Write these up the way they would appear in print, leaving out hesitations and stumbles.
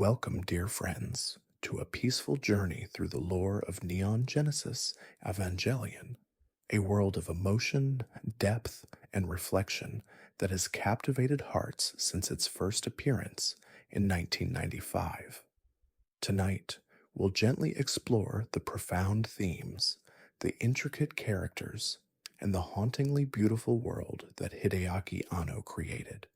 Welcome, dear friends, to a peaceful journey through the lore of Neon Genesis Evangelion, a world of emotion, depth, and reflection that has captivated hearts since its first appearance in 1995. Tonight, we'll gently explore the profound themes, the intricate characters, and the hauntingly beautiful world that Hideaki Anno created,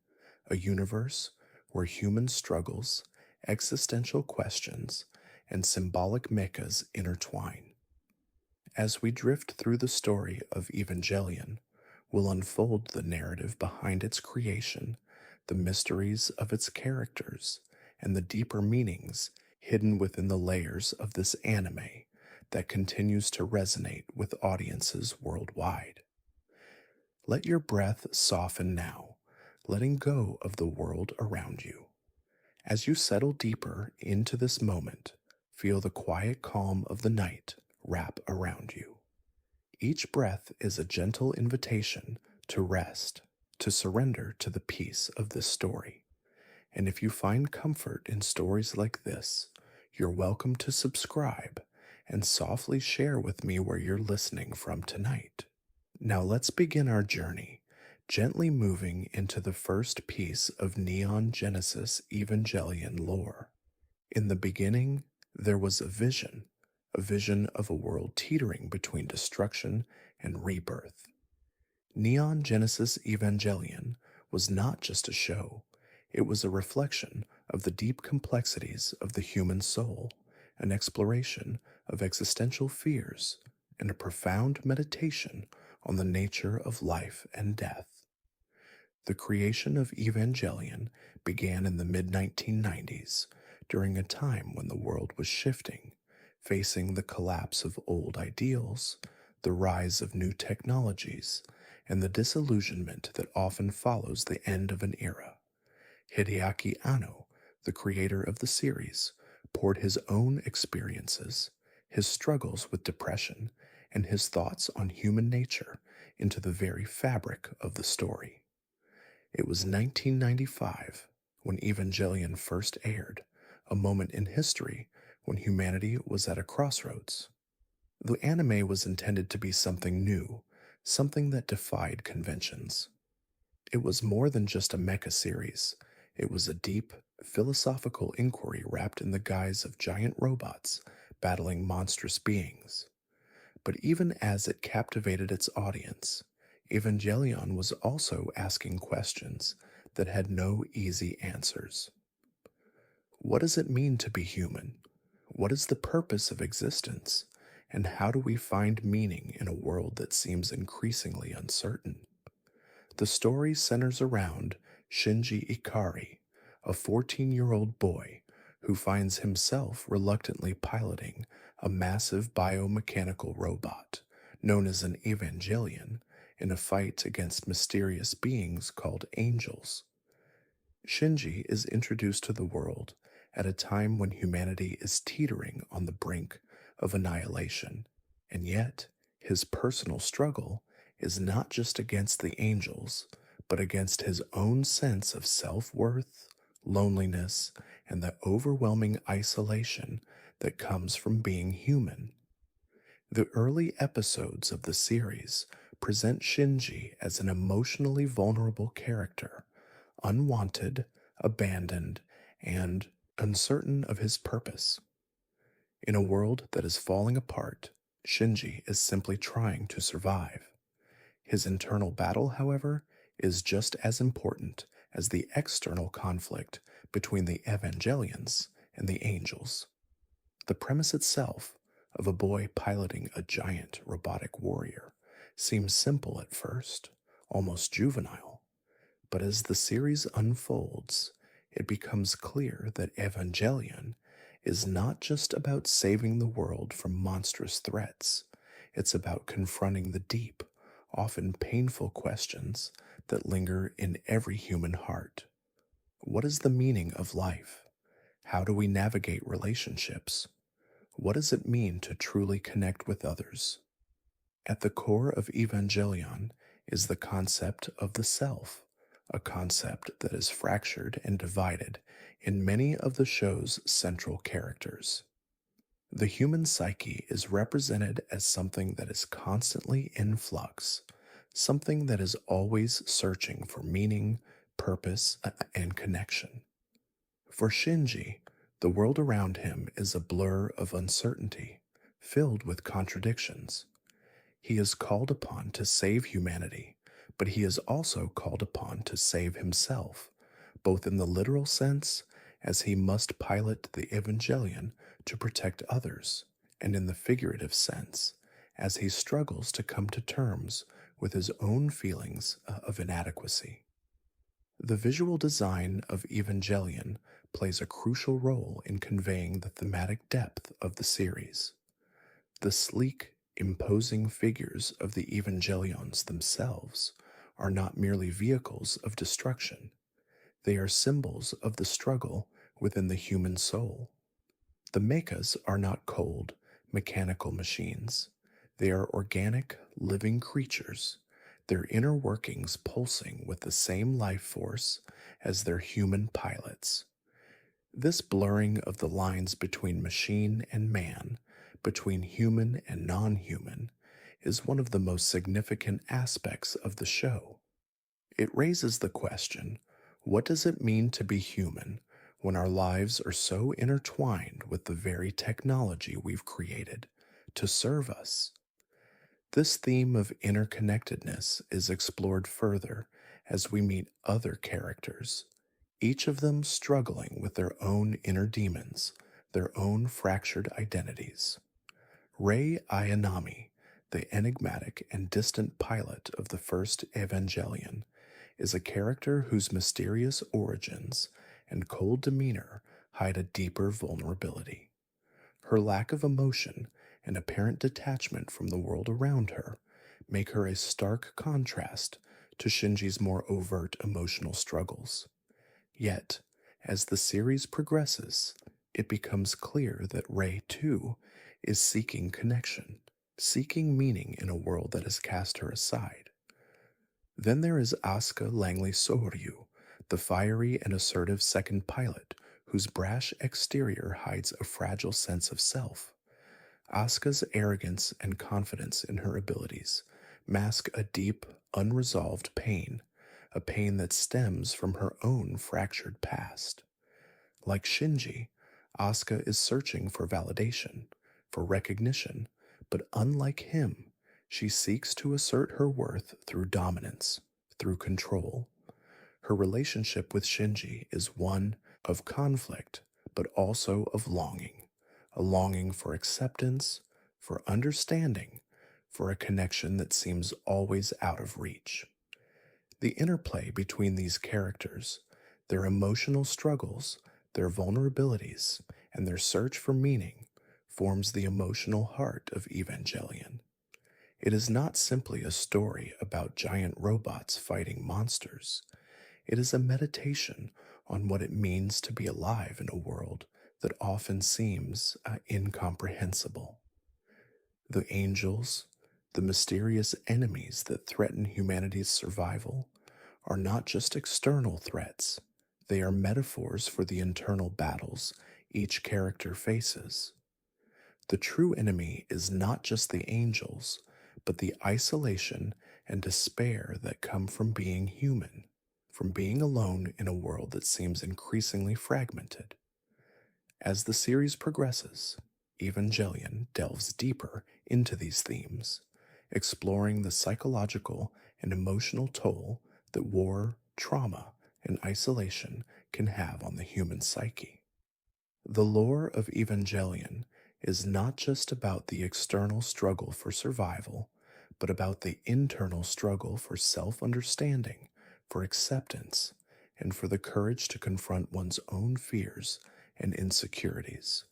a universe where human struggles, existential questions, and symbolic mechas intertwine. As we drift through the story of Evangelion, we'll unfold the narrative behind its creation, the mysteries of its characters, and the deeper meanings hidden within the layers of this anime that continues to resonate with audiences worldwide. Let your breath soften now, letting go of the world around you. As you settle deeper into this moment, feel the quiet calm of the night wrap around you. Each breath is a gentle invitation to rest, to surrender to the peace of this story. And if you find comfort in stories like this, you're welcome to subscribe and softly share with me where you're listening from tonight. Now let's begin our journey, gently moving into the first piece of Neon Genesis Evangelion lore. In the beginning, there was a vision of a world teetering between destruction and rebirth. Neon Genesis Evangelion was not just a show, it was a reflection of the deep complexities of the human soul, an exploration of existential fears, and a profound meditation on the nature of life and death. The creation of Evangelion began in the mid-1990s, during a time when the world was shifting, facing the collapse of old ideals, the rise of new technologies, and the disillusionment that often follows the end of an era. Hideaki Anno, the creator of the series, poured his own experiences, his struggles with depression, and his thoughts on human nature into the very fabric of the story. It was 1995 when Evangelion first aired, a moment in history when humanity was at a crossroads. The anime was intended to be something new, something that defied conventions. It was more than just a mecha series. It was a deep, philosophical inquiry wrapped in the guise of giant robots battling monstrous beings. But even as it captivated its audience, Evangelion was also asking questions that had no easy answers. What does it mean to be human? What is the purpose of existence? And how do we find meaning in a world that seems increasingly uncertain? The story centers around Shinji Ikari, a 14-year-old boy who finds himself reluctantly piloting a massive biomechanical robot known as an Evangelion in a fight against mysterious beings called angels. Shinji is introduced to the world at a time when humanity is teetering on the brink of annihilation, and yet his personal struggle is not just against the angels, but against his own sense of self-worth, loneliness, and the overwhelming isolation that comes from being human. The early episodes of the series present Shinji as an emotionally vulnerable character, unwanted, abandoned, and uncertain of his purpose. In a world that is falling apart, Shinji is simply trying to survive. His internal battle, however, is just as important as the external conflict between the Evangelions and the angels. The premise itself of a boy piloting a giant robotic warrior seems simple at first, almost juvenile, but as the series unfolds, it becomes clear that Evangelion is not just about saving the world from monstrous threats, it's about confronting the deep, often painful questions that linger in every human heart. What is the meaning of life? How do we navigate relationships? What does it mean to truly connect with others? At the core of Evangelion is the concept of the self, a concept that is fractured and divided in many of the show's central characters. The human psyche is represented as something that is constantly in flux, something that is always searching for meaning, purpose, and connection. For Shinji, the world around him is a blur of uncertainty, filled with contradictions. He is called upon to save humanity, but he is also called upon to save himself, both in the literal sense, as he must pilot the Evangelion to protect others, and in the figurative sense, as he struggles to come to terms with his own feelings of inadequacy. The visual design of Evangelion plays a crucial role in conveying the thematic depth of the series. The sleek, imposing figures of the Evangelions themselves are not merely vehicles of destruction, they are symbols of the struggle within the human soul. The mechas are not cold, mechanical machines. They are organic, living creatures, their inner workings pulsing with the same life force as their human pilots. This blurring of the lines between machine and man, between human and non human, is one of the most significant aspects of the show. It raises the question, what does it mean to be human when our lives are so intertwined with the very technology we've created to serve us? This theme of interconnectedness is explored further as we meet other characters, each of them struggling with their own inner demons, their own fractured identities. Rei Ayanami, the enigmatic and distant pilot of the first Evangelion, is a character whose mysterious origins and cold demeanor hide a deeper vulnerability. Her lack of emotion and apparent detachment from the world around her make her a stark contrast to Shinji's more overt emotional struggles. Yet, as the series progresses, it becomes clear that Rei, too, is seeking connection, seeking meaning in a world that has cast her aside. Then there is Asuka Langley Soryu, the fiery and assertive second pilot, whose brash exterior hides a fragile sense of self. Asuka's arrogance and confidence in her abilities mask a deep, unresolved pain, a pain that stems from her own fractured past. Like Shinji, Asuka is searching for validation, for recognition, but unlike him, she seeks to assert her worth through dominance, through control. Her relationship with Shinji is one of conflict, but also of longing, a longing for acceptance, for understanding, for a connection that seems always out of reach. The interplay between these characters, their emotional struggles, their vulnerabilities, and their search for meaning, forms the emotional heart of Evangelion. It is not simply a story about giant robots fighting monsters. It is a meditation on what it means to be alive in a world that often seems incomprehensible. The angels, the mysterious enemies that threaten humanity's survival, are not just external threats, they are metaphors for the internal battles each character faces. The true enemy is not just the angels, but the isolation and despair that come from being human, from being alone in a world that seems increasingly fragmented. As the series progresses, Evangelion delves deeper into these themes, exploring the psychological and emotional toll that war, trauma, and isolation can have on the human psyche. The lore of Evangelion is not just about the external struggle for survival, but about the internal struggle for self understanding, for acceptance, and for the courage to confront one's own fears and insecurities.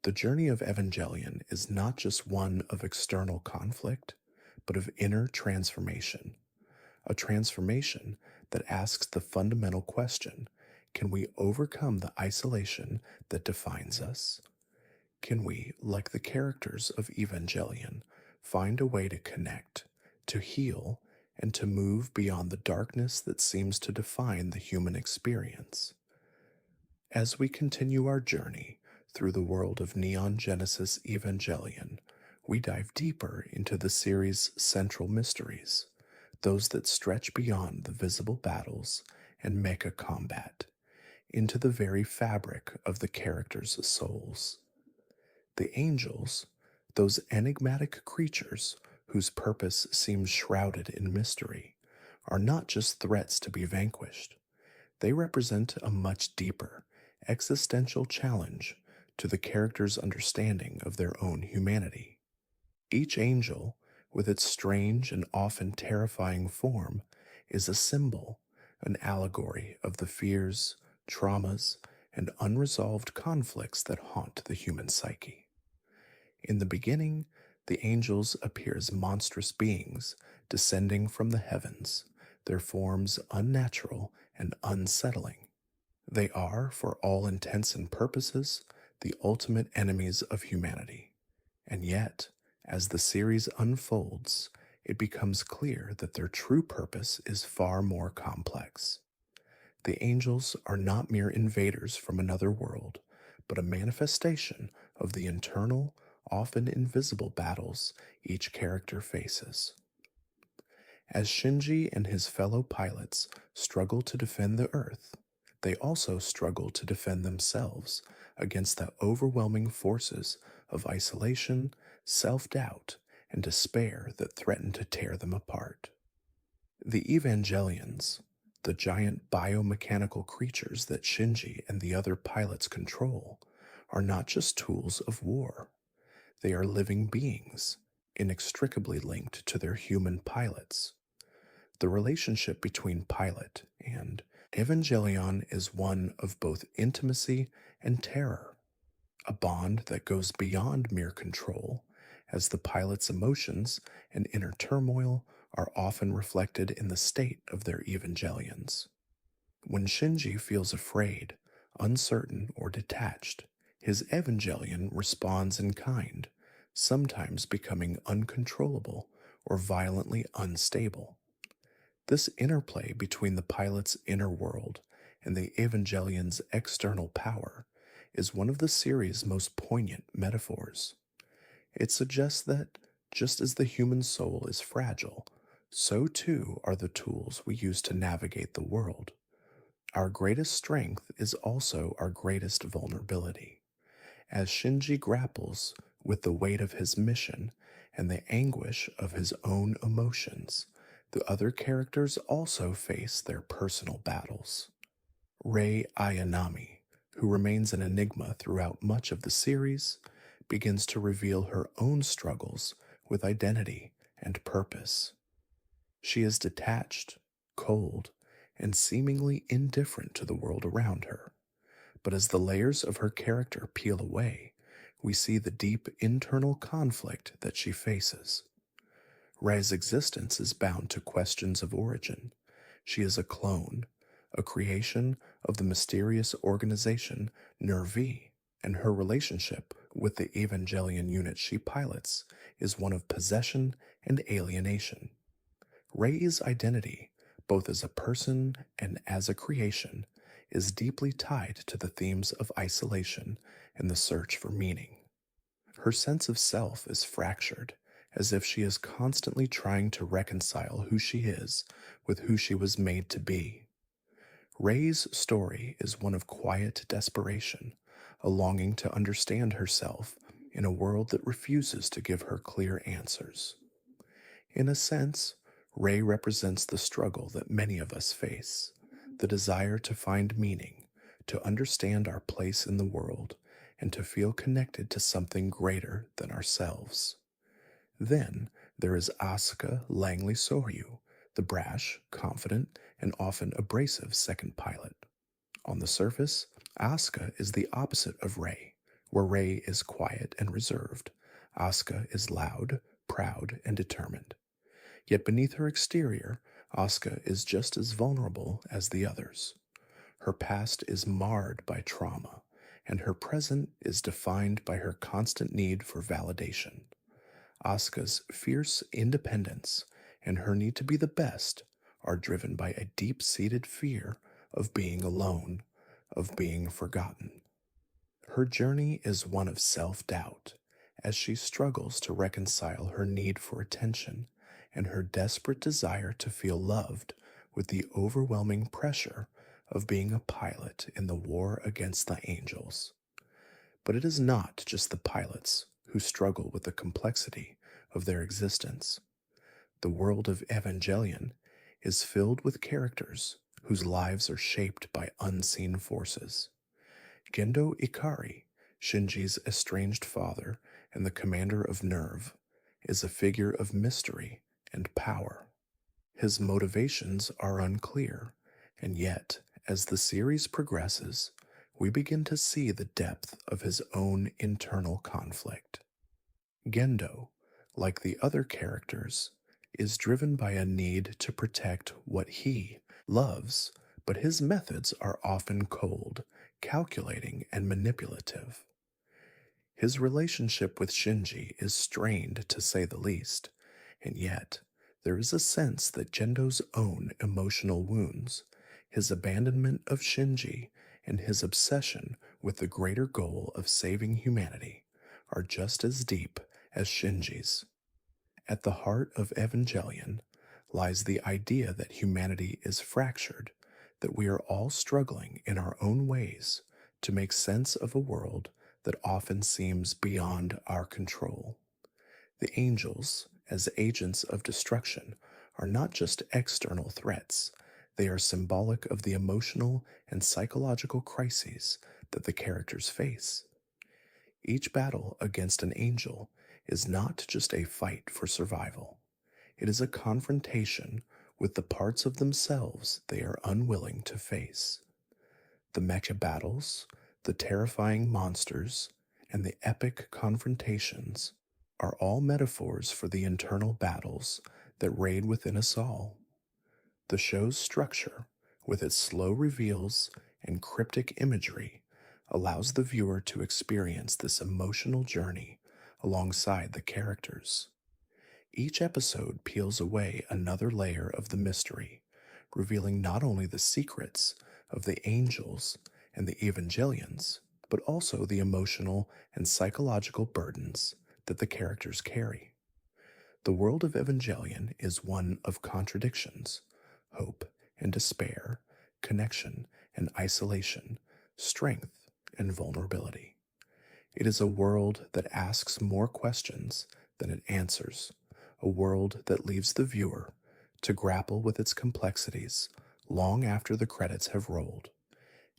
The journey of Evangelion is not just one of external conflict, but of inner transformation, a transformation that asks the fundamental question: can we overcome the isolation that defines us? Can we, like the characters of Evangelion, find a way to connect, to heal, and to move beyond the darkness that seems to define the human experience. As we continue our journey through the world of Neon Genesis Evangelion, we dive deeper into the series' central mysteries, those that stretch beyond the visible battles and mecha combat, into the very fabric of the characters' souls. The angels, those enigmatic creatures whose purpose seems shrouded in mystery, are not just threats to be vanquished. They represent a much deeper, existential challenge to the characters' understanding of their own humanity. Each angel, with its strange and often terrifying form, is a symbol, an allegory of the fears, traumas, and unresolved conflicts that haunt the human psyche. In the beginning, the angels appear as monstrous beings descending from the heavens, their forms unnatural and unsettling. They are, for all intents and purposes, the ultimate enemies of humanity. And yet, as the series unfolds, it becomes clear that their true purpose is far more complex. The angels are not mere invaders from another world, but a manifestation of the internal, often invisible battles each character faces. As Shinji and his fellow pilots struggle to defend the Earth, they also struggle to defend themselves against the overwhelming forces of isolation, self-doubt, and despair that threaten to tear them apart. The Evangelions, the giant biomechanical creatures that Shinji and the other pilots control, are not just tools of war. They are living beings, inextricably linked to their human pilots. The relationship between pilot and Evangelion is one of both intimacy and terror, a bond that goes beyond mere control, as the pilot's emotions and inner turmoil are often reflected in the state of their Evangelions. When Shinji feels afraid, uncertain, or detached, his Evangelion responds in kind, sometimes becoming uncontrollable or violently unstable. This interplay between the pilot's inner world and the Evangelion's external power is one of the series' most poignant metaphors. It suggests that, just as the human soul is fragile, so too are the tools we use to navigate the world. Our greatest strength is also our greatest vulnerability. As Shinji grapples with the weight of his mission and the anguish of his own emotions, the other characters also face their personal battles. Rei Ayanami, who remains an enigma throughout much of the series, begins to reveal her own struggles with identity and purpose. She is detached, cold, and seemingly indifferent to the world around her. But as the layers of her character peel away, we see the deep internal conflict that she faces. Rei's existence is bound to questions of origin. She is a clone, a creation of the mysterious organization Nervi, and her relationship with the Evangelion unit she pilots is one of possession and alienation. Rei's identity, both as a person and as a creation, is deeply tied to the themes of isolation and the search for meaning. Her sense of self is fractured, as if she is constantly trying to reconcile who she is with who she was made to be. Rei's story is one of quiet desperation, a longing to understand herself in a world that refuses to give her clear answers. In a sense, Rei represents the struggle that many of us face, the desire to find meaning, to understand our place in the world, and to feel connected to something greater than ourselves. Then there is Asuka Langley Soryu, the brash, confident, and often abrasive second pilot. On the surface, Asuka is the opposite of Rei, where Rei is quiet and reserved. Asuka is loud, proud, and determined. Yet beneath her exterior, Asuka is just as vulnerable as the others. Her past is marred by trauma, and her present is defined by her constant need for validation. Asuka's fierce independence and her need to be the best are driven by a deep seated fear of being alone, of being forgotten. Her journey is one of self doubt as she struggles to reconcile her need for attention and her desperate desire to feel loved with the overwhelming pressure of being a pilot in the war against the angels. But it is not just the pilots who struggle with the complexity of their existence. The world of Evangelion is filled with characters whose lives are shaped by unseen forces. Gendo Ikari, Shinji's estranged father and the commander of Nerve, is a figure of mystery and power. His motivations are unclear, and yet, as the series progresses, we begin to see the depth of his own internal conflict. Gendo, like the other characters, is driven by a need to protect what he loves, but his methods are often cold, calculating, and manipulative. His relationship with Shinji is strained to say the least, and yet there is a sense that Gendo's own emotional wounds, his abandonment of Shinji, and his obsession with the greater goal of saving humanity are just as deep as Shinji's. At the heart of Evangelion lies the idea that humanity is fractured, that we are all struggling in our own ways to make sense of a world that often seems beyond our control. The angels, as agents of destruction, are not just external threats, they are symbolic of the emotional and psychological crises that the characters face. Each battle against an angel is not just a fight for survival, it is a confrontation with the parts of themselves they are unwilling to face. The mecha battles, the terrifying monsters, and the epic confrontations are all metaphors for the internal battles that raid within us all. The show's structure, with its slow reveals and cryptic imagery, allows the viewer to experience this emotional journey alongside the characters. Each episode peels away another layer of the mystery, revealing not only the secrets of the angels and the Evangelions, but also the emotional and psychological burdens that the characters carry. The world of Evangelion is one of contradictions, hope and despair, connection and isolation, strength and vulnerability. It is a world that asks more questions than it answers, a world that leaves the viewer to grapple with its complexities long after the credits have rolled.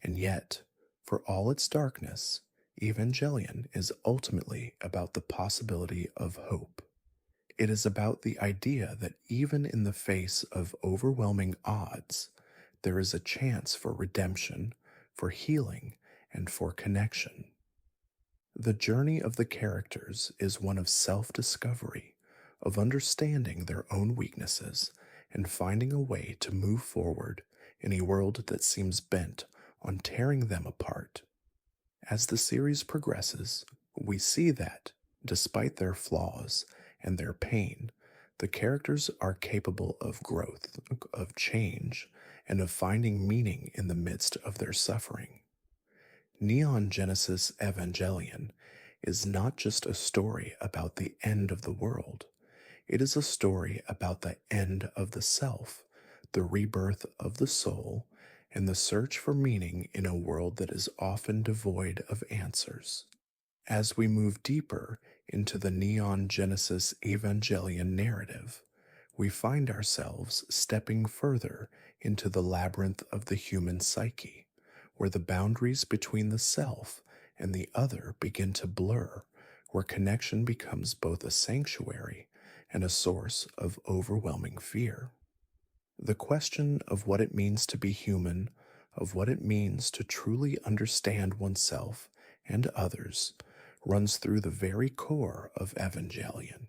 And yet, for all its darkness, Evangelion is ultimately about the possibility of hope. It is about the idea that even in the face of overwhelming odds, there is a chance for redemption, for healing, and for connection. The journey of the characters is one of self-discovery, of understanding their own weaknesses and finding a way to move forward in a world that seems bent on tearing them apart. As the series progresses, we see that, despite their flaws and their pain, the characters are capable of growth, of change, and of finding meaning in the midst of their suffering. Neon Genesis Evangelion is not just a story about the end of the world. It is a story about the end of the self, the rebirth of the soul, and the search for meaning in a world that is often devoid of answers. As we move deeper into the Neon Genesis Evangelion narrative, we find ourselves stepping further into the labyrinth of the human psyche, where the boundaries between the self and the other begin to blur, where connection becomes both a sanctuary and a source of overwhelming fear. The question of what it means to be human, of what it means to truly understand oneself and others, runs through the very core of Evangelion.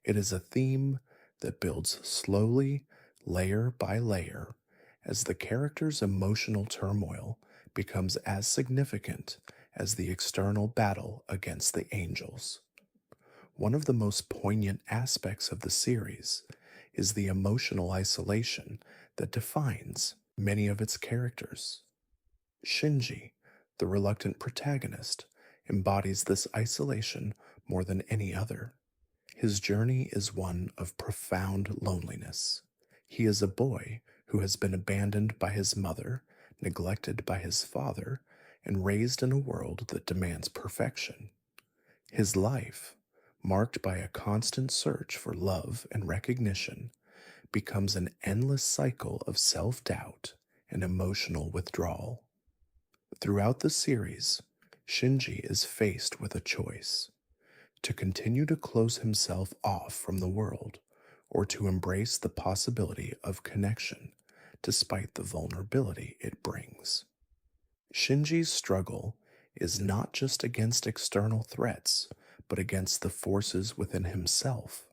It is a theme that builds slowly, layer by layer, as the character's emotional turmoil becomes as significant as the external battle against the angels. One of the most poignant aspects of the series is the emotional isolation that defines many of its characters. Shinji, the reluctant protagonist, embodies this isolation more than any other. His journey is one of profound loneliness. He is a boy who has been abandoned by his mother, neglected by his father, and raised in a world that demands perfection. His life, marked by a constant search for love and recognition, becomes an endless cycle of self doubt and emotional withdrawal. Throughout the series, Shinji is faced with a choice: to continue to close himself off from the world, or to embrace the possibility of connection despite the vulnerability it brings. Shinji's struggle is not just against external threats, but against the forces within himself.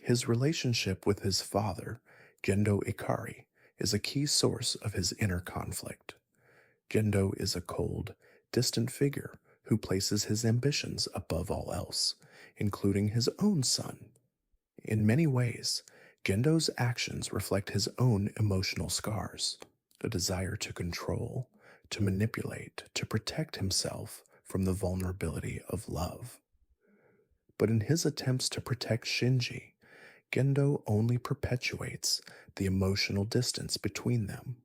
His relationship with his father, Gendo Ikari, is a key source of his inner conflict. Gendo is a cold, distant figure who places his ambitions above all else, including his own son. In many ways, Gendo's actions reflect his own emotional scars: a desire to control, to manipulate, to protect himself from the vulnerability of love. But in his attempts to protect Shinji, Gendo only perpetuates the emotional distance between them.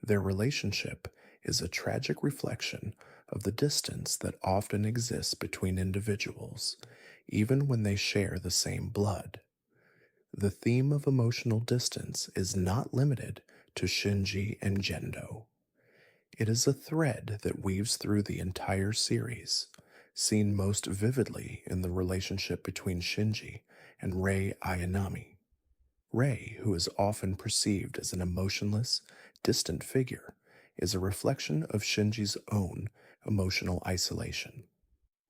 Their relationship is a tragic reflection of the distance that often exists between individuals, even when they share the same blood. The theme of emotional distance is not limited to Shinji and Gendo. It is a thread that weaves through the entire series, seen most vividly in the relationship between Shinji and Rei Ayanami. Rei, who is often perceived as an emotionless, distant figure, is a reflection of Shinji's own emotional isolation.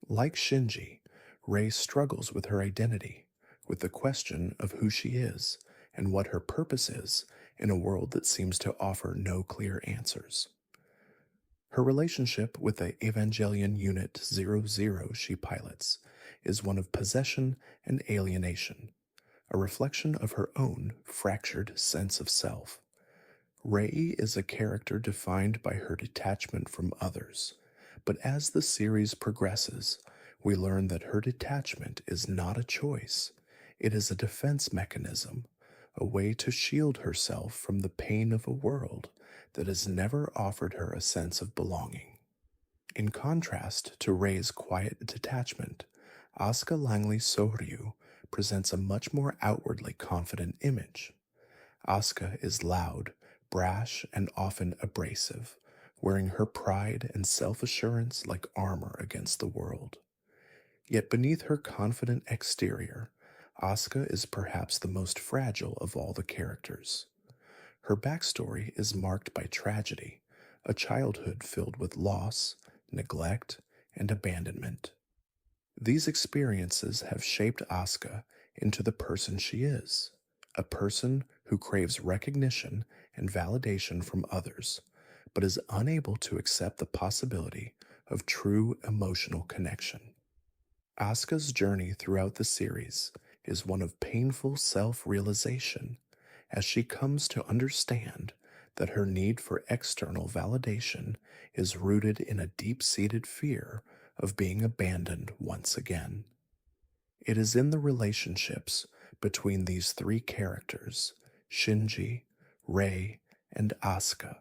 Like Shinji, Rei struggles with her identity, with the question of who she is and what her purpose is in a world that seems to offer no clear answers. Her relationship with the Evangelion Unit 00 she pilots is one of possession and alienation, a reflection of her own fractured sense of self. Rei is a character defined by her detachment from others, but as the series progresses, we learn that her detachment is not a choice. It is a defense mechanism, a way to shield herself from the pain of a world that has never offered her a sense of belonging. In contrast to Rei's quiet detachment, Asuka Langley Soryu presents a much more outwardly confident image. Asuka is loud, brash, and often abrasive, wearing her pride and self-assurance like armor against the world. Yet beneath her confident exterior, Asuka is perhaps the most fragile of all the characters. Her backstory is marked by tragedy, a childhood filled with loss, neglect, and abandonment. These experiences have shaped Asuka into the person she is, a person who craves recognition and validation from others, but is unable to accept the possibility of true emotional connection. Asuka's journey throughout the series is one of painful self-realization as she comes to understand that her need for external validation is rooted in a deep-seated fear of being abandoned once again. It is in the relationships between these three characters, Shinji, Rei, and Asuka,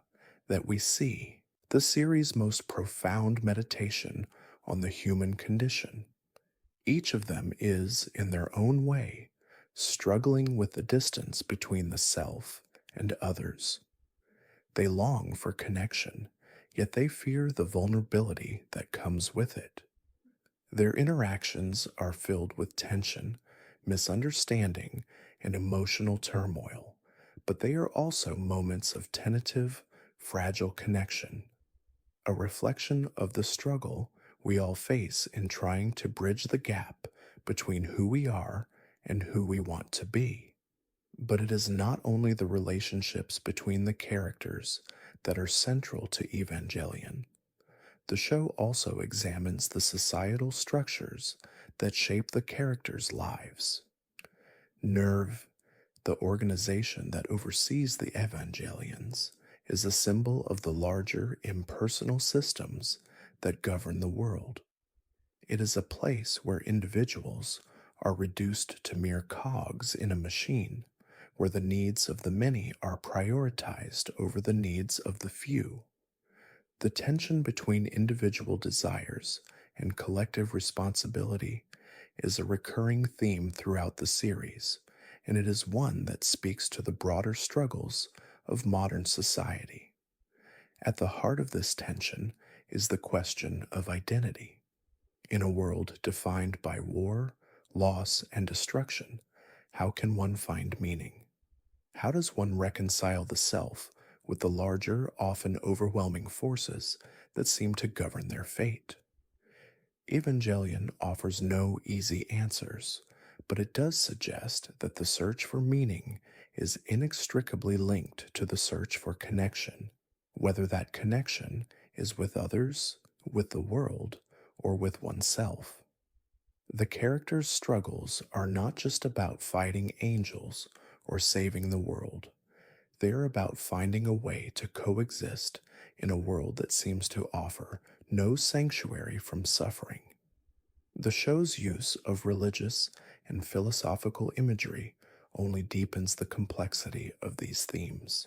that we see the series' most profound meditation on the human condition. Each of them is, in their own way, struggling with the distance between the self and others. They long for connection, yet they fear the vulnerability that comes with it. Their interactions are filled with tension, misunderstanding, and emotional turmoil, but they are also moments of tentative, fragile connection, a reflection of the struggle we all face in trying to bridge the gap between who we are and who we want to be. But it is not only the relationships between the characters that are central to Evangelion. The show also examines the societal structures that shape the characters' lives. Nerve, The organization that oversees the Evangelions is a symbol of the larger impersonal systems that govern the world. It is a place where individuals are reduced to mere cogs in a machine, where the needs of the many are prioritized over the needs of the few. The tension between individual desires and collective responsibility is a recurring theme throughout the series, and it is one that speaks to the broader struggles of modern society. At the heart of this tension is the question of identity. In a world defined by war, loss, and destruction, how can one find meaning? How does one reconcile the self with the larger, often overwhelming forces that seem to govern their fate? Evangelion offers no easy answers, but it does suggest that the search for meaning is inextricably linked to the search for connection, whether that connection is with others, with the world, or with oneself. The characters' struggles are not just about fighting angels or saving the world. They are about finding a way to coexist in a world that seems to offer no sanctuary from suffering. The show's use of religious and philosophical imagery only deepens the complexity of these themes.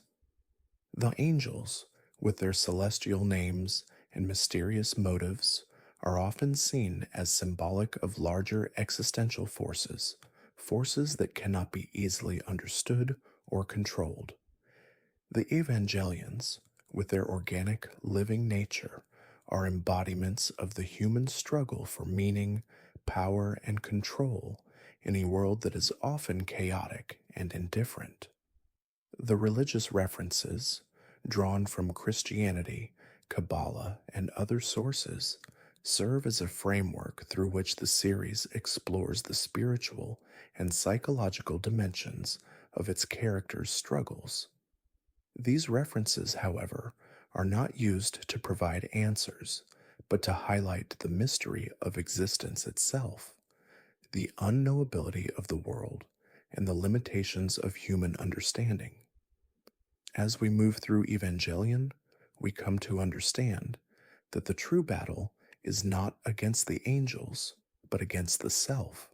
The angels, with their celestial names and mysterious motives, are often seen as symbolic of larger existential forces, forces that cannot be easily understood or controlled. The Evangelions, with their organic, living nature, are embodiments of the human struggle for meaning, power, and control in a world that is often chaotic and indifferent. The religious references, drawn from Christianity, Kabbalah, and other sources, serve as a framework through which the series explores the spiritual and psychological dimensions of its characters' struggles. These references, however, are not used to provide answers, but to highlight the mystery of existence itself, the unknowability of the world, and the limitations of human understanding. As we move through Evangelion, we come to understand that the true battle is not against the angels, but against the self,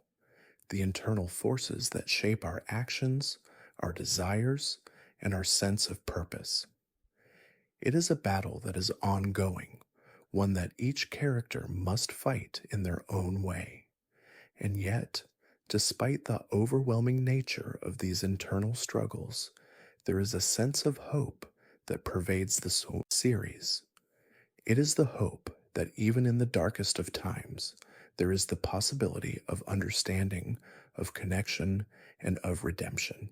the internal forces that shape our actions, our desires, and our sense of purpose. It is a battle that is ongoing, one that each character must fight in their own way. And yet, despite the overwhelming nature of these internal struggles, there is a sense of hope that pervades the series. It is the hope that even in the darkest of times, there is the possibility of understanding, of connection, and of redemption.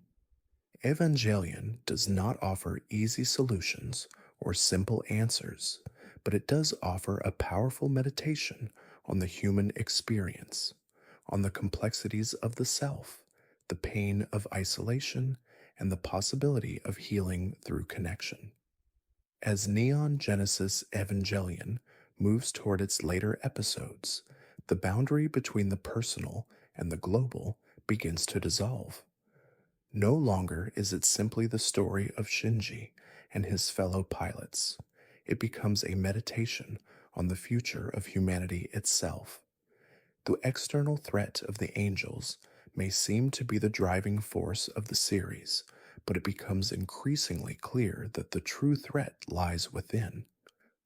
Evangelion does not offer easy solutions or simple answers, but it does offer a powerful meditation on the human experience, on the complexities of the self, the pain of isolation, and the possibility of healing through connection. As Neon Genesis Evangelion moves toward its later episodes, the boundary between the personal and the global begins to dissolve. No longer is it simply the story of Shinji and his fellow pilots. It becomes a meditation on the future of humanity itself. The external threat of the angels may seem to be the driving force of the series, but it becomes increasingly clear that the true threat lies within.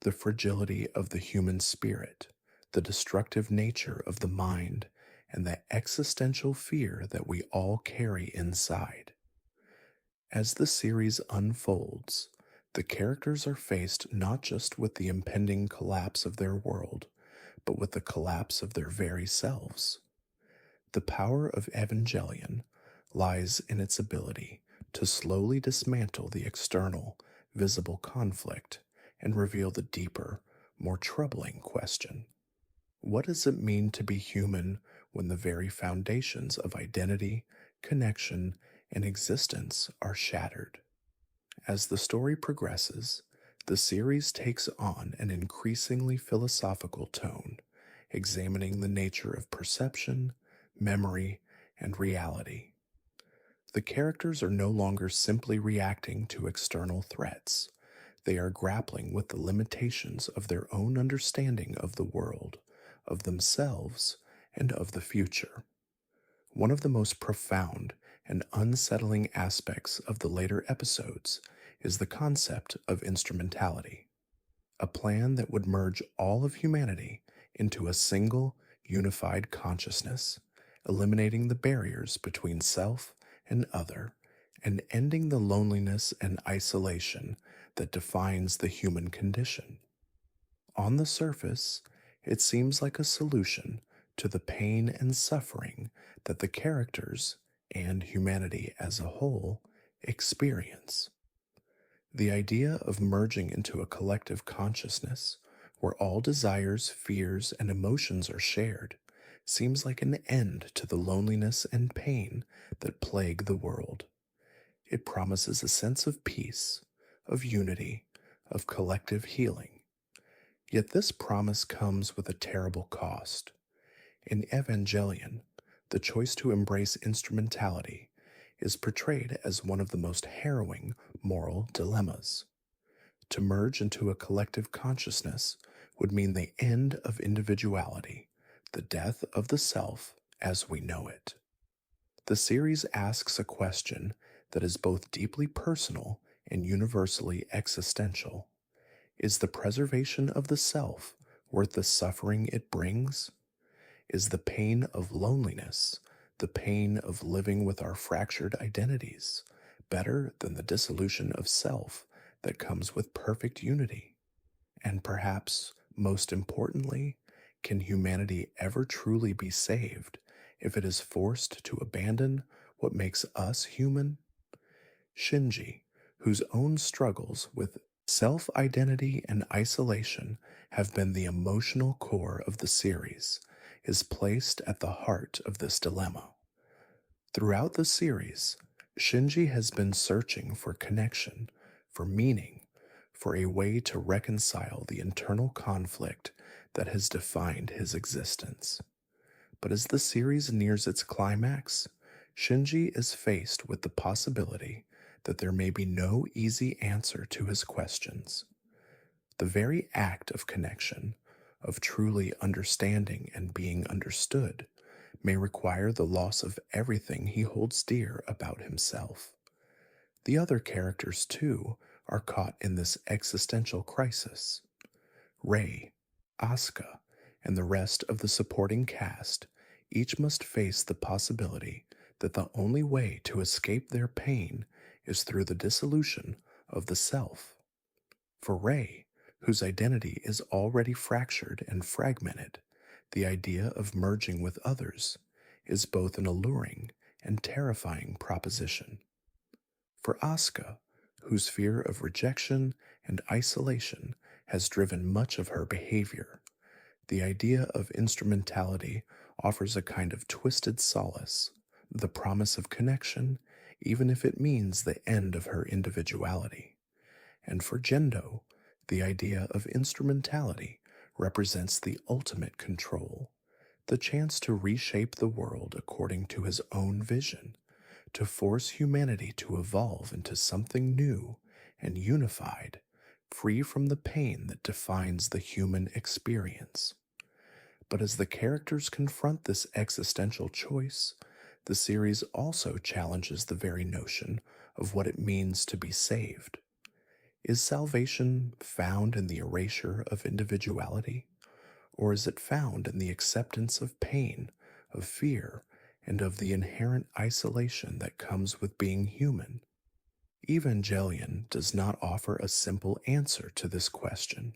The fragility of the human spirit, the destructive nature of the mind, and the existential fear that we all carry inside. As the series unfolds, the characters are faced not just with the impending collapse of their world, but with the collapse of their very selves. The power of Evangelion lies in its ability to slowly dismantle the external, visible conflict and reveal the deeper, more troubling question. What does it mean to be human when the very foundations of identity, connection, and existence are shattered? As the story progresses, the series takes on an increasingly philosophical tone, examining the nature of perception, memory, and reality. The characters are no longer simply reacting to external threats. They are grappling with the limitations of their own understanding of the world, of themselves, and of the future. One of the most profound and unsettling aspects of the later episodes is the concept of instrumentality, a plan that would merge all of humanity into a single, unified consciousness, eliminating the barriers between self and other, and ending the loneliness and isolation that defines the human condition. On the surface, it seems like a solution to the pain and suffering that the characters and humanity as a whole experience. The idea of merging into a collective consciousness where all desires, fears, and emotions are shared seems like an end to the loneliness and pain that plague the world. It promises a sense of peace, of unity, of collective healing. Yet this promise comes with a terrible cost. In Evangelion, the choice to embrace instrumentality is portrayed as one of the most harrowing moral dilemmas. To merge into a collective consciousness would mean the end of individuality, the death of the self as we know it. The series asks a question that is both deeply personal and universally existential. Is the preservation of the self worth the suffering it brings? Is the pain of loneliness, the pain of living with our fractured identities, better than the dissolution of self that comes with perfect unity? And perhaps, most importantly, can humanity ever truly be saved if it is forced to abandon what makes us human? Shinji, whose own struggles with self identity and isolation have been the emotional core of the series, is placed at the heart of this dilemma. Throughout the series, Shinji has been searching for connection, for meaning, for a way to reconcile the internal conflict that has defined his existence. But as the series nears its climax, Shinji is faced with the possibility that there may be no easy answer to his questions. The very act of connection, of truly understanding and being understood, may require the loss of everything he holds dear about himself. The other characters, too, are caught in this existential crisis. Rei, Asuka, and the rest of the supporting cast each must face the possibility that the only way to escape their pain is through the dissolution of the self. For Rei, whose identity is already fractured and fragmented, the idea of merging with others is both an alluring and terrifying proposition. For Asuka, whose fear of rejection and isolation has driven much of her behavior, the idea of instrumentality offers a kind of twisted solace, the promise of connection, even if it means the end of her individuality. And for Gendo, the idea of instrumentality represents the ultimate control, the chance to reshape the world according to his own vision, to force humanity to evolve into something new and unified, free from the pain that defines the human experience. But as the characters confront this existential choice, the series also challenges the very notion of what it means to be saved. Is salvation found in the erasure of individuality, or is it found in the acceptance of pain, of fear, and of the inherent isolation that comes with being human? Evangelion does not offer a simple answer to this question.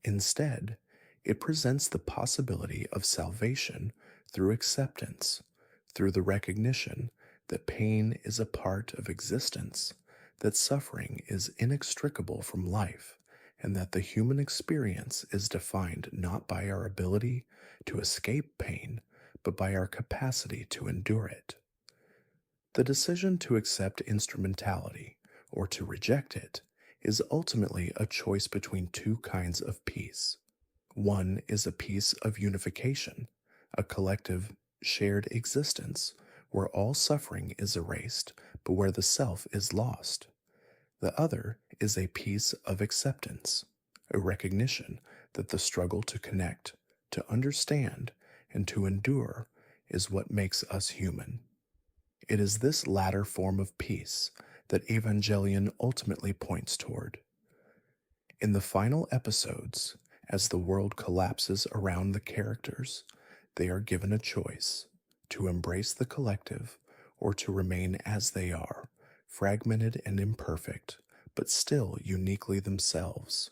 Instead, it presents the possibility of salvation through acceptance, through the recognition that pain is a part of existence, that suffering is inextricable from life, and that the human experience is defined not by our ability to escape pain, but by our capacity to endure it. The decision to accept instrumentality or to reject it is ultimately a choice between two kinds of peace. One is a peace of unification, a collective, shared existence where all suffering is erased, but where the self is lost. The other is a peace of acceptance, a recognition that the struggle to connect, to understand, and to endure is what makes us human. It is this latter form of peace that Evangelion ultimately points toward. In the final episodes, as the world collapses around the characters, they are given a choice to embrace the collective or to remain as they are, fragmented and imperfect, but still uniquely themselves.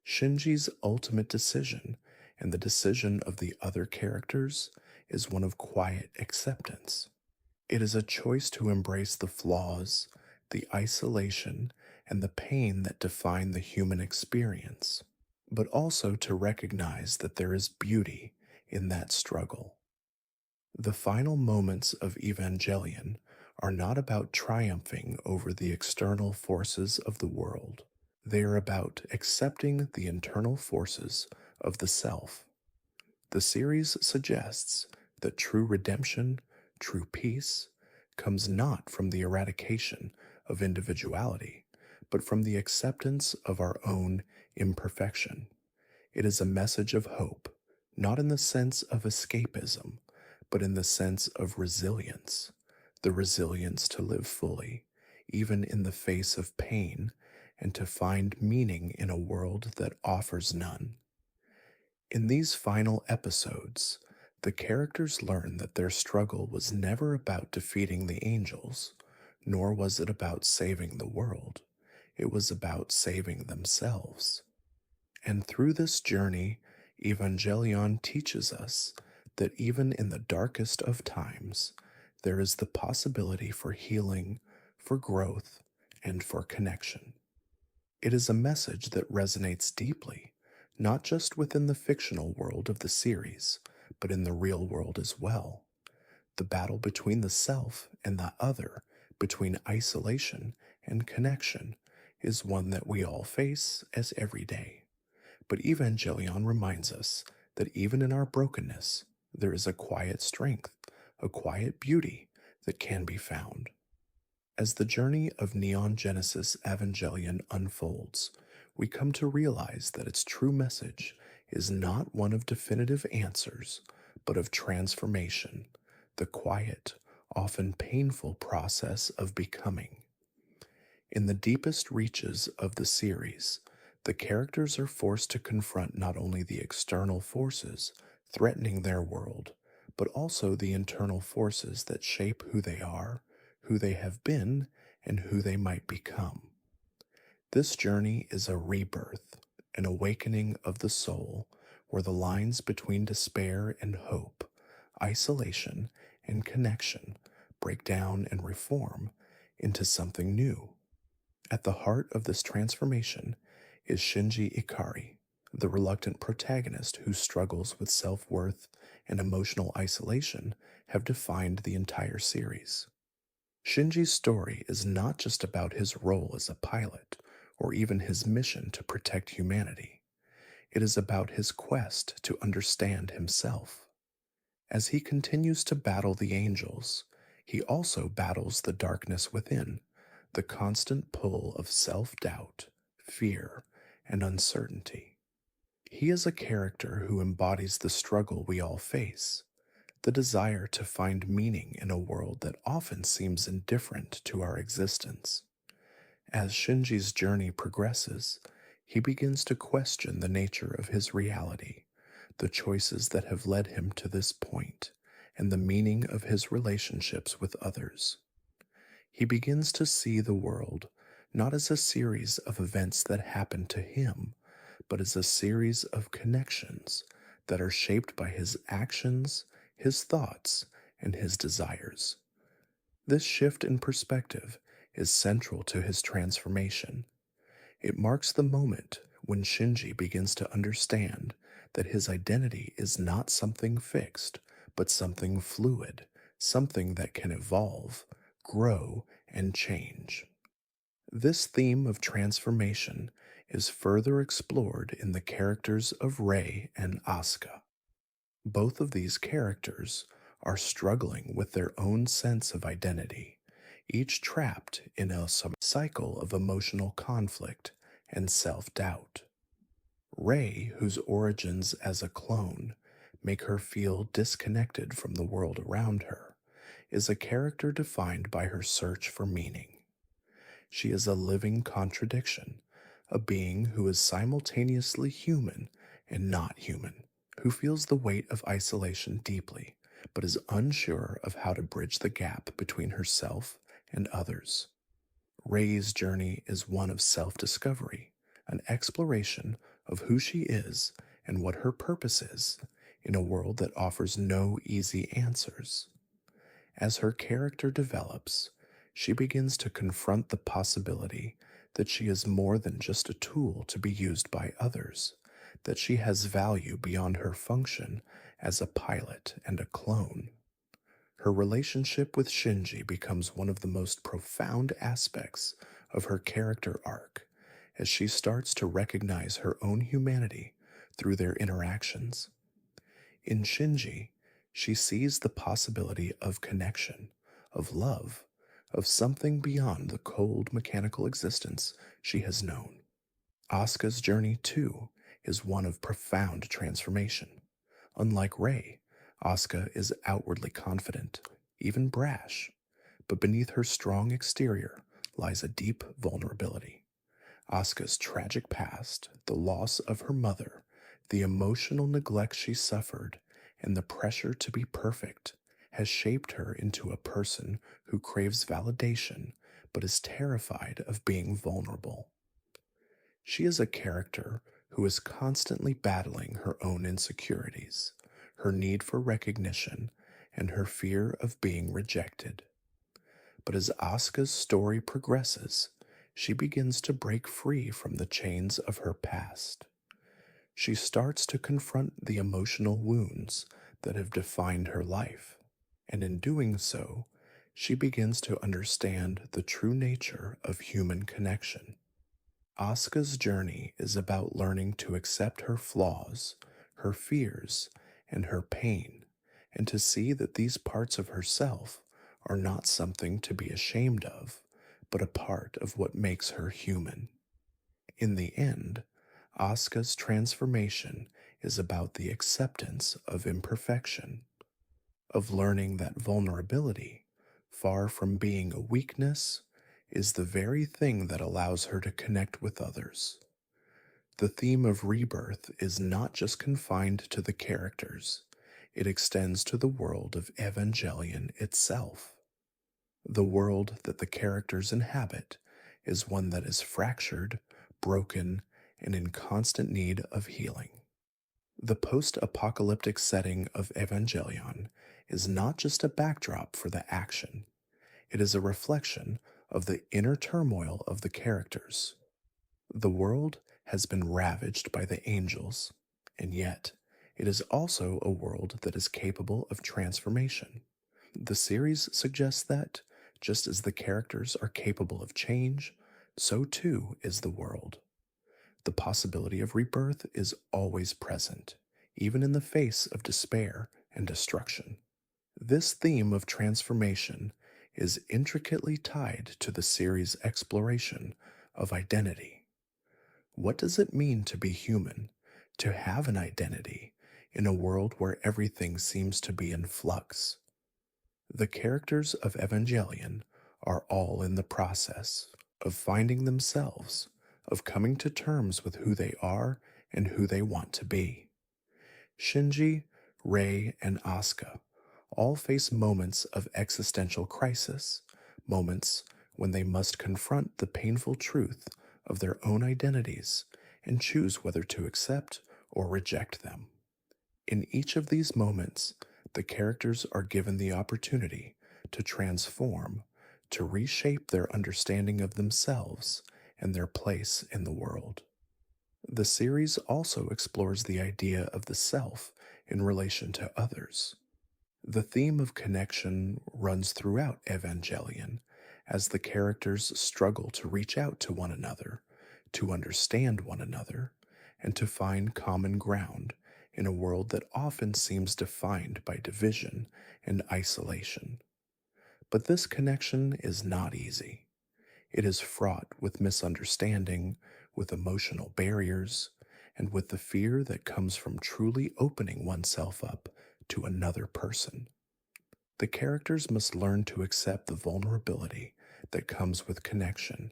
Shinji's ultimate decision, and the decision of the other characters, is one of quiet acceptance. It is a choice to embrace the flaws, the isolation, and the pain that define the human experience, but also to recognize that there is beauty in that struggle. The final moments of Evangelion are not about triumphing over the external forces of the world. They are about accepting the internal forces of the self. The series suggests that true redemption, true peace, comes not from the eradication of individuality, but from the acceptance of our own imperfection. It is a message of hope, not in the sense of escapism, but in the sense of resilience, the resilience to live fully, even in the face of pain, and to find meaning in a world that offers none. In these final episodes, the characters learn that their struggle was never about defeating the angels, nor was it about saving the world. It was about saving themselves. And through this journey, Evangelion teaches us that even in the darkest of times, there is the possibility for healing, for growth, and for connection. It is a message that resonates deeply, not just within the fictional world of the series, but in the real world as well. The battle between the self and the other, between isolation and connection, is one that we all face as every day. But Evangelion reminds us that even in our brokenness, there is a quiet strength, a quiet beauty that can be found. As the journey of Neon Genesis Evangelion unfolds, we come to realize that its true message is not one of definitive answers, but of transformation, the quiet, often painful process of becoming. In the deepest reaches of the series, the characters are forced to confront not only the external forces threatening their world, but also the internal forces that shape who they are, who they have been, and who they might become. This journey is a rebirth, an awakening of the soul, where the lines between despair and hope, isolation and connection break down and reform into something new. At the heart of this transformation is Shinji Ikari, the reluctant protagonist whose struggles with self-worth and emotional isolation have defined the entire series. Shinji's story is not just about his role as a pilot, or even his mission to protect humanity. It is about his quest to understand himself. As he continues to battle the angels, he also battles the darkness within, the constant pull of self-doubt, fear, and uncertainty. He is a character who embodies the struggle we all face, the desire to find meaning in a world that often seems indifferent to our existence. As Shinji's journey progresses, he begins to question the nature of his reality, the choices that have led him to this point, and the meaning of his relationships with others. He begins to see the world not as a series of events that happen to him, but as a series of connections that are shaped by his actions, his thoughts, and his desires. This shift in perspective is central to his transformation. It marks the moment when Shinji begins to understand that his identity is not something fixed, but something fluid, something that can evolve, grow, and change. This theme of transformation is further explored in the characters of Rei and Asuka. Both of these characters are struggling with their own sense of identity, each trapped in a cycle of emotional conflict and self doubt. Rei, whose origins as a clone make her feel disconnected from the world around her, is a character defined by her search for meaning. She is a living contradiction, a being who is simultaneously human and not human, who feels the weight of isolation deeply, but is unsure of how to bridge the gap between herself and others. Rei's journey is one of self discovery, an exploration of who she is and what her purpose is in a world that offers no easy answers. As her character develops, she begins to confront the possibility that she is more than just a tool to be used by others, that she has value beyond her function as a pilot and a clone. Her relationship with Shinji becomes one of the most profound aspects of her character arc as she starts to recognize her own humanity through their interactions. In Shinji, she sees the possibility of connection, of love, of something beyond the cold mechanical existence she has known. Asuka's journey, too, is one of profound transformation. Unlike Rei, Asuka is outwardly confident, even brash, but beneath her strong exterior lies a deep vulnerability. Asuka's tragic past, the loss of her mother, the emotional neglect she suffered, and the pressure to be perfect has shaped her into a person who craves validation but is terrified of being vulnerable. She is a character who is constantly battling her own insecurities, her need for recognition, and her fear of being rejected. But as Asuka's story progresses, she begins to break free from the chains of her past. She starts to confront the emotional wounds that have defined her life, and in doing so, she begins to understand the true nature of human connection. Asuka's journey is about learning to accept her flaws, her fears, and her pain, and to see that these parts of herself are not something to be ashamed of, but a part of what makes her human. In the end, Asuka's transformation is about the acceptance of imperfection, of learning that vulnerability, far from being a weakness, is the very thing that allows her to connect with others. The theme of rebirth is not just confined to the characters, it extends to the world of Evangelion itself. The world that the characters inhabit is one that is fractured, broken, and in constant need of healing. The post apocalyptic setting of Evangelion is not just a backdrop for the action, it is a reflection of the inner turmoil of the characters. The world has been ravaged by the angels, and yet it is also a world that is capable of transformation. The series suggests that, just as the characters are capable of change, so too is the world. The possibility of rebirth is always present, even in the face of despair and destruction. This theme of transformation is intricately tied to the series' exploration of identity. What does it mean to be human, to have an identity, in a world where everything seems to be in flux? The characters of Evangelion are all in the process of finding themselves, of coming to terms with who they are and who they want to be. Shinji, Rei, and Asuka all face moments of existential crisis, moments when they must confront the painful truth of their own identities and choose whether to accept or reject them. In each of these moments, the characters are given the opportunity to transform, to reshape their understanding of themselves and their place in the world. The series also explores the idea of the self in relation to others. The theme of connection runs throughout Evangelion as the characters struggle to reach out to one another, to understand one another, and to find common ground in a world that often seems defined by division and isolation. But this connection is not easy. It is fraught with misunderstanding, with emotional barriers, and with the fear that comes from truly opening oneself up to another person. The characters must learn to accept the vulnerability that comes with connection,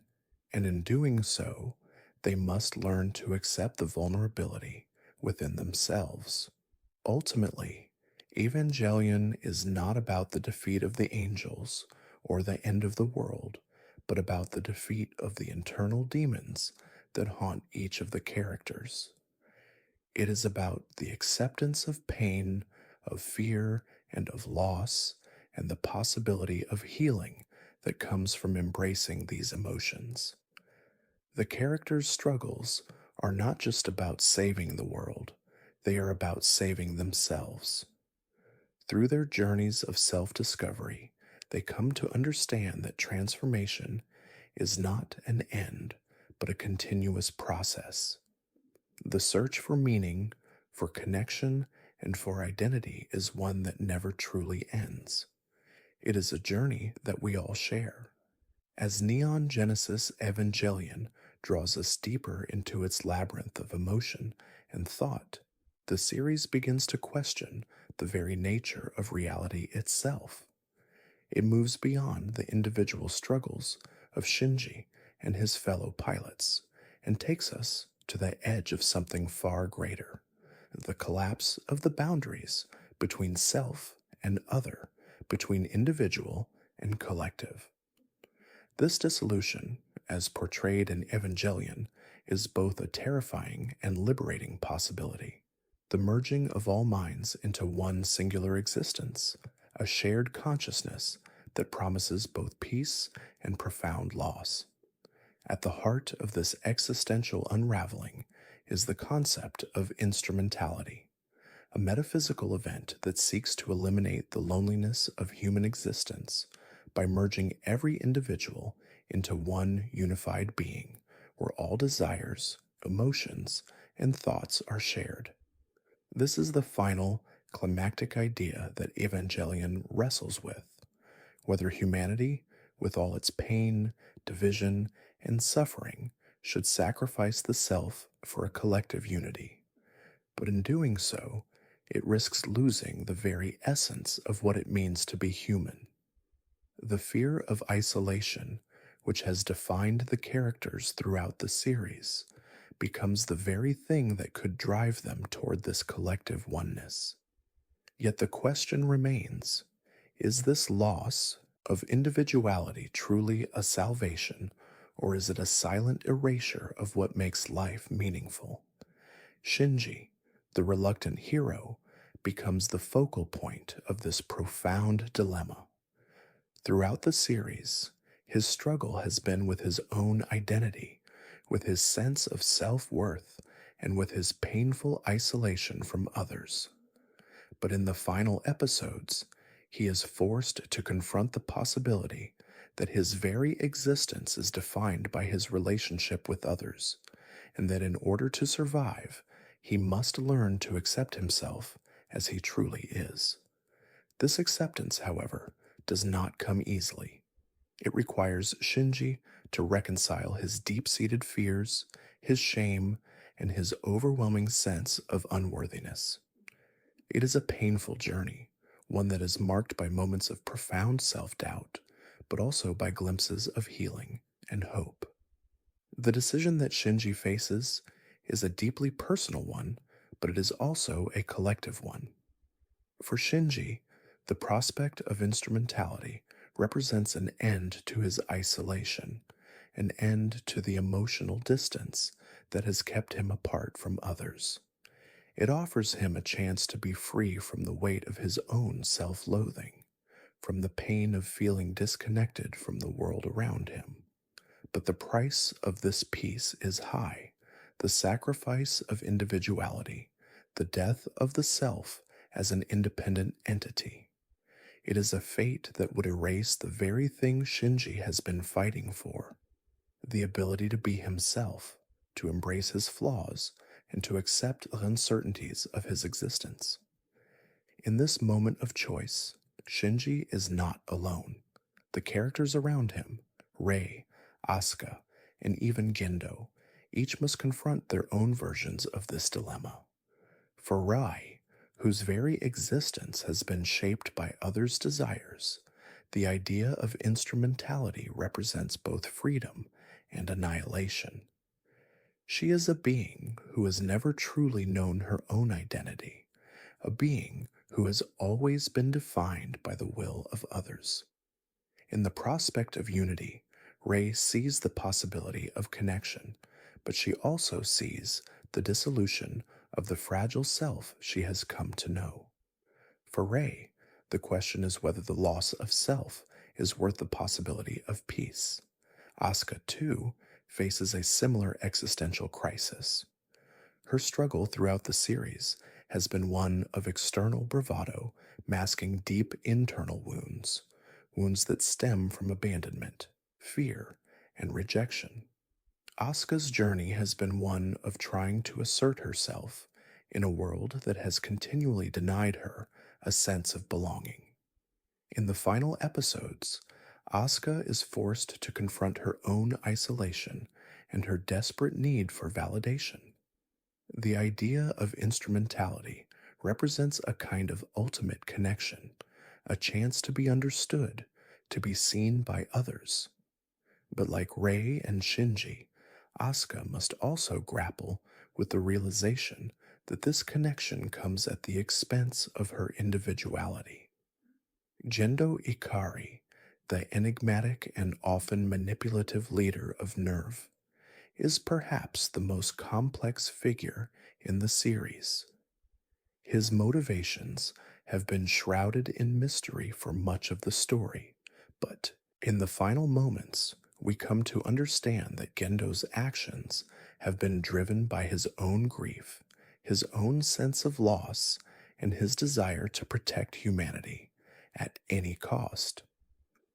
and in doing so, they must learn to accept the vulnerability within themselves. Ultimately, Evangelion is not about the defeat of the angels or the end of the world, but about the defeat of the internal demons that haunt each of the characters. It is about the acceptance of pain, of fear, and of loss, and the possibility of healing that comes from embracing these emotions. The characters' struggles are not just about saving the world, they are about saving themselves. Through their journeys of self discovery, they come to understand that transformation is not an end, but a continuous process. The search for meaning, for connection, and for identity is one that never truly ends. It is a journey that we all share. As Neon Genesis Evangelion draws us deeper into its labyrinth of emotion and thought, the series begins to question the very nature of reality itself. It moves beyond the individual struggles of Shinji and his fellow pilots and takes us to the edge of something far greater, the collapse of the boundaries between self and other, between individual and collective. This dissolution, as portrayed in Evangelion, is both a terrifying and liberating possibility. The merging of all minds into one singular existence, a shared consciousness that promises both peace and profound loss. At the heart of this existential unraveling is the concept of instrumentality, a metaphysical event that seeks to eliminate the loneliness of human existence by merging every individual into one unified being where all desires, emotions, and thoughts are shared. This is the final, climactic idea that Evangelion wrestles with, whether humanity, with all its pain, division, and suffering, should sacrifice the self for a collective unity. But in doing so, it risks losing the very essence of what it means to be human. The fear of isolation, which has defined the characters throughout the series, becomes the very thing that could drive them toward this collective oneness. Yet the question remains, is this loss of individuality truly a salvation, or is it a silent erasure of what makes life meaningful? Shinji, the reluctant hero, becomes the focal point of this profound dilemma. Throughout the series, his struggle has been with his own identity, with his sense of self-worth, and with his painful isolation from others. But in the final episodes, he is forced to confront the possibility that his very existence is defined by his relationship with others, and that in order to survive, he must learn to accept himself as he truly is. This acceptance, however, does not come easily. It requires Shinji to reconcile his deep-seated fears, his shame, and his overwhelming sense of unworthiness. It is a painful journey, one that is marked by moments of profound self-doubt, but also by glimpses of healing and hope. The decision that Shinji faces is a deeply personal one, but it is also a collective one. For Shinji, the prospect of instrumentality represents an end to his isolation, an end to the emotional distance that has kept him apart from others. It offers him a chance to be free from the weight of his own self-loathing, from the pain of feeling disconnected from the world around him. But the price of this peace is high, the sacrifice of individuality, the death of the self as an independent entity. It is a fate that would erase the very thing Shinji has been fighting for, the ability to be himself, to embrace his flaws, and to accept the uncertainties of his existence. In this moment of choice, Shinji is not alone. The characters around him, Rei, Asuka, and even Gendo, each must confront their own versions of this dilemma. For Rai, whose very existence has been shaped by others' desires, the idea of instrumentality represents both freedom and annihilation. She is a being who has never truly known her own identity, a being who has always been defined by the will of others. In the prospect of unity, Rei sees the possibility of connection, but she also sees the dissolution of the fragile self she has come to know. For Rei, the question is whether the loss of self is worth the possibility of peace. Asuka, too, faces a similar existential crisis. Her struggle throughout the series has been one of external bravado masking deep internal wounds, wounds that stem from abandonment, fear, and rejection. Asuka's journey has been one of trying to assert herself in a world that has continually denied her a sense of belonging. In the final episodes, Asuka is forced to confront her own isolation and her desperate need for validation. The idea of instrumentality represents a kind of ultimate connection, a chance to be understood, to be seen by others. But like Rei and Shinji, Asuka must also grapple with the realization that this connection comes at the expense of her individuality. Gendo Ikari, the enigmatic and often manipulative leader of Nerve, is perhaps the most complex figure in the series. His motivations have been shrouded in mystery for much of the story, but in the final moments, we come to understand that Gendo's actions have been driven by his own grief, his own sense of loss, and his desire to protect humanity at any cost.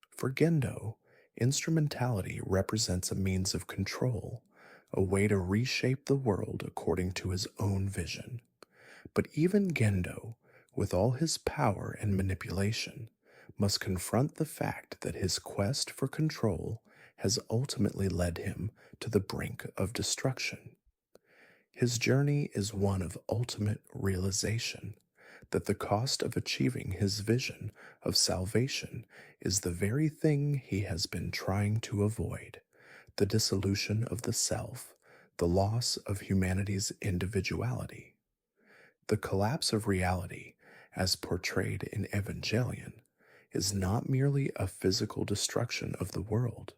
For Gendo, instrumentality represents a means of control, a way to reshape the world according to his own vision. But even Gendo, with all his power and manipulation, must confront the fact that his quest for control has ultimately led him to the brink of destruction. His journey is one of ultimate realization that the cost of achieving his vision of salvation is the very thing he has been trying to avoid: the dissolution of the self, the loss of humanity's individuality. The collapse of reality, as portrayed in Evangelion, is not merely a physical destruction of the world,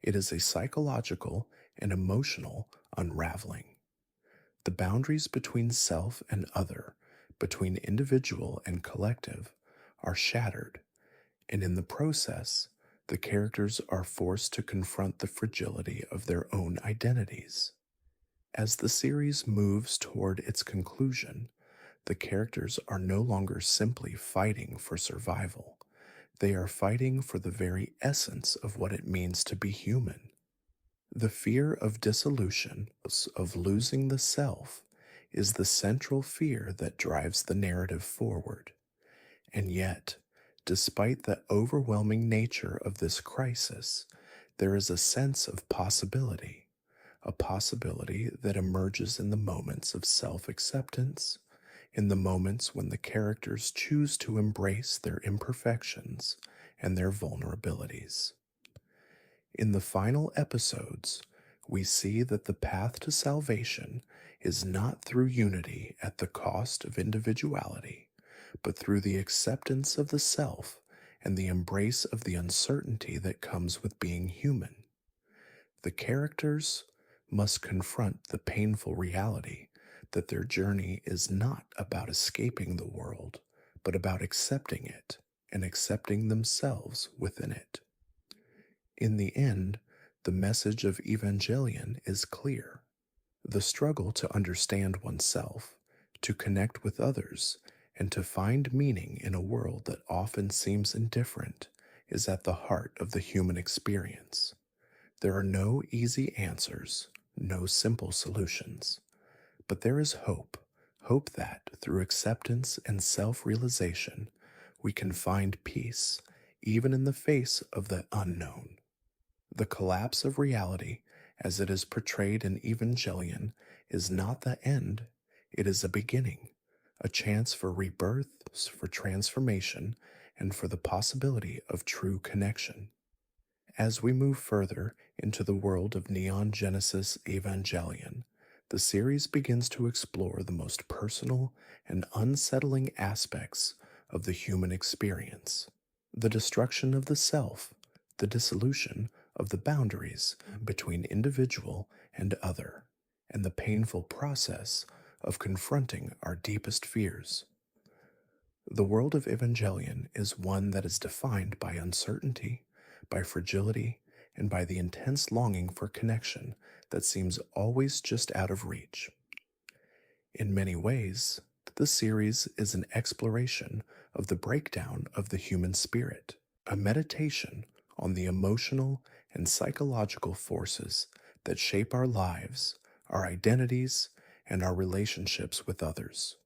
it is a psychological and emotional unraveling. The boundaries between self and other, between individual and collective, are shattered, and in the process, the characters are forced to confront the fragility of their own identities. As the series moves toward its conclusion, the characters are no longer simply fighting for survival. They are fighting for the very essence of what it means to be human. The fear of dissolution, of losing the self, is the central fear that drives the narrative forward. And yet, despite the overwhelming nature of this crisis, there is a sense of possibility, a possibility that emerges in the moments of self-acceptance, in the moments when the characters choose to embrace their imperfections and their vulnerabilities. In the final episodes, we see that the path to salvation is not through unity at the cost of individuality, but through the acceptance of the self and the embrace of the uncertainty that comes with being human. The characters must confront the painful reality that their journey is not about escaping the world, but about accepting it and accepting themselves within it. In the end, the message of Evangelion is clear. The struggle to understand oneself, to connect with others, and to find meaning in a world that often seems indifferent is at the heart of the human experience. There are no easy answers, no simple solutions, But there is hope, hope that, through acceptance and self realization, we can find peace, even in the face of the unknown. The collapse of reality, as it is portrayed in Evangelion, is not the end, it is a beginning, a chance for rebirth, for transformation, and for the possibility of true connection. As we move further into the world of Neon Genesis Evangelion, the series begins to explore the most personal and unsettling aspects of the human experience: the destruction of the self, the dissolution of the boundaries between individual and other, and the painful process of confronting our deepest fears. The world of Evangelion is one that is defined by uncertainty, by fragility, and by the intense longing for connection that seems always just out of reach. In many ways, the series is an exploration of the breakdown of the human spirit, a meditation on the emotional and psychological forces that shape our lives, our identities, and our relationships with others.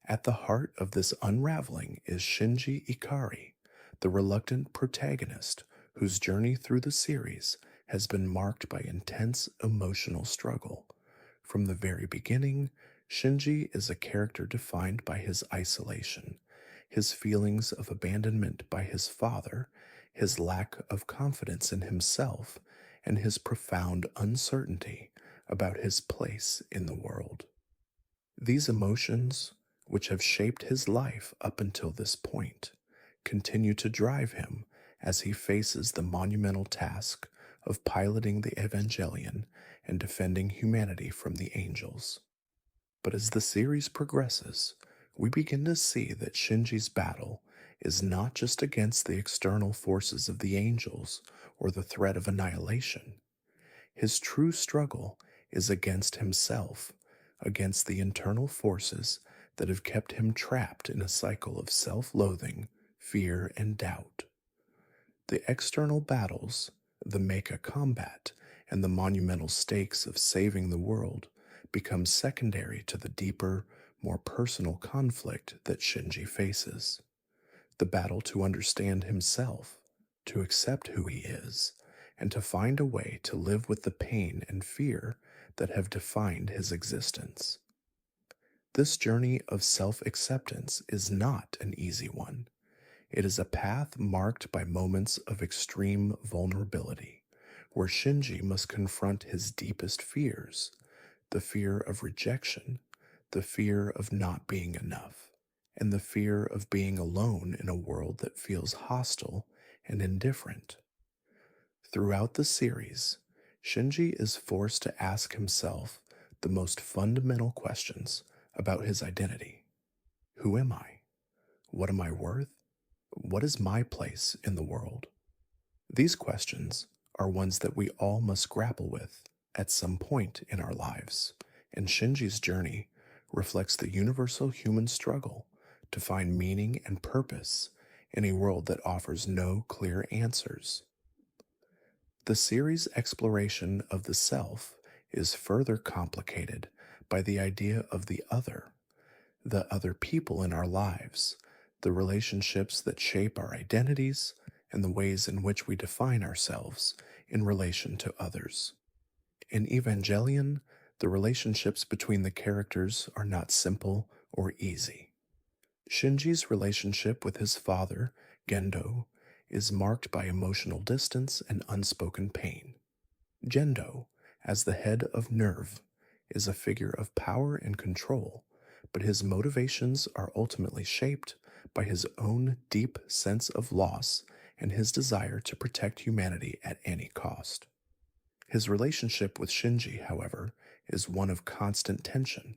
At the heart of this unraveling is Shinji Ikari, the reluctant protagonist whose journey through the series has been marked by intense emotional struggle. From the very beginning, Shinji is a character defined by his isolation, his feelings of abandonment by his father, his lack of confidence in himself, and his profound uncertainty about his place in the world. These emotions, which have shaped his life up until this point, continue to drive him as he faces the monumental task of piloting the Evangelion and defending humanity from the angels. But as the series progresses, we begin to see that Shinji's battle is not just against the external forces of the angels or the threat of annihilation. His true struggle is against himself, against the internal forces that have kept him trapped in a cycle of self-loathing, fear, and doubt. The external battles, the mecha combat, and the monumental stakes of saving the world become secondary to the deeper, more personal conflict that Shinji faces. The battle to understand himself, to accept who he is, and to find a way to live with the pain and fear that have defined his existence. This journey of self-acceptance is not an easy one. It is a path marked by moments of extreme vulnerability, where Shinji must confront his deepest fears, the fear of rejection, the fear of not being enough, and the fear of being alone in a world that feels hostile and indifferent. Throughout the series, Shinji is forced to ask himself the most fundamental questions about his identity. Who am I? What am I worth? What is my place in the world? These questions are ones that we all must grapple with at some point in our lives, and Shinji's journey reflects the universal human struggle to find meaning and purpose in a world that offers no clear answers. The series' exploration of the self is further complicated by the idea of the other people in our lives, the relationships that shape our identities, and the ways in which we define ourselves in relation to others. In Evangelion, the relationships between the characters are not simple or easy. Shinji's relationship with his father, Gendo, is marked by emotional distance and unspoken pain. Gendo, as the head of Nerve, is a figure of power and control, but his motivations are ultimately shaped by his own deep sense of loss and his desire to protect humanity at any cost. His relationship with Shinji, however, is one of constant tension.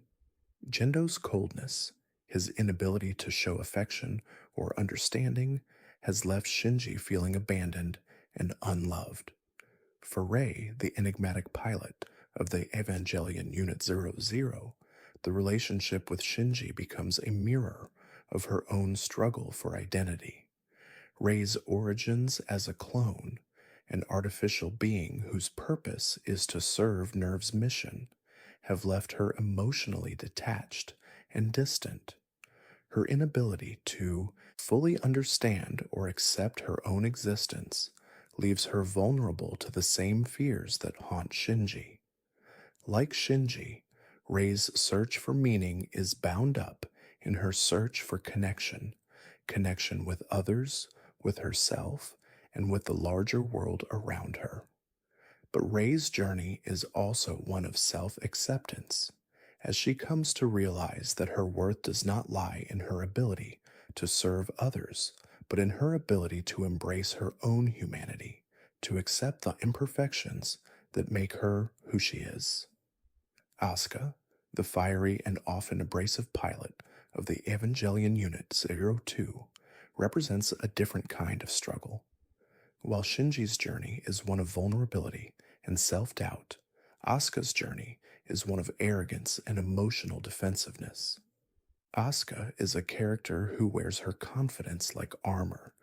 Gendo's coldness, his inability to show affection or understanding, has left Shinji feeling abandoned and unloved. For Rei, the enigmatic pilot of the Evangelion Unit 00, the relationship with Shinji becomes a mirror of her own struggle for identity. Rei's origins as a clone, an artificial being whose purpose is to serve Nerve's mission, have left her emotionally detached and distant. Her inability to fully understand or accept her own existence leaves her vulnerable to the same fears that haunt Shinji. Like Shinji, Rei's search for meaning is bound up in her search for connection, connection with others, with herself, and with the larger world around her. But Rei's journey is also one of self acceptance, as she comes to realize that her worth does not lie in her ability to serve others, but in her ability to embrace her own humanity, to accept the imperfections that make her who she is. Asuka, the fiery and often abrasive pilot of the Evangelion Unit 02, represents a different kind of struggle. While Shinji's journey is one of vulnerability and self doubt, Asuka's journey is one of arrogance and emotional defensiveness. Asuka is a character who wears her confidence like armor,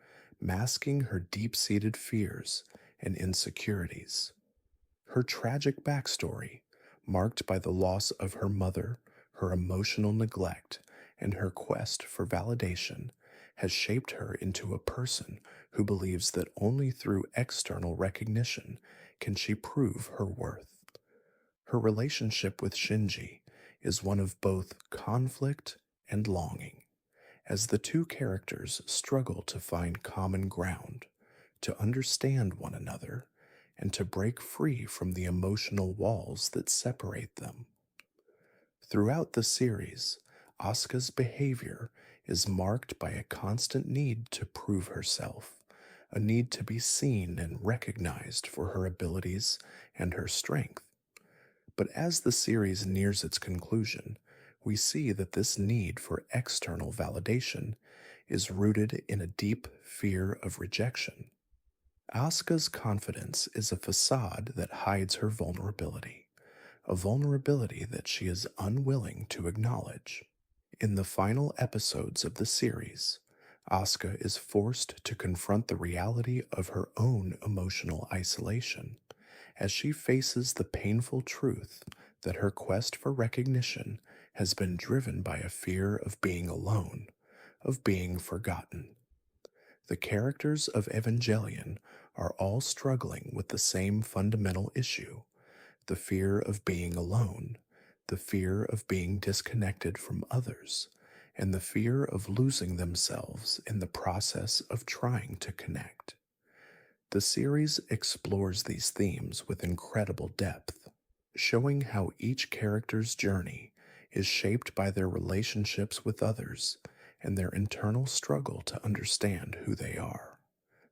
masking her deep seated fears and insecurities. Her tragic backstory, marked by the loss of her mother, her emotional neglect, and her quest for validation, has shaped her into a person who believes that only through external recognition can she prove her worth. Her relationship with Shinji is one of both conflict and longing, as the two characters struggle to find common ground, to understand one another, and to break free from the emotional walls that separate them. Throughout the series, Asuka's behavior is marked by a constant need to prove herself, a need to be seen and recognized for her abilities and her strength. But as the series nears its conclusion, we see that this need for external validation is rooted in a deep fear of rejection. Asuka's confidence is a facade that hides her vulnerability, a vulnerability that she is unwilling to acknowledge. In the final episodes of the series, Asuka is forced to confront the reality of her own emotional isolation as she faces the painful truth that her quest for recognition has been driven by a fear of being alone, of being forgotten. The characters of Evangelion are all struggling with the same fundamental issue: the fear of being alone, the fear of being disconnected from others, and the fear of losing themselves in the process of trying to connect. The series explores these themes with incredible depth, showing how each character's journey is shaped by their relationships with others and their internal struggle to understand who they are.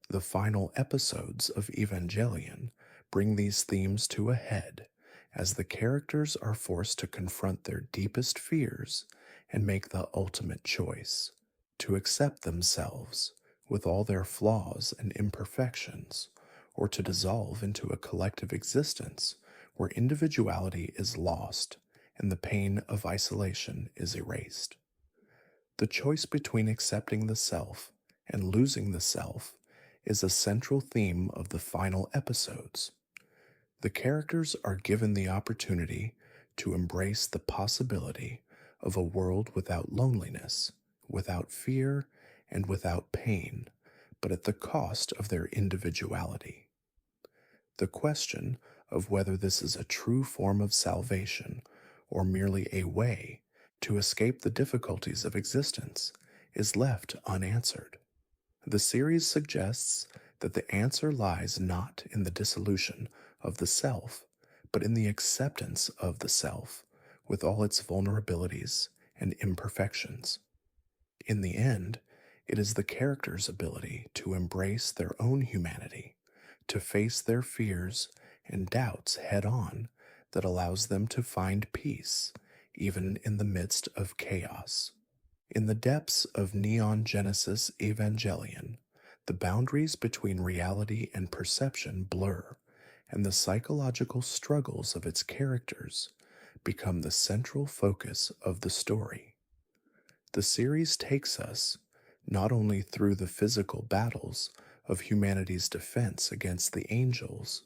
The final episodes of Evangelion bring these themes to a head as the characters are forced to confront their deepest fears and make the ultimate choice: to accept themselves with all their flaws and imperfections, or to dissolve into a collective existence where individuality is lost and the pain of isolation is erased. The choice between accepting the self and losing the self is a central theme of the final episodes. The characters are given the opportunity to embrace the possibility of a world without loneliness, without fear, and without pain, but at the cost of their individuality. The question of whether this is a true form of salvation or merely a way to escape the difficulties of existence is left unanswered. The series suggests that the answer lies not in the dissolution of the self, but in the acceptance of the self, with all its vulnerabilities and imperfections. In the end, it is the character's ability to embrace their own humanity, to face their fears and doubts head on, that allows them to find peace, even in the midst of chaos. In the depths of Neon Genesis Evangelion, the boundaries between reality and perception blur, and the psychological struggles of its characters become the central focus of the story. The series takes us not only through the physical battles of humanity's defense against the angels,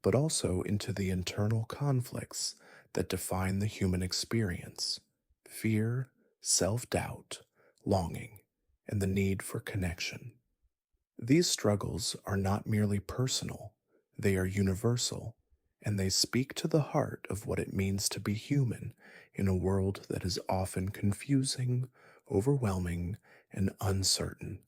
but also into the internal conflicts that define the human experience: fear, self doubt, longing, and the need for connection. These struggles are not merely personal, they are universal, and they speak to the heart of what it means to be human in a world that is often confusing, overwhelming, and uncertain.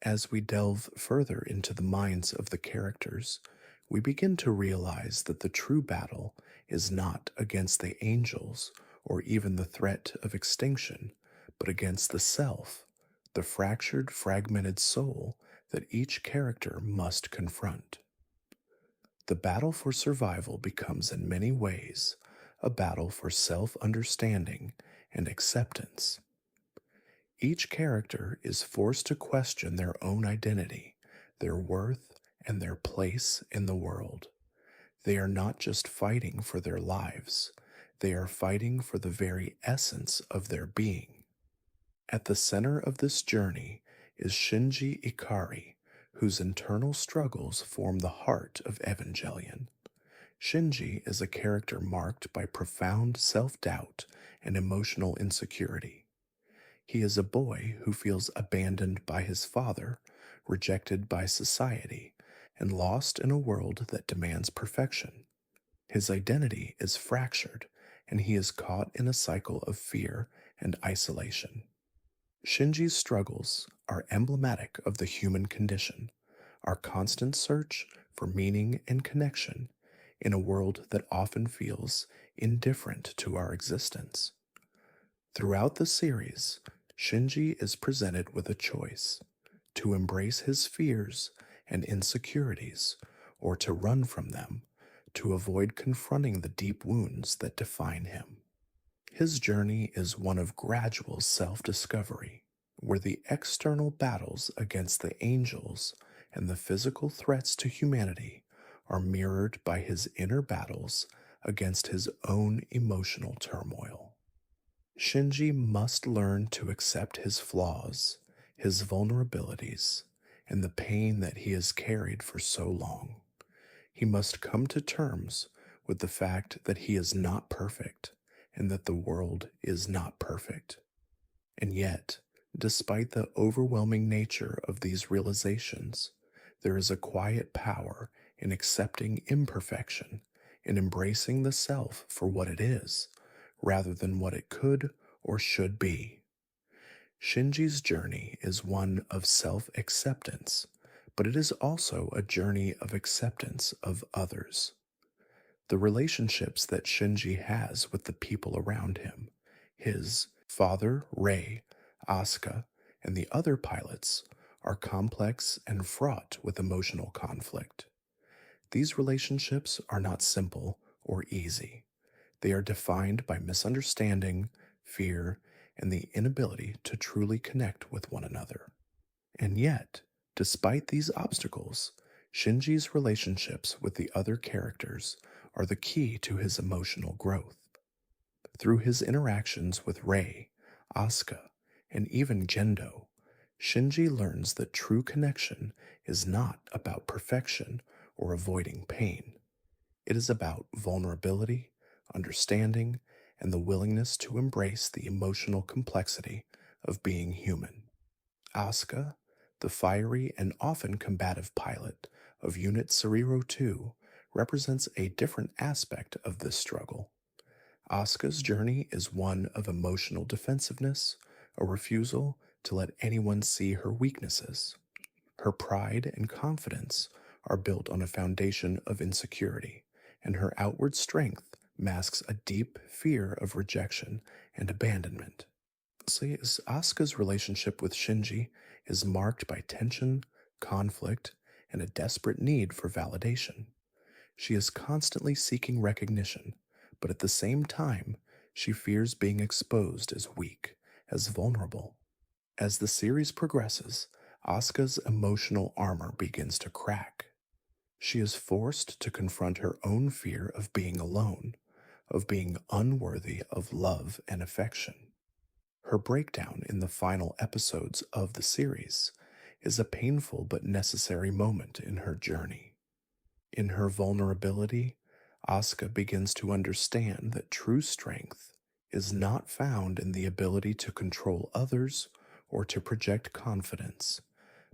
As we delve further into the minds of the characters, we begin to realize that the true battle is not against the angels or even the threat of extinction, but against the self, the fractured, fragmented soul that each character must confront. The battle for survival becomes, in many ways, a battle for self understanding and acceptance. Each character is forced to question their own identity, their worth, and their place in the world. They are not just fighting for their lives, they are fighting for the very essence of their being. At the center of this journey is Shinji Ikari, whose internal struggles form the heart of Evangelion. Shinji is a character marked by profound self doubt and emotional insecurity. He is a boy who feels abandoned by his father, rejected by society, and lost in a world that demands perfection. His identity is fractured, and he is caught in a cycle of fear and isolation. Shinji's struggles are emblematic of the human condition, our constant search for meaning and connection in a world that often feels indifferent to our existence. Throughout the series, Shinji is presented with a choice: to embrace his fears and insecurities, or to run from them, to avoid confronting the deep wounds that define him. His journey is one of gradual self discovery, where the external battles against the angels and the physical threats to humanity are mirrored by his inner battles against his own emotional turmoil. Shinji must learn to accept his flaws, his vulnerabilities, and the pain that he has carried for so long. He must come to terms with the fact that he is not perfect and that the world is not perfect. And yet, despite the overwhelming nature of these realizations, there is a quiet power in accepting imperfection, in embracing the self for what it is, rather than what it could or should be. Shinji's journey is one of self acceptance, but it is also a journey of acceptance of others. The relationships that Shinji has with the people around him, his father, Rei, Asuka, and the other pilots, are complex and fraught with emotional conflict. These relationships are not simple or easy. They are defined by misunderstanding, fear, and the inability to truly connect with one another. And yet, despite these obstacles, Shinji's relationships with the other characters are the key to his emotional growth. Through his interactions with Rei, Asuka, and even Gendo, Shinji learns that true connection is not about perfection or avoiding pain. It is about vulnerability, understanding, and the willingness to embrace the emotional complexity of being human. Asuka, the fiery and often combative pilot of Unit Cerero 2, represents a different aspect of this struggle. Asuka's journey is one of emotional defensiveness, a refusal to let anyone see her weaknesses. Her pride and confidence are built on a foundation of insecurity, and her outward strength masks a deep fear of rejection and abandonment. Asuka's relationship with Shinji is marked by tension, conflict, and a desperate need for validation. She is constantly seeking recognition, but at the same time, she fears being exposed as weak, as vulnerable. As the series progresses, Asuka's emotional armor begins to crack. She is forced to confront her own fear of being alone, of being unworthy of love and affection. Her breakdown in the final episodes of the series is a painful but necessary moment in her journey. In her vulnerability, Asuka begins to understand that true strength is not found in the ability to control others or to project confidence,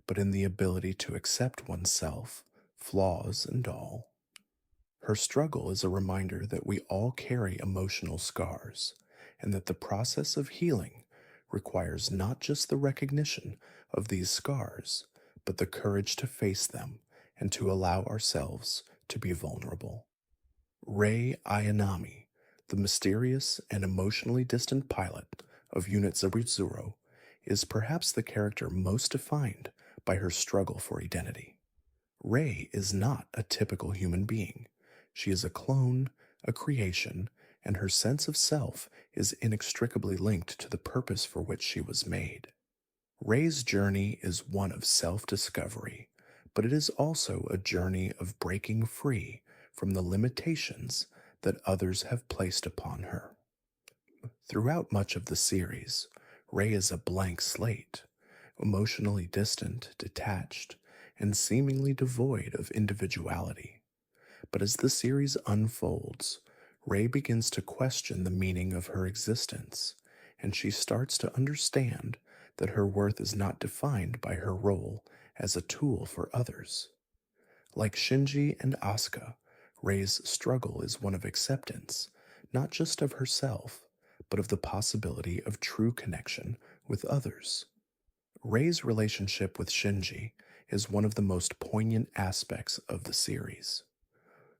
but in the ability to accept oneself, flaws and all. Her struggle is a reminder that we all carry emotional scars, and that the process of healing requires not just the recognition of these scars, but the courage to face them and to allow ourselves to be vulnerable. Rei Ayanami, the mysterious and emotionally distant pilot of Unit 00, is perhaps the character most defined by her struggle for identity. Rei is not a typical human being. She is a clone, a creation, and her sense of self is inextricably linked to the purpose for which she was made. Rei's journey is one of self discovery, but it is also a journey of breaking free from the limitations that others have placed upon her. Throughout much of the series, Rei is a blank slate, emotionally distant, detached, and seemingly devoid of individuality. But as the series unfolds, Rei begins to question the meaning of her existence, and she starts to understand that her worth is not defined by her role as a tool for others. Like Shinji and Asuka, Rei's struggle is one of acceptance, not just of herself, but of the possibility of true connection with others. Rei's relationship with Shinji is one of the most poignant aspects of the series.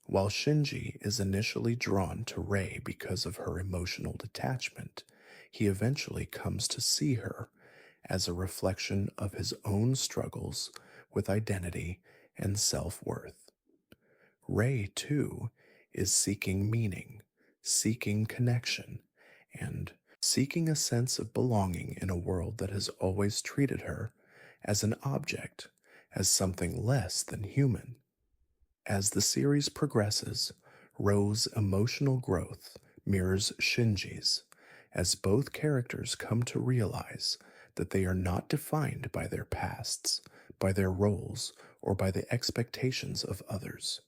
While Shinji is initially drawn to Rei because of her emotional detachment, he eventually comes to see her as a reflection of his own struggles with identity and self-worth. Rei, too, is seeking meaning, seeking connection, and seeking a sense of belonging in a world that has always treated her as an object, as something less than human. As the series progresses, Ro's emotional growth mirrors Shinji's, as both characters come to realize that they are not defined by their pasts, by their roles, or by the expectations of others.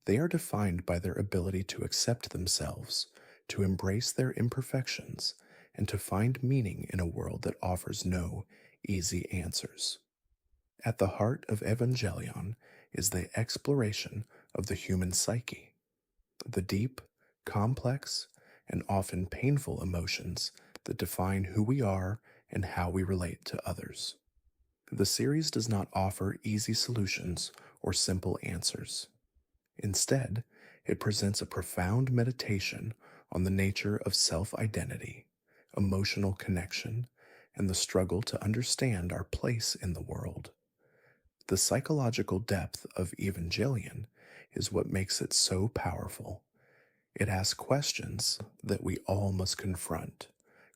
They are defined by their ability to accept themselves, to embrace their imperfections, and to find meaning in a world that offers no easy answers. At the heart of Evangelion is the exploration of the human psyche, the deep, complex, and often painful emotions that define who we are and how we relate to others. The series does not offer easy solutions or simple answers. Instead, it presents a profound meditation on the nature of self-identity, emotional connection, and the struggle to understand our place in the world. The psychological depth of Evangelion is what makes it so powerful. It asks questions that we all must confront,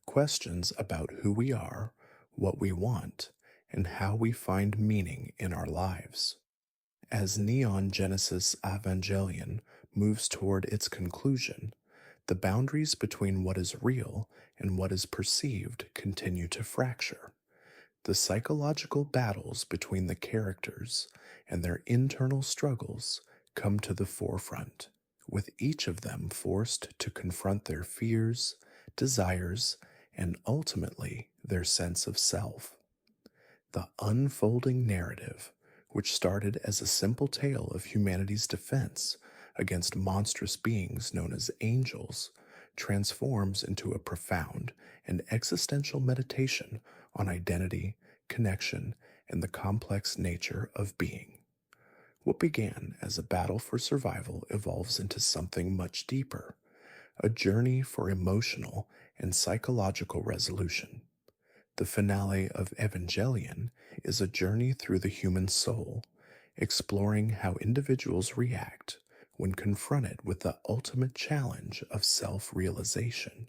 questions about who we are, what we want, and how we find meaning in our lives. As Neon Genesis Evangelion moves toward its conclusion, the boundaries between what is real and what is perceived continue to fracture. The psychological battles between the characters and their internal struggles come to the forefront, with each of them forced to confront their fears, desires, and ultimately their sense of self. The unfolding narrative, which started as a simple tale of humanity's defense against monstrous beings known as angels, transforms into a profound and existential meditation on identity, connection, and the complex nature of being. What began as a battle for survival evolves into something much deeper, a journey for emotional and psychological resolution. The finale of Evangelion is a journey through the human soul, exploring how individuals react when confronted with the ultimate challenge of self-realization.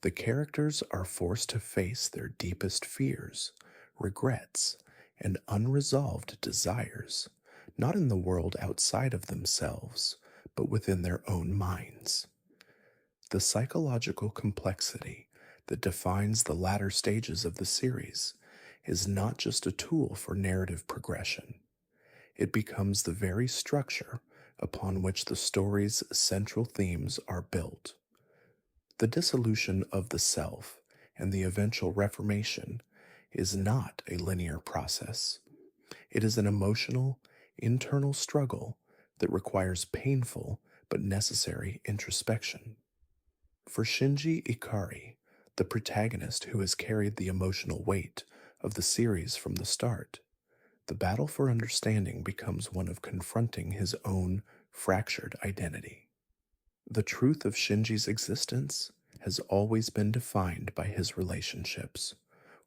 The characters are forced to face their deepest fears, regrets, and unresolved desires, not in the world outside of themselves, but within their own minds. The psychological complexity that defines the latter stages of the series is not just a tool for narrative progression. It becomes the very structure upon which the story's central themes are built. The dissolution of the self and the eventual reformation is not a linear process. It is an emotional, internal struggle that requires painful but necessary introspection. For Shinji Ikari, the protagonist who has carried the emotional weight of the series from the start, the battle for understanding becomes one of confronting his own fractured identity. The truth of Shinji's existence has always been defined by his relationships,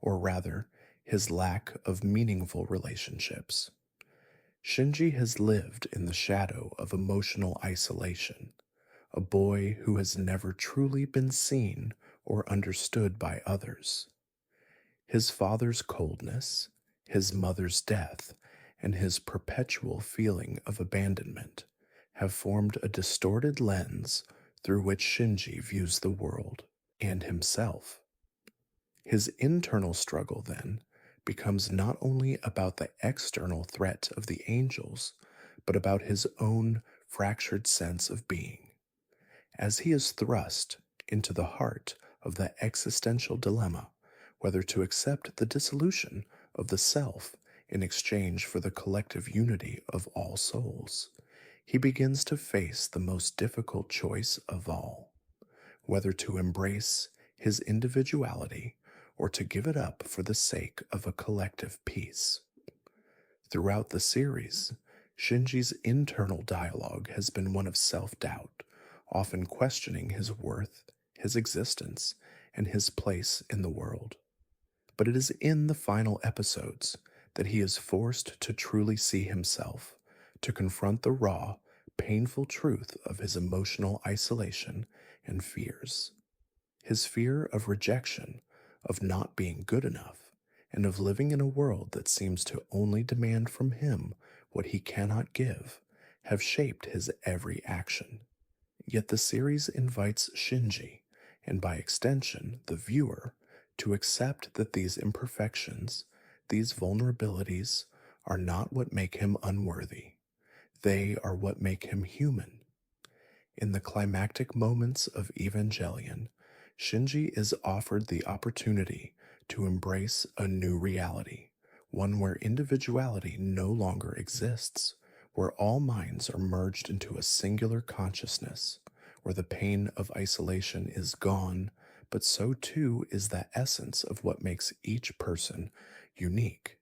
or rather, his lack of meaningful relationships. Shinji has lived in the shadow of emotional isolation, a boy who has never truly been seen or understood by others. His father's coldness, his mother's death, and his perpetual feeling of abandonment have formed a distorted lens through which Shinji views the world and himself. His internal struggle, then, becomes not only about the external threat of the angels, but about his own fractured sense of being. As he is thrust into the heart of the existential dilemma whether to accept the dissolution of the self in exchange for the collective unity of all souls, he begins to face the most difficult choice of all, whether to embrace his individuality or to give it up for the sake of a collective peace. Throughout the series, Shinji's internal dialogue has been one of self-doubt, often questioning his worth, his existence, and his place in the world. But it is in the final episodes that he is forced to truly see himself, to confront the raw, painful truth of his emotional isolation and fears. His fear of rejection, of not being good enough, and of living in a world that seems to only demand from him what he cannot give, have shaped his every action. Yet the series invites Shinji, and by extension the viewer, to accept that these imperfections, these vulnerabilities, are not what make him unworthy. They are what make him human. In the climactic moments of Evangelion, Shinji is offered the opportunity to embrace a new reality, one where individuality no longer exists, where all minds are merged into a singular consciousness, where the pain of isolation is gone, but so too is the essence of what makes each person unique.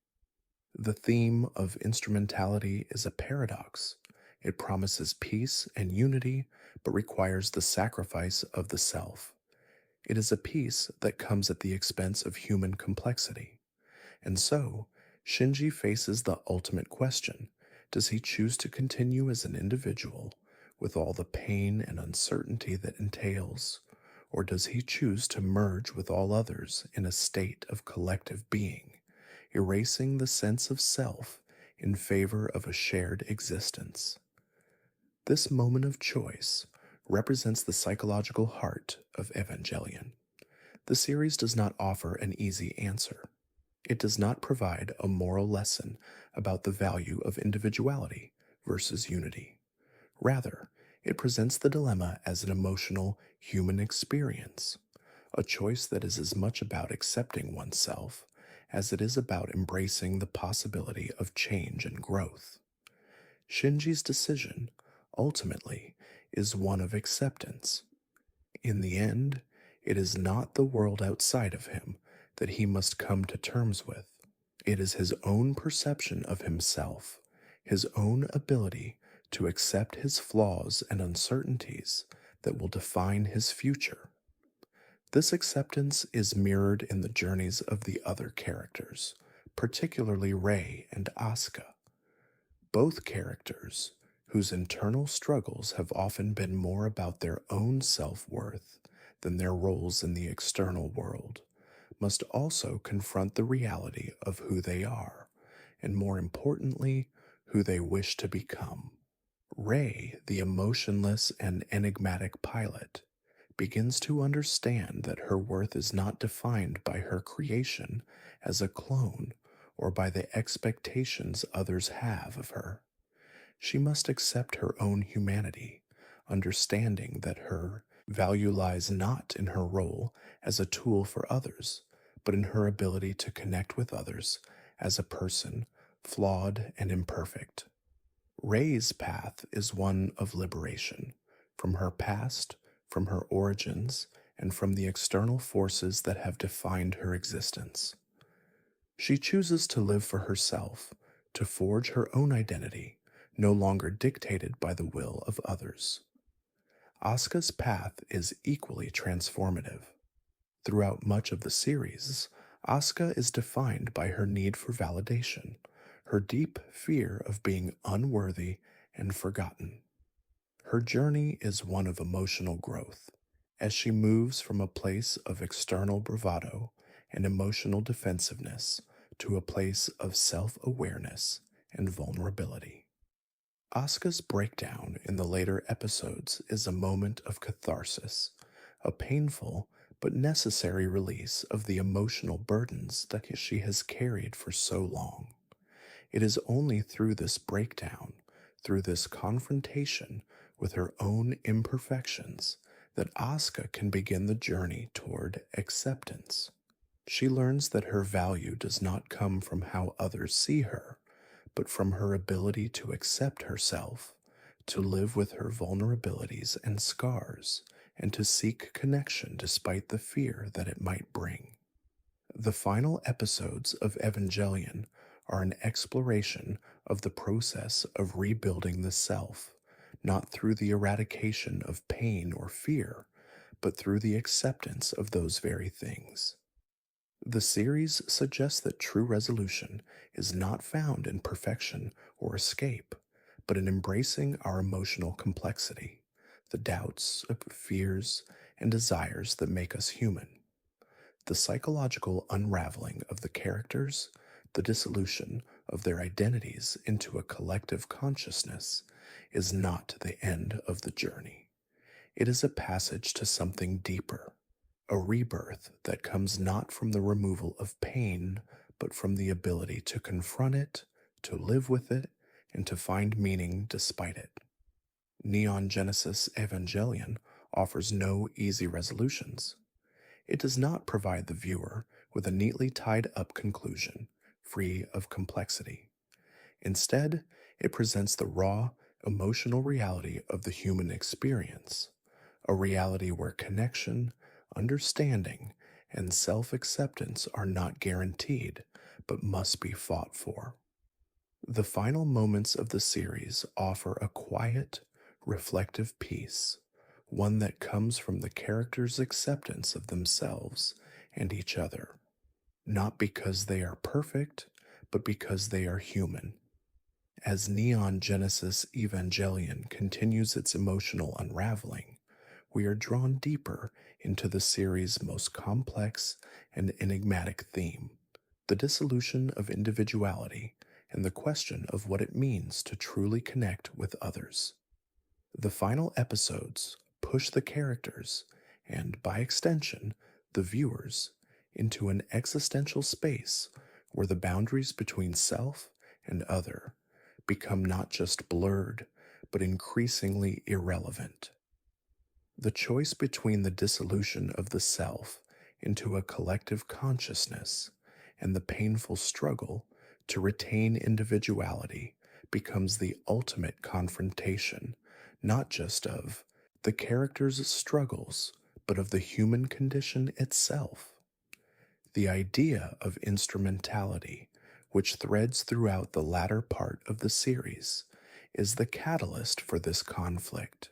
The theme of instrumentality is a paradox. It promises peace and unity, but requires the sacrifice of the self. It is a peace that comes at the expense of human complexity. And so, Shinji faces the ultimate question. Does he choose to continue as an individual, with all the pain and uncertainty that entails, or does he choose to merge with all others in a state of collective being, erasing the sense of self in favor of a shared existence? This moment of choice represents the psychological heart of Evangelion. The series does not offer an easy answer. It does not provide a moral lesson about the value of individuality versus unity. Rather, it presents the dilemma as an emotional, human experience, a choice that is as much about accepting oneself as it is about embracing the possibility of change and growth. Shinji's decision, ultimately, is one of acceptance. In the end, it is not the world outside of him that he must come to terms with. It is his own perception of himself, his own ability to accept his flaws and uncertainties that will define his future. This acceptance is mirrored in the journeys of the other characters, particularly Rei and Asuka. Both characters, whose internal struggles have often been more about their own self-worth than their roles in the external world, must also confront the reality of who they are, and more importantly, who they wish to become. Rei, the emotionless and enigmatic pilot, begins to understand that her worth is not defined by her creation as a clone or by the expectations others have of her. She must accept her own humanity, understanding that her value lies not in her role as a tool for others, but in her ability to connect with others as a person, flawed and imperfect. Ray's path is one of liberation from her past, from her origins, and from the external forces that have defined her existence. She chooses to live for herself, to forge her own identity, no longer dictated by the will of others. Asuka's path is equally transformative. Throughout much of the series, Asuka is defined by her need for validation, her deep fear of being unworthy and forgotten. Her journey is one of emotional growth, as she moves from a place of external bravado and emotional defensiveness to a place of self-awareness and vulnerability. Asuka's breakdown in the later episodes is a moment of catharsis, a painful but necessary release of the emotional burdens that she has carried for so long. It is only through this breakdown, through this confrontation with her own imperfections, that Asuka can begin the journey toward acceptance. She learns that her value does not come from how others see her, but from her ability to accept herself, to live with her vulnerabilities and scars, and to seek connection despite the fear that it might bring. The final episodes of Evangelion are an exploration of the process of rebuilding the self, not through the eradication of pain or fear, but through the acceptance of those very things. The series suggests that true resolution is not found in perfection or escape, but in embracing our emotional complexity, the doubts, fears, and desires that make us human. The psychological unraveling of the characters, the dissolution of their identities into a collective consciousness, is not the end of the journey. It is a passage to something deeper, a rebirth that comes not from the removal of pain, but from the ability to confront it, to live with it, and to find meaning despite it. Neon Genesis Evangelion offers no easy resolutions. It does not provide the viewer with a neatly tied up conclusion, free of complexity. Instead, it presents the raw, emotional reality of the human experience, a reality where connection, understanding, and self acceptance are not guaranteed, but must be fought for. The final moments of the series offer a quiet, reflective peace, one that comes from the characters' acceptance of themselves and each other, not because they are perfect, but because they are human. As Neon Genesis Evangelion continues its emotional unraveling, we are drawn deeper into the series' most complex and enigmatic theme, the dissolution of individuality and the question of what it means to truly connect with others. The final episodes push the characters, and by extension, the viewers, into an existential space where the boundaries between self and other become not just blurred, but increasingly irrelevant. The choice between the dissolution of the self into a collective consciousness and the painful struggle to retain individuality becomes the ultimate confrontation, not just of the character's struggles, but of the human condition itself. The idea of instrumentality, which threads throughout the latter part of the series, is the catalyst for this conflict.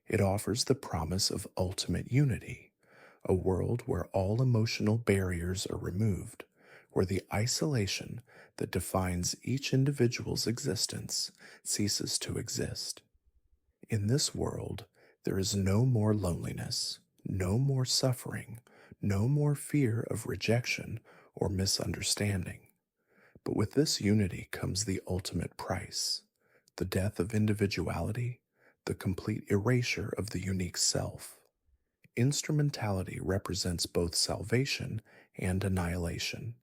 It offers the promise of ultimate unity, a world where all emotional barriers are removed, where the isolation that defines each individual's existence ceases to exist. In this world, there is no more loneliness, no more suffering, no more fear of rejection or misunderstanding. But with this unity comes the ultimate price, the death of individuality, the complete erasure of the unique self. Instrumentality represents both salvation and annihilation.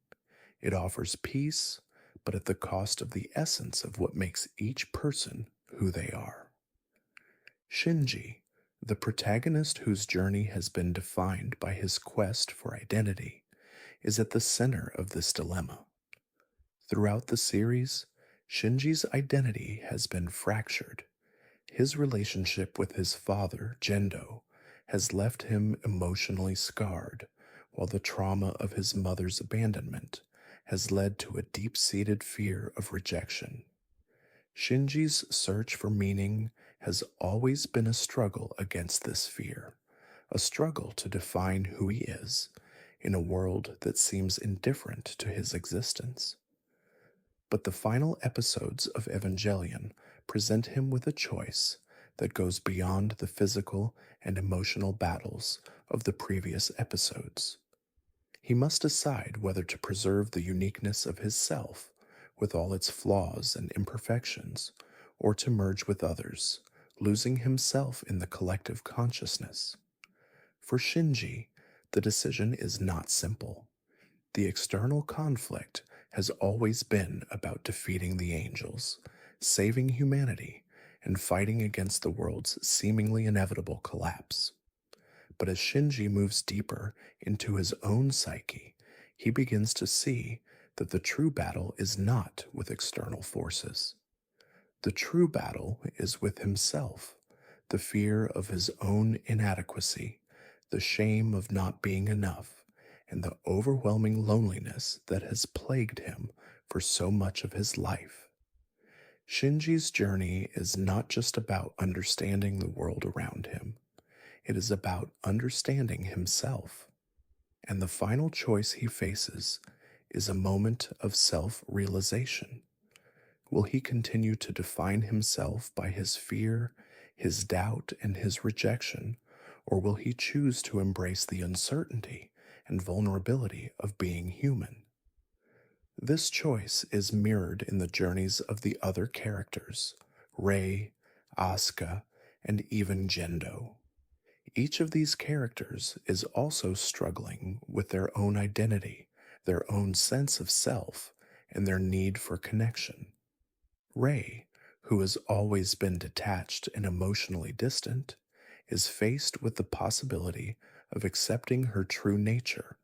It offers peace, but at the cost of the essence of what makes each person who they are. Shinji, the protagonist whose journey has been defined by his quest for identity, is at the center of this dilemma. Throughout the series, Shinji's identity has been fractured. His relationship with his father, Gendo, has left him emotionally scarred, while the trauma of his mother's abandonment has led to a deep seated fear of rejection. Shinji's search for meaning has always been a struggle against this fear, a struggle to define who he is in a world that seems indifferent to his existence. But the final episodes of Evangelion present him with a choice that goes beyond the physical and emotional battles of the previous episodes. He must decide whether to preserve the uniqueness of his self, with all its flaws and imperfections, or to merge with others, losing himself in the collective consciousness. For Shinji, the decision is not simple. The external conflict has always been about defeating the angels, saving humanity, and fighting against the world's seemingly inevitable collapse. But as Shinji moves deeper into his own psyche, he begins to see that the true battle is not with external forces. The true battle is with himself, the fear of his own inadequacy, the shame of not being enough, and the overwhelming loneliness that has plagued him for so much of his life. Shinji's journey is not just about understanding the world around him. It is about understanding himself. And the final choice he faces is a moment of self-realization. Will he continue to define himself by his fear, his doubt, and his rejection, or will he choose to embrace the uncertainty and vulnerability of being human? This choice is mirrored in the journeys of the other characters, Rei, Asuka, and even Gendo. Each of these characters is also struggling with their own identity, their own sense of self, and their need for connection. Rei, who has always been detached and emotionally distant, is faced with the possibility of accepting her true nature,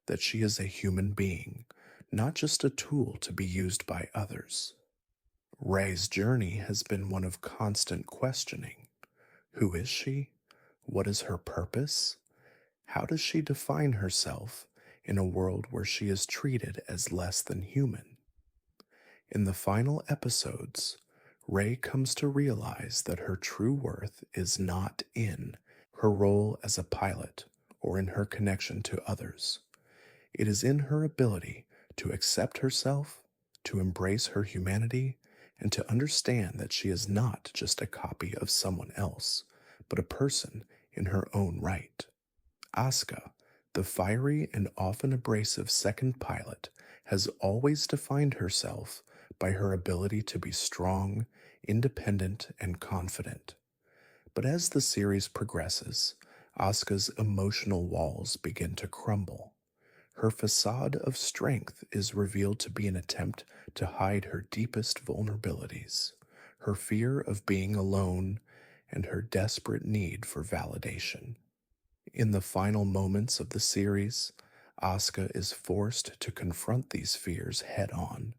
that she is a human being, not just a tool to be used by others. Rei's journey has been one of constant questioning. Who is she? What is her purpose? How does she define herself in a world where she is treated as less than human? In the final episodes, Rei comes to realize that her true worth is not in her role as a pilot or in her connection to others. It is in her ability to accept herself, to embrace her humanity, and to understand that she is not just a copy of someone else, but a person in her own right. Asuka, the fiery and often abrasive second pilot, has always defined herself by her ability to be strong, independent, and confident. But as the series progresses, Asuka's emotional walls begin to crumble. Her facade of strength is revealed to be an attempt to hide her deepest vulnerabilities, her fear of being alone, and her desperate need for validation. In the final moments of the series, Asuka is forced to confront these fears head on.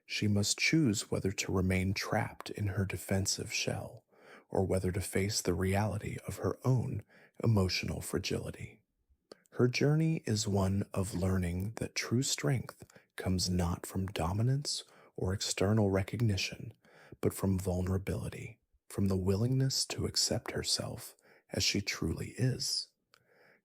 She must choose whether to remain trapped in her defensive shell or whether to face the reality of her own emotional fragility. Her journey is one of learning that true strength comes not from dominance or external recognition, but from vulnerability, from the willingness to accept herself as she truly is.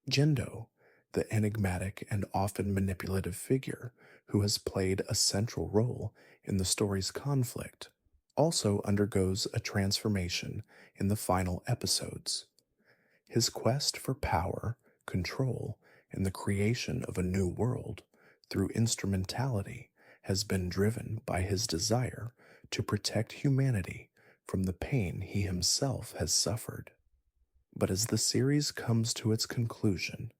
Gendo, the enigmatic and often manipulative figure who has played a central role in the story's conflict, also undergoes a transformation in the final episodes. His quest for power, control, and the creation of a new world through instrumentality has been driven by his desire to protect humanity from the pain he himself has suffered. But as the series comes to its conclusion,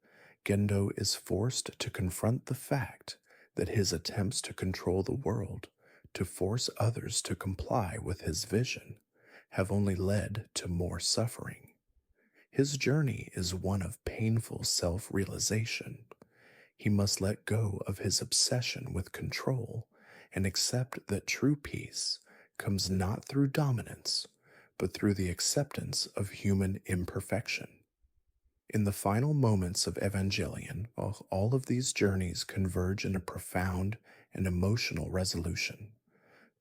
Gendo is forced to confront the fact that his attempts to control the world, to force others to comply with his vision, have only led to more suffering. His journey is one of painful self realization. He must let go of his obsession with control and accept that true peace comes not through dominance, but through the acceptance of human imperfection. In the final moments of Evangelion, all of these journeys converge in a profound and emotional resolution.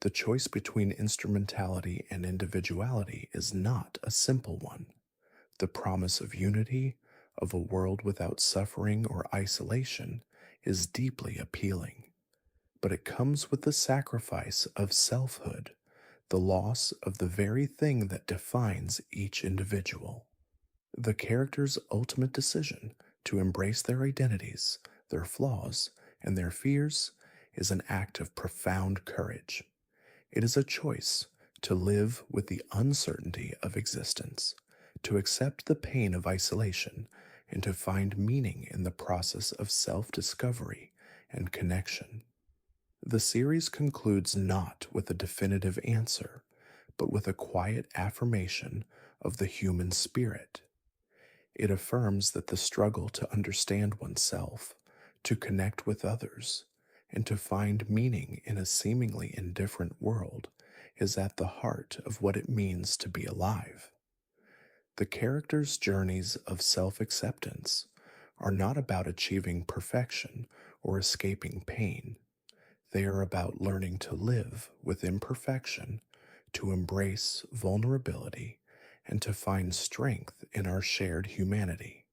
The choice between instrumentality and individuality is not a simple one. The promise of unity, of a world without suffering or isolation, is deeply appealing. But it comes with the sacrifice of selfhood, the loss of the very thing that defines each individual. The character's ultimate decision to embrace their identities, their flaws, and their fears is an act of profound courage. It is a choice to live with the uncertainty of existence, to accept the pain of isolation, and to find meaning in the process of self-discovery and connection. The series concludes not with a definitive answer, but with a quiet affirmation of the human spirit. It affirms that the struggle to understand oneself, to connect with others, and to find meaning in a seemingly indifferent world is at the heart of what it means to be alive. The characters' journeys of self-acceptance are not about achieving perfection or escaping pain. They are about learning to live with imperfection, to embrace vulnerability, and to find strength in our shared humanity.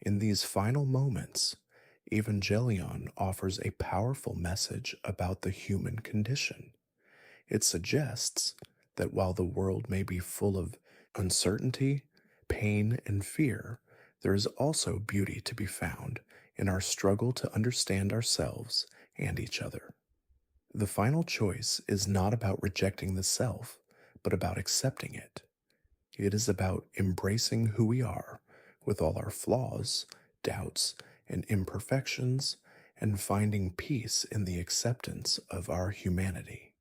In these final moments, Evangelion offers a powerful message about the human condition. It suggests that while the world may be full of uncertainty, pain, and fear, there is also beauty to be found in our struggle to understand ourselves and each other. The final choice is not about rejecting the self, but about accepting it. It is about embracing who we are with all our flaws, doubts, and imperfections, and finding peace in the acceptance of our humanity.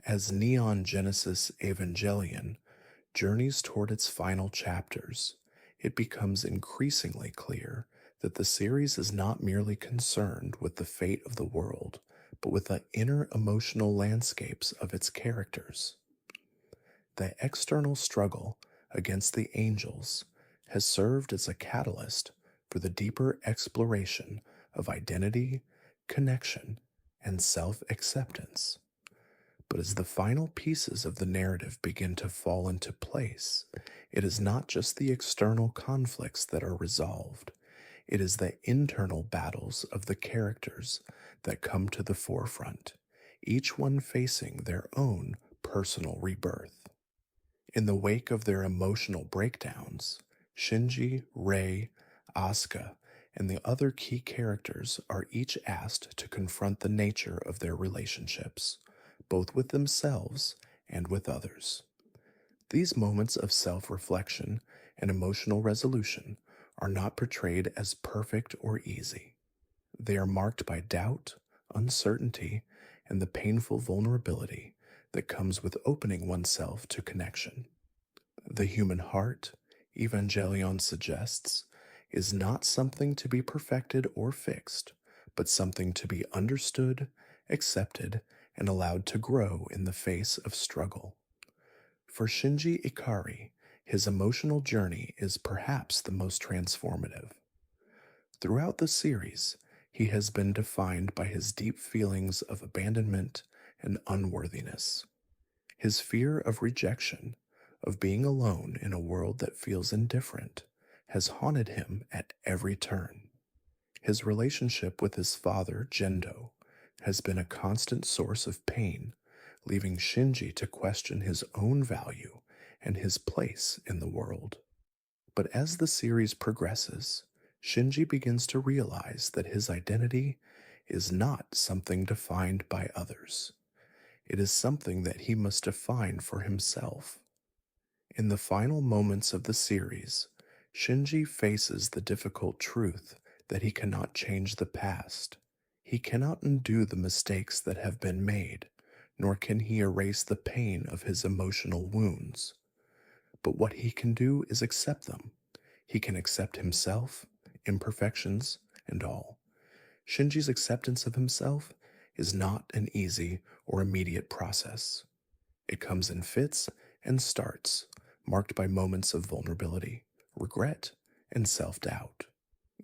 As Neon Genesis Evangelion journeys toward its final chapters, it becomes increasingly clear that the series is not merely concerned with the fate of the world, but with the inner emotional landscapes of its characters. The external struggle against the angels has served as a catalyst for the deeper exploration of identity, connection, and self-acceptance. But as the final pieces of the narrative begin to fall into place, it is not just the external conflicts that are resolved. It is the internal battles of the characters that come to the forefront, each one facing their own personal rebirth. In the wake of their emotional breakdowns, Shinji, Rei, Asuka, and the other key characters are each asked to confront the nature of their relationships, both with themselves and with others. These moments of self-reflection and emotional resolution are not portrayed as perfect or easy. They are marked by doubt, uncertainty, and the painful vulnerability that comes with opening oneself to connection. The human heart, Evangelion suggests, is not something to be perfected or fixed, but something to be understood, accepted, and allowed to grow in the face of struggle. For Shinji Ikari, his emotional journey is perhaps the most transformative. Throughout the series, he has been defined by his deep feelings of abandonment and unworthiness. His fear of rejection, of being alone in a world that feels indifferent, has haunted him at every turn. His relationship with his father, Gendo, has been a constant source of pain, leaving Shinji to question his own value and his place in the world. But as the series progresses, Shinji begins to realize that his identity is not something defined by others. It is something that he must define for himself. In the final moments of the series, Shinji faces the difficult truth that he cannot change the past. He cannot undo the mistakes that have been made, nor can he erase the pain of his emotional wounds. But what he can do is accept them. He can accept himself, imperfections, and all. Shinji's acceptance of himself is not an easy or immediate process. It comes in fits and starts, marked by moments of vulnerability, regret, and self-doubt.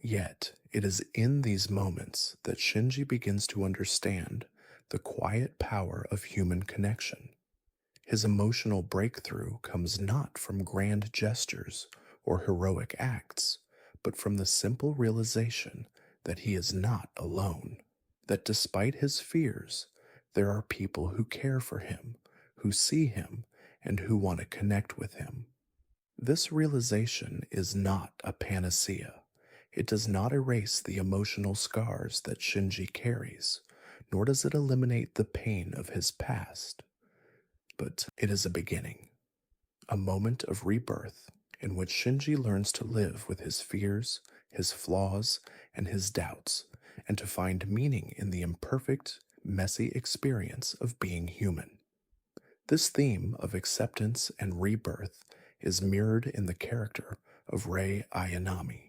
Yet, it is in these moments that Shinji begins to understand the quiet power of human connection. His emotional breakthrough comes not from grand gestures or heroic acts, but from the simple realization that he is not alone, that despite his fears, there are people who care for him, who see him, and who want to connect with him. This realization is not a panacea. It does not erase the emotional scars that Shinji carries, nor does it eliminate the pain of his past. But it is a beginning, a moment of rebirth in which Shinji learns to live with his fears, his flaws, and his doubts, and to find meaning in the imperfect, messy experience of being human. This theme of acceptance and rebirth is mirrored in the character of Rei Ayanami.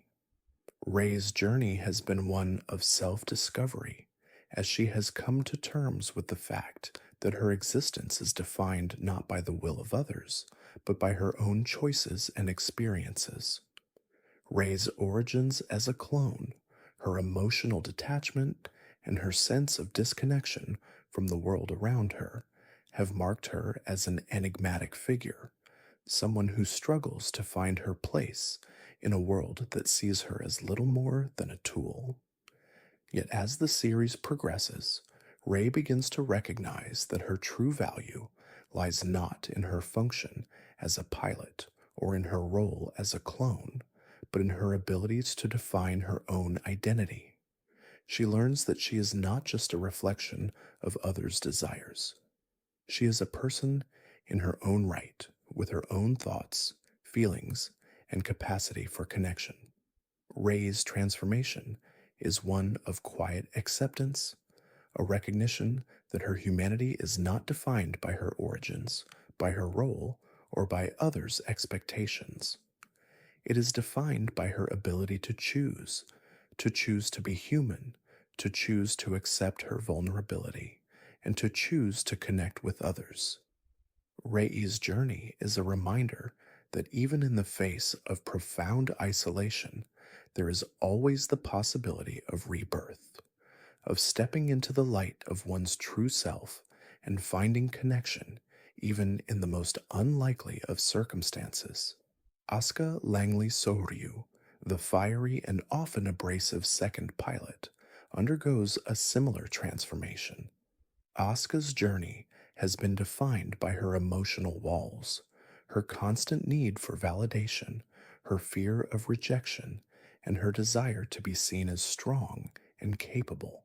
Rei's journey has been one of self-discovery, as she has come to terms with the fact that her existence is defined not by the will of others, but by her own choices and experiences. Rei's origins as a clone, her emotional detachment, and her sense of disconnection from the world around her have marked her as an enigmatic figure, someone who struggles to find her place in a world that sees her as little more than a tool. Yet as the series progresses, Rei begins to recognize that her true value lies not in her function as a pilot or in her role as a clone, but in her abilities to define her own identity. She learns that she is not just a reflection of others' desires. She is a person in her own right, with her own thoughts, feelings, and capacity for connection. Rei's transformation is one of quiet acceptance, a recognition that her humanity is not defined by her origins, by her role, or by others' expectations. It is defined by her ability to choose to be human, to choose to accept her vulnerability, and to choose to connect with others. Rei's journey is a reminder that even in the face of profound isolation, there is always the possibility of rebirth, of stepping into the light of one's true self and finding connection even in the most unlikely of circumstances. Asuka Langley Soryu, the fiery and often abrasive second pilot, undergoes a similar transformation. Asuka's journey has been defined by her emotional walls, her constant need for validation, her fear of rejection, and her desire to be seen as strong and capable.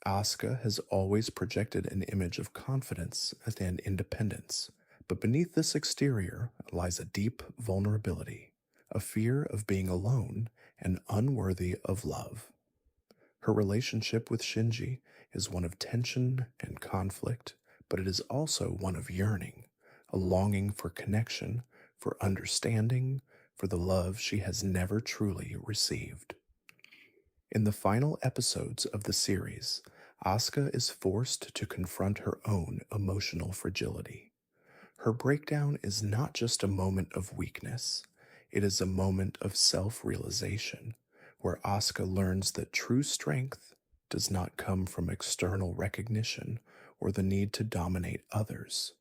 Asuka has always projected an image of confidence and independence, but beneath this exterior lies a deep vulnerability, a fear of being alone and unworthy of love. Her relationship with Shinji is one of tension and conflict, but it is also one of yearning, a longing for connection, for understanding, for the love she has never truly received. In the final episodes of the series, Asuka is forced to confront her own emotional fragility. Her breakdown is not just a moment of weakness, it is a moment of self-realization, where Asuka learns that true strength does not come from external recognition or the need to dominate others.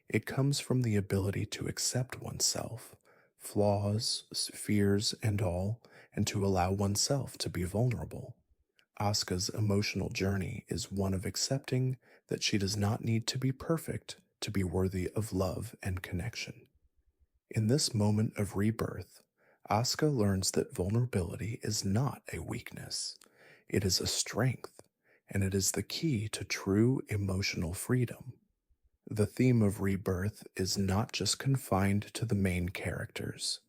It comes from the ability to accept oneself, flaws, fears, and all, and to allow oneself to be vulnerable. Asuka's emotional journey is one of accepting that she does not need to be perfect to be worthy of love and connection. In this moment of rebirth, Asuka learns that vulnerability is not a weakness. It is a strength, and it is the key to true emotional freedom. The theme of rebirth is not just confined to the main characters.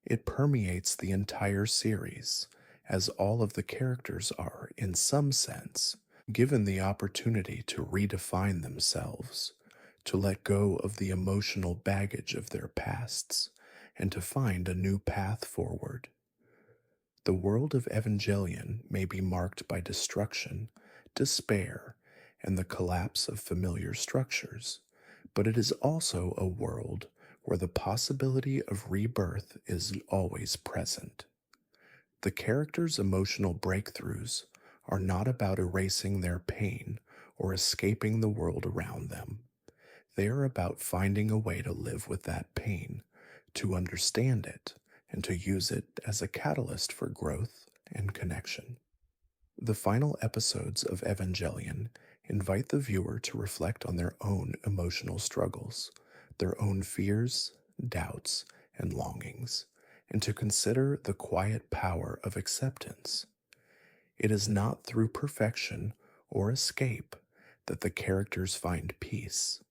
It permeates the entire series, as all of the characters are, in some sense, Given the opportunity to redefine themselves, to let go of the emotional baggage of their pasts, and to find a new path forward. The world of Evangelion may be marked by destruction, despair, and the collapse of familiar structures, but it is also a world where the possibility of rebirth is always present. The characters' emotional breakthroughs are not about erasing their pain or escaping the world around them. They are about finding a way to live with that pain, to understand it, and to use it as a catalyst for growth and connection. The final episodes of Evangelion invite the viewer to reflect on their own emotional struggles, their own fears, doubts, and longings, and to consider the quiet power of acceptance. It is not through perfection or escape that the characters find peace.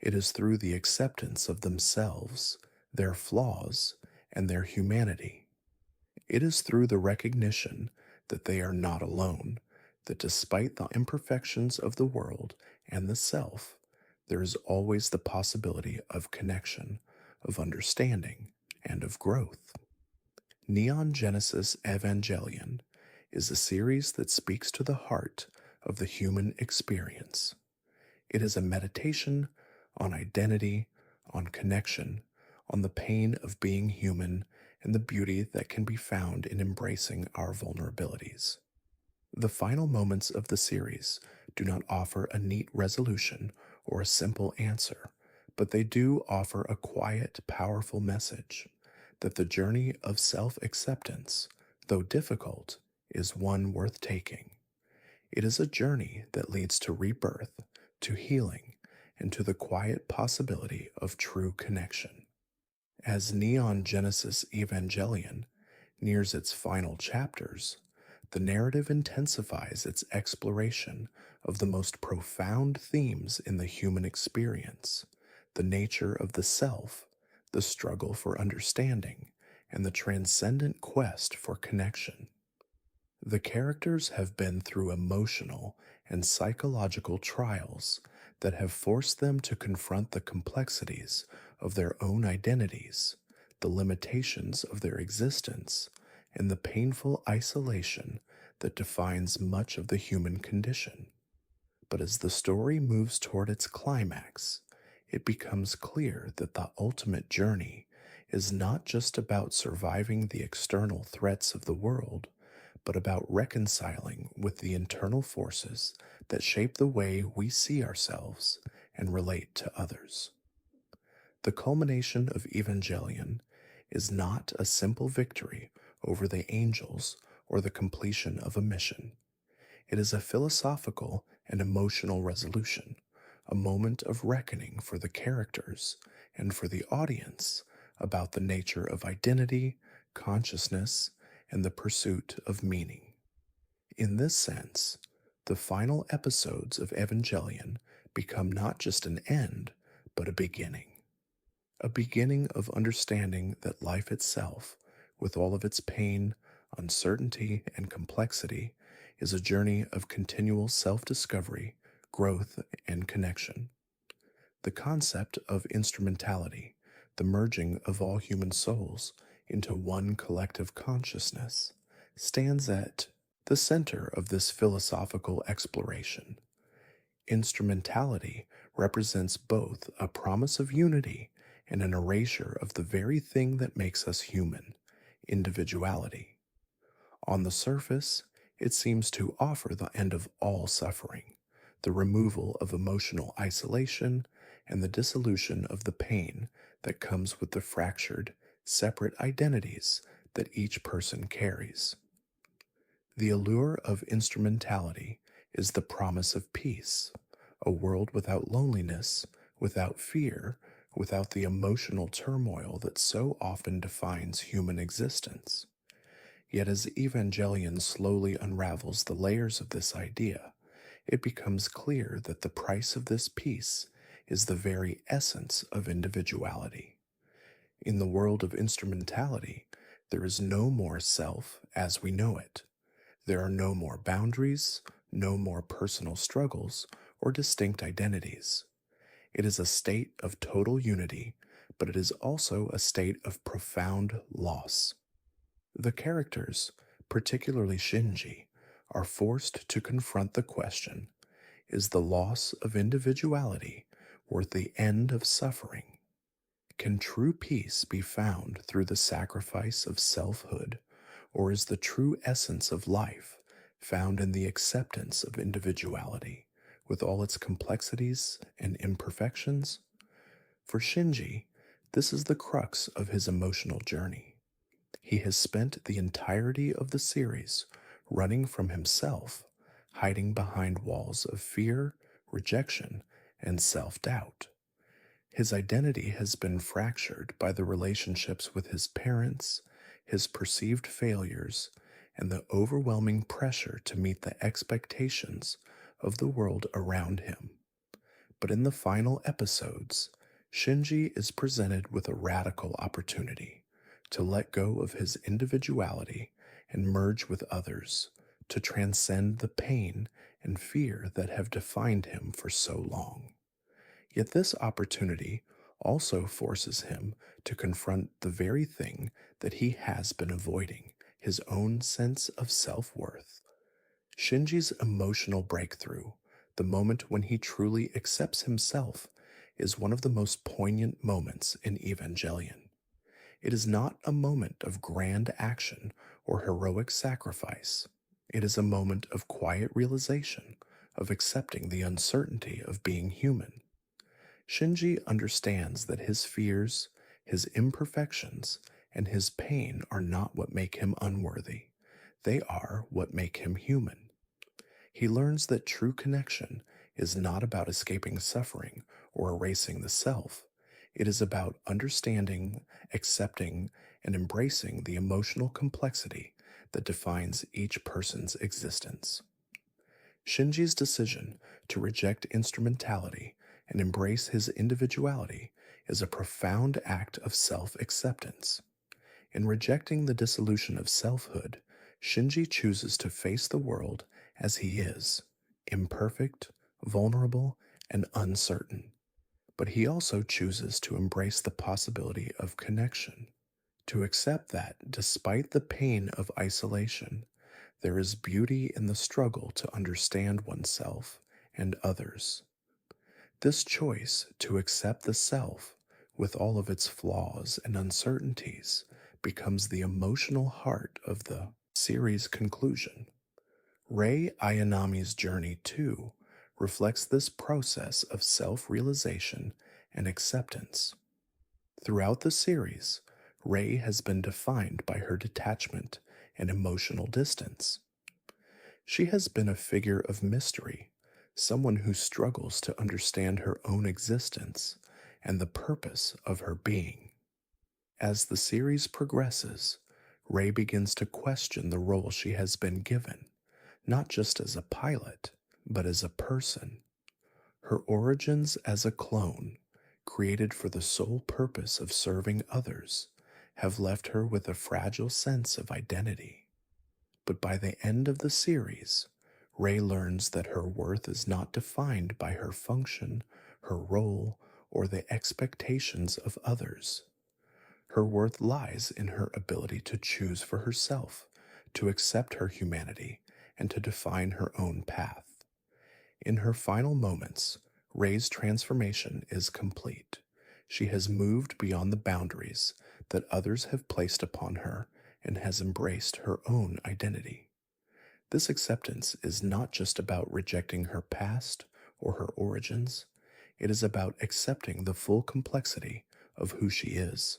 It is through the acceptance of themselves, their flaws, and their humanity. It is through the recognition that they are not alone, that despite the imperfections of the world and the self, there is always the possibility of connection, of understanding, and of growth. Neon Genesis Evangelion is a series that speaks to the heart of the human experience. It is a meditation on identity, on connection, on the pain of being human, and the beauty that can be found in embracing our vulnerabilities. The final moments of the series do not offer a neat resolution or a simple answer, but they do offer a quiet, powerful message that the journey of self acceptance, though difficult, is one worth taking. It is a journey that leads to rebirth, to healing, and to the quiet possibility of true connection. As Neon Genesis Evangelion nears its final chapters, the narrative intensifies its exploration of the most profound themes in the human experience: the nature of the self, the struggle for understanding, and the transcendent quest for connection. The characters have been through emotional and psychological trials that have forced them to confront the complexities of their own identities, the limitations of their existence, and the painful isolation that defines much of the human condition. But as the story moves toward its climax, it becomes clear that the ultimate journey is not just about surviving the external threats of the world, but about reconciling with the internal forces that shape the way we see ourselves and relate to others. The culmination of Evangelion is not a simple victory over the angels or the completion of a mission. It is a philosophical and emotional resolution, a moment of reckoning for the characters and for the audience about the nature of identity, consciousness, and the pursuit of meaning. In this sense, the final episodes of Evangelion become not just an end, but a beginning of understanding that life itself, with all of its pain, uncertainty, and complexity, is a journey of continual self discovery, growth, and connection. The concept of instrumentality, the merging of all human souls into one collective consciousness, stands at the center of this philosophical exploration. Instrumentality represents both a promise of unity and an erasure of the very thing that makes us human: individuality. On the surface, it seems to offer the end of all suffering, the removal of emotional isolation, and the dissolution of the pain that comes with the fractured, separate identities that each person carries. The allure of instrumentality is the promise of peace, a world without loneliness, without fear, without the emotional turmoil that so often defines human existence. Yet as Evangelion slowly unravels the layers of this idea, it becomes clear that the price of this peace is the very essence of individuality. In the world of instrumentality, there is no more self as we know it. There are no more boundaries, no more personal struggles or distinct identities. It is a state of total unity, but it is also a state of profound loss. The characters, particularly Shinji, are forced to confront the question: is the loss of individuality worth the end of suffering? Can true peace be found through the sacrifice of selfhood, or is the true essence of life found in the acceptance of individuality, with all its complexities and imperfections? For Shinji, this is the crux of his emotional journey. He has spent the entirety of the series running from himself, hiding behind walls of fear, rejection, and self doubt. His identity has been fractured by the relationships with his parents, his perceived failures, and the overwhelming pressure to meet the expectations of the world around him. But in the final episodes, Shinji is presented with a radical opportunity to let go of his individuality and merge with others, to transcend the pain and fear that have defined him for so long. Yet this opportunity also forces him to confront the very thing that he has been avoiding: his own sense of self worth. Shinji's emotional breakthrough, the moment when he truly accepts himself, is one of the most poignant moments in Evangelion. It is not a moment of grand action or heroic sacrifice. It is a moment of quiet realization, of accepting the uncertainty of being human. Shinji understands that his fears, his imperfections, and his pain are not what make him unworthy. They are what make him human. He learns that true connection is not about escaping suffering or erasing the self. It is about understanding, accepting, and embracing the emotional complexity that defines each person's existence. Shinji's decision to reject instrumentality and embrace his individuality is a profound act of self acceptance. In rejecting the dissolution of selfhood, Shinji chooses to face the world as he is: imperfect, vulnerable, and uncertain. But he also chooses to embrace the possibility of connection, to accept that, despite the pain of isolation, there is beauty in the struggle to understand oneself and others. This choice to accept the self, with all of its flaws and uncertainties, becomes the emotional heart of the series' conclusion. Rei Ayanami's journey, too, reflects this process of self realization and acceptance. Throughout the series, Rei has been defined by her detachment and emotional distance. She has been a figure of mystery, someone who struggles to understand her own existence and the purpose of her being. As the series progresses, Rei begins to question the role she has been given, not just as a pilot, but as a person. Her origins as a clone, created for the sole purpose of serving others, have left her with a fragile sense of identity. But by the end of the series, Rei learns that her worth is not defined by her function, her role, or the expectations of others. Her worth lies in her ability to choose for herself, to accept her humanity, and to define her own path. In her final moments, Rei's transformation is complete. She has moved beyond the boundaries that others have placed upon her and has embraced her own identity. This acceptance is not just about rejecting her past or her origins, it is about accepting the full complexity of who she is.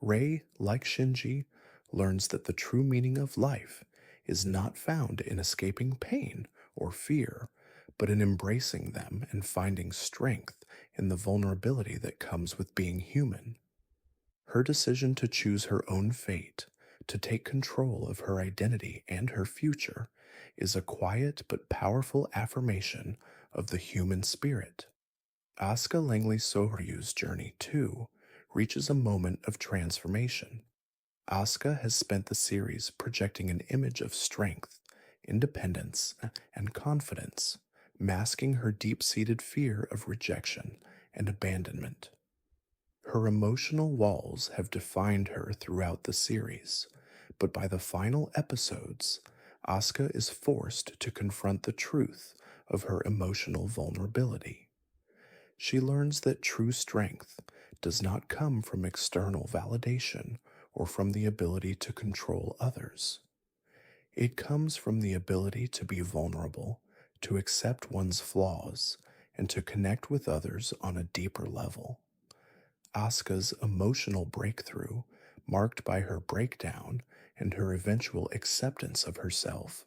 Rei, like Shinji, learns that the true meaning of life is not found in escaping pain or fear, but in embracing them and finding strength in the vulnerability that comes with being human. Her decision to choose her own fate, to take control of her identity and her future, is a quiet but powerful affirmation of the human spirit. Asuka Langley Soryu's journey, too, reaches a moment of transformation. Asuka has spent the series projecting an image of strength, independence, and confidence, masking her deep seated fear of rejection and abandonment. Her emotional walls have defined her throughout the series, but by the final episodes, Asuka is forced to confront the truth of her emotional vulnerability. She learns that true strength does not come from external validation or from the ability to control others. It comes from the ability to be vulnerable, to accept one's flaws, and to connect with others on a deeper level. Asuka's emotional breakthrough, marked by her breakdown and her eventual acceptance of herself,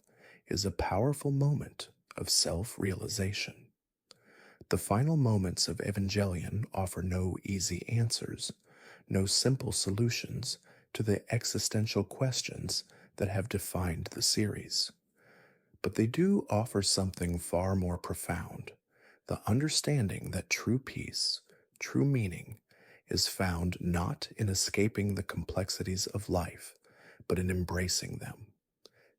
is a powerful moment of self realization. The final moments of Evangelion offer no easy answers, no simple solutions to the existential questions that have defined the series. But they do offer something far more profound: the understanding that true peace, true meaning, is found not in escaping the complexities of life, but in embracing them.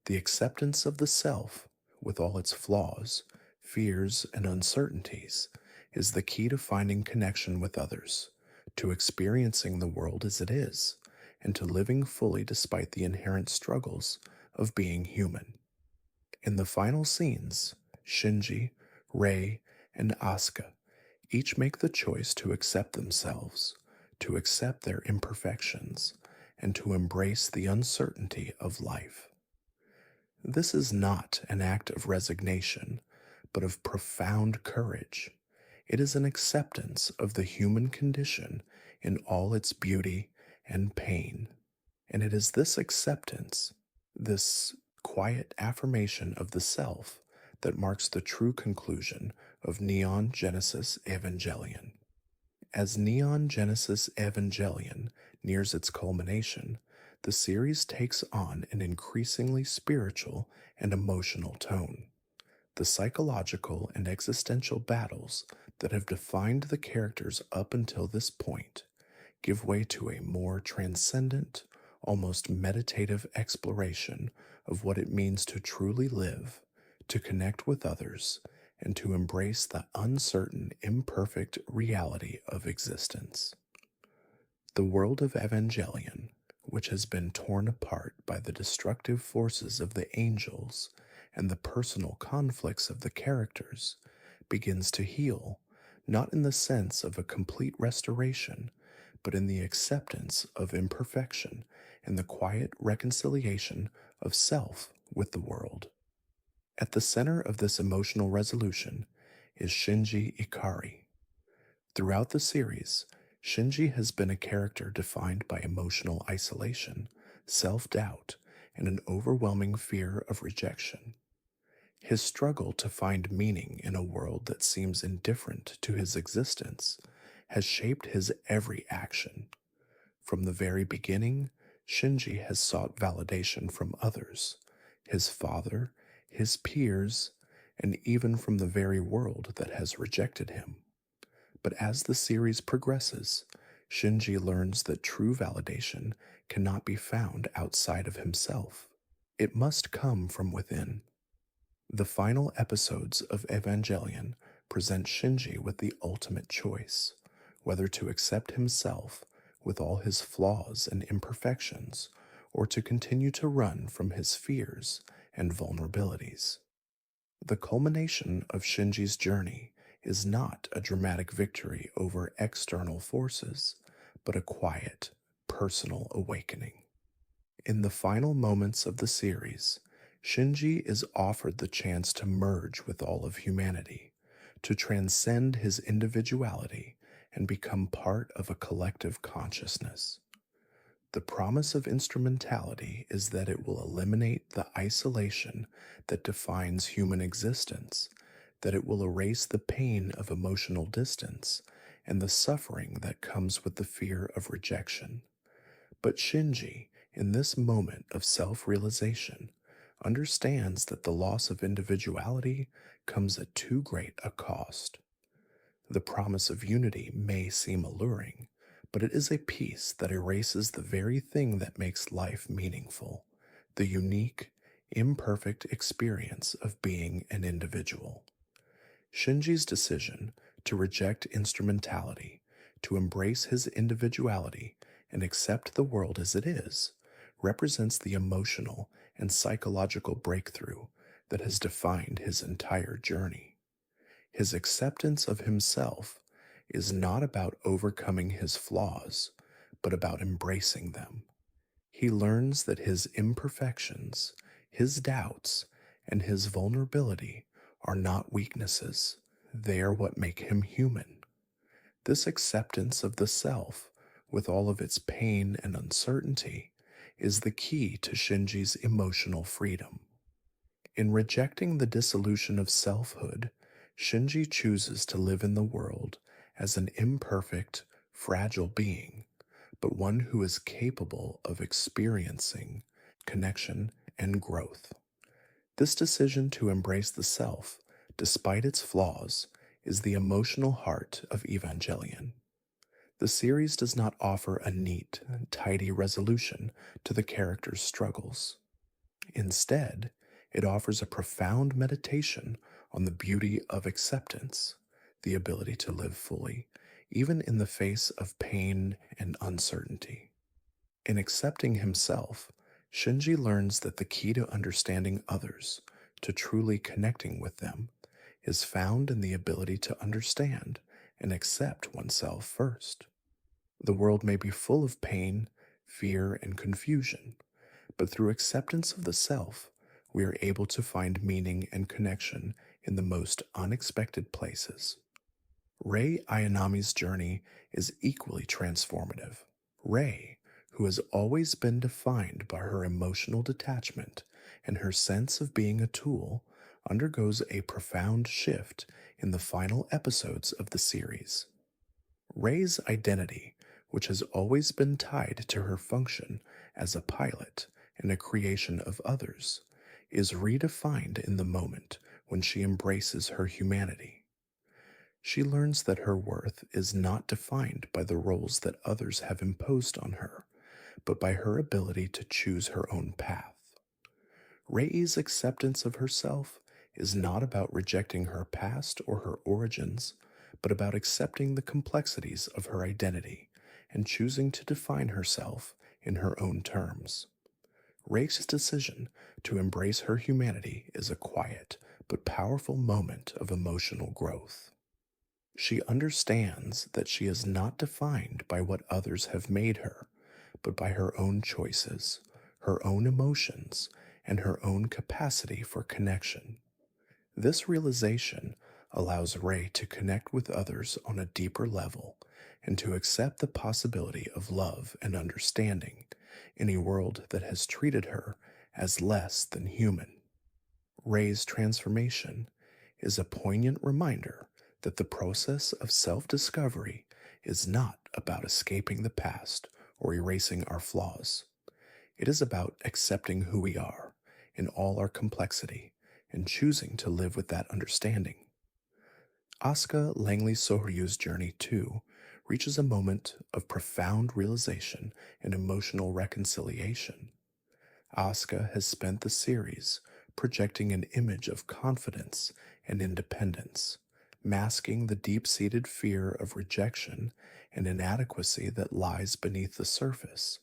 The acceptance of the self, with all its flaws, fears, and uncertainties, is the key to finding connection with others, to experiencing the world as it is, and to living fully despite the inherent struggles of being human. In the final scenes, Shinji, Rei, and Asuka each make the choice to accept themselves, to accept their imperfections, and to embrace the uncertainty of life. This is not an act of resignation, but of profound courage. It is an acceptance of the human condition in all its beauty and pain. And it is this acceptance, this quiet affirmation of the self, that marks the true conclusion of Neon Genesis Evangelion. As Neon Genesis Evangelion nears its culmination, the series takes on an increasingly spiritual and emotional tone. The psychological and existential battles that have defined the characters up until this point give way to a more transcendent, almost meditative exploration of what it means to truly live, to connect with others, and to embrace the uncertain, imperfect reality of existence. The world of Evangelion, which has been torn apart by the destructive forces of the angels and the personal conflicts of the characters, begins to heal, not in the sense of a complete restoration, but in the acceptance of imperfection and the quiet reconciliation of self with the world. At the center of this emotional resolution is Shinji Ikari. Throughout the series, Shinji has been a character defined by emotional isolation, self-doubt, and an overwhelming fear of rejection. His struggle to find meaning in a world that seems indifferent to his existence has shaped his every action. From the very beginning, Shinji has sought validation from others, his father, his peers, and even from the very world that has rejected him. But as the series progresses, Shinji learns that true validation cannot be found outside of himself. It must come from within. The final episodes of Evangelion present Shinji with the ultimate choice: whether to accept himself with all his flaws and imperfections, or to continue to run from his fears and vulnerabilities. The culmination of Shinji's journey is not a dramatic victory over external forces, but a quiet, personal awakening. In the final moments of the series, Shinji is offered the chance to merge with all of humanity, to transcend his individuality and become part of a collective consciousness. The promise of instrumentality is that it will eliminate the isolation that defines human existence, that it will erase the pain of emotional distance and the suffering that comes with the fear of rejection. But Shinji, in this moment of self-realization, understands that the loss of individuality comes at too great a cost. The promise of unity may seem alluring, but it is a peace that erases the very thing that makes life meaningful: the unique, imperfect experience of being an individual. Shinji's decision to reject instrumentality, to embrace his individuality, and accept the world as it is, represents the emotional and psychological breakthrough that has defined his entire journey. His acceptance of himself is not about overcoming his flaws, but about embracing them. He learns that his imperfections, his doubts, and his vulnerability are not weaknesses. They are what make him human. This acceptance of the self, with all of its pain and uncertainty, is the key to Shinji's emotional freedom. In rejecting the dissolution of selfhood, Shinji chooses to live in the world as an imperfect, fragile being, but one who is capable of experiencing connection and growth. This decision to embrace the self, despite its flaws, is the emotional heart of Evangelion. The series does not offer a neat, tidy resolution to the character's struggles. Instead, it offers a profound meditation on the beauty of acceptance, the ability to live fully, even in the face of pain and uncertainty. In accepting himself, Shinji learns that the key to understanding others, to truly connecting with them, is found in the ability to understand and accept oneself first. The world may be full of pain, fear, and confusion, but through acceptance of the self, we are able to find meaning and connection in the most unexpected places. Rei Ayanami's journey is equally transformative. Rei, who has always been defined by her emotional detachment and her sense of being a tool, undergoes a profound shift in the final episodes of the series. Rei's identity, which has always been tied to her function as a pilot and a creation of others, is redefined in the moment when she embraces her humanity. She learns that her worth is not defined by the roles that others have imposed on her, but by her ability to choose her own path. Rei's acceptance of herself is not about rejecting her past or her origins, but about accepting the complexities of her identity and choosing to define herself in her own terms. Rei's decision to embrace her humanity is a quiet but powerful moment of emotional growth. She understands that she is not defined by what others have made her, but by her own choices, her own emotions, and her own capacity for connection. This realization allows Rei to connect with others on a deeper level and to accept the possibility of love and understanding in a world that has treated her as less than human. Rei's transformation is a poignant reminder that the process of self-discovery is not about escaping the past or erasing our flaws. It is about accepting who we are in all our complexity and choosing to live with that understanding. Asuka Langley Soryu's journey, too, reaches a moment of profound realization and emotional reconciliation. Asuka has spent the series projecting an image of confidence and independence, masking the deep-seated fear of rejection and inadequacy that lies beneath the surface.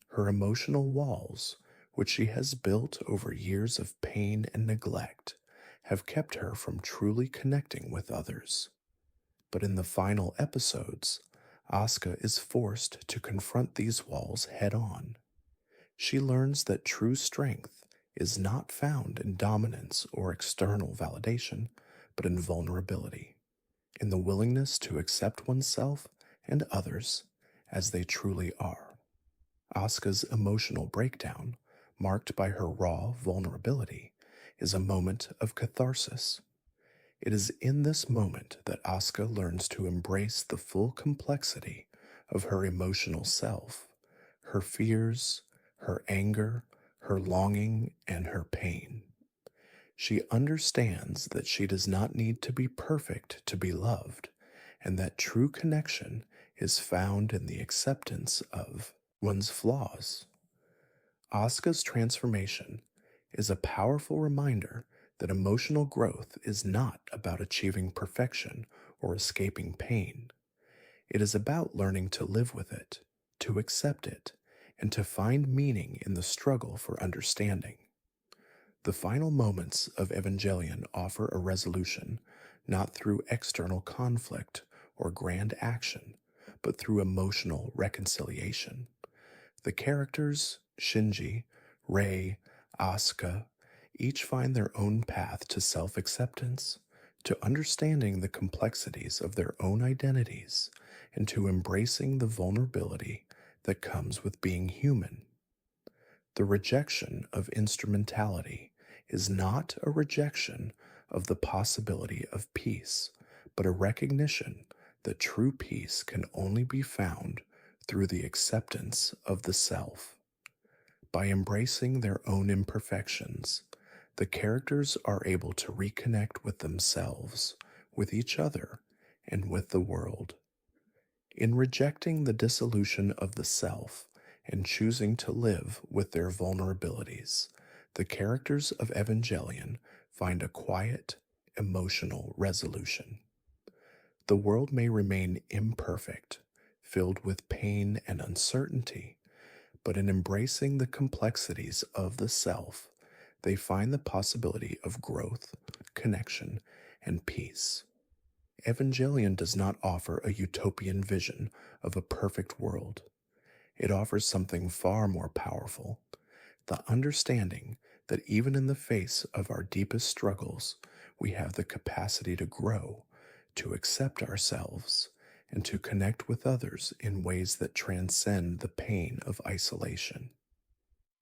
Her emotional walls, which she has built over years of pain and neglect, have kept her from truly connecting with others. But in the final episodes, Asuka is forced to confront these walls head-on. She learns that true strength is not found in dominance or external validation, but in vulnerability, in the willingness to accept oneself and others as they truly are. Asuka's emotional breakdown, marked by her raw vulnerability, is a moment of catharsis. It is in this moment that Asuka learns to embrace the full complexity of her emotional self, her fears, her anger, her longing, and her pain. She understands that she does not need to be perfect to be loved, and that true connection is found in the acceptance of one's flaws. Asuka's transformation is a powerful reminder that emotional growth is not about achieving perfection or escaping pain. It is about learning to live with it, to accept it, and to find meaning in the struggle for understanding. The final moments of Evangelion offer a resolution not through external conflict or grand action, but through emotional reconciliation. The characters, Shinji, Rei, Asuka, each find their own path to self acceptance, to understanding the complexities of their own identities, and to embracing the vulnerability that comes with being human. The rejection of instrumentality is not a rejection of the possibility of peace, but a recognition that true peace can only be found through the acceptance of the self. By embracing their own imperfections, the characters are able to reconnect with themselves, with each other, and with the world. In rejecting the dissolution of the self and choosing to live with their vulnerabilities, the characters of Evangelion find a quiet, emotional resolution. The world may remain imperfect, filled with pain and uncertainty, but in embracing the complexities of the self, they find the possibility of growth, connection, and peace. Evangelion does not offer a utopian vision of a perfect world. It offers something far more powerful, the understanding that even in the face of our deepest struggles, we have the capacity to grow, to accept ourselves, and to connect with others in ways that transcend the pain of isolation.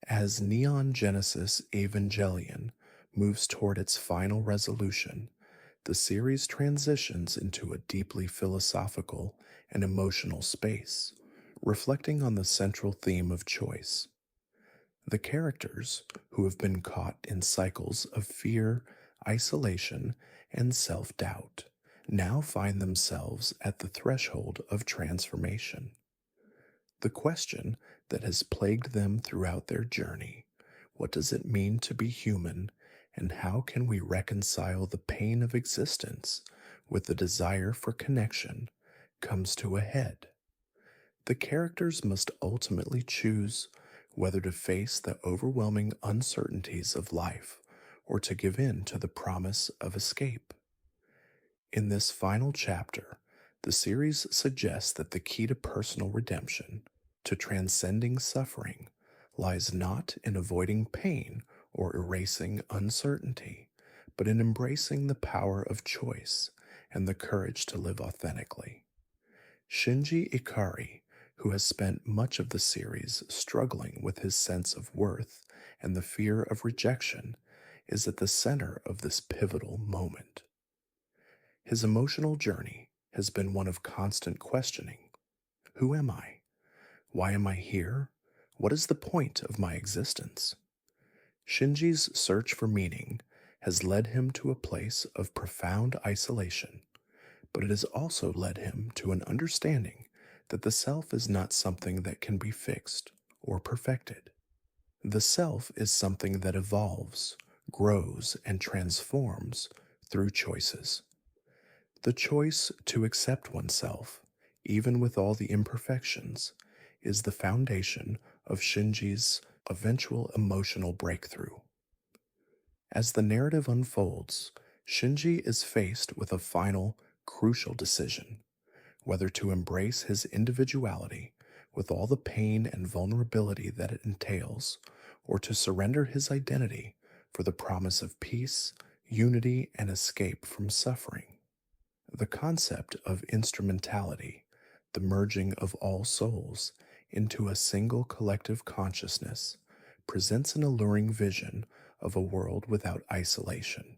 As Neon Genesis Evangelion moves toward its final resolution, the series transitions into a deeply philosophical and emotional space, reflecting on the central theme of choice. The characters, who have been caught in cycles of fear, isolation, and self doubt, now find themselves at the threshold of transformation. The question that has plagued them throughout their journey, what does it mean to be human, and how can we reconcile the pain of existence with the desire for connection, comes to a head. The characters must ultimately choose whether to face the overwhelming uncertainties of life or to give in to the promise of escape. In this final chapter, the series suggests that the key to personal redemption, to transcending suffering, lies not in avoiding pain or erasing uncertainty, but in embracing the power of choice and the courage to live authentically. Shinji Ikari, who has spent much of the series struggling with his sense of worth and the fear of rejection, is at the center of this pivotal moment. His emotional journey has been one of constant questioning. Who am I? Why am I here? What is the point of my existence? Shinji's search for meaning has led him to a place of profound isolation, but it has also led him to an understanding that the self is not something that can be fixed or perfected. The self is something that evolves, grows, and transforms through choices. The choice to accept oneself, even with all the imperfections, is the foundation of Shinji's eventual emotional breakthrough. As the narrative unfolds, Shinji is faced with a final, crucial decision: whether to embrace his individuality with all the pain and vulnerability that it entails, or to surrender his identity for the promise of peace, unity, and escape from suffering. The concept of instrumentality, the merging of all souls into a single collective consciousness, presents an alluring vision of a world without isolation.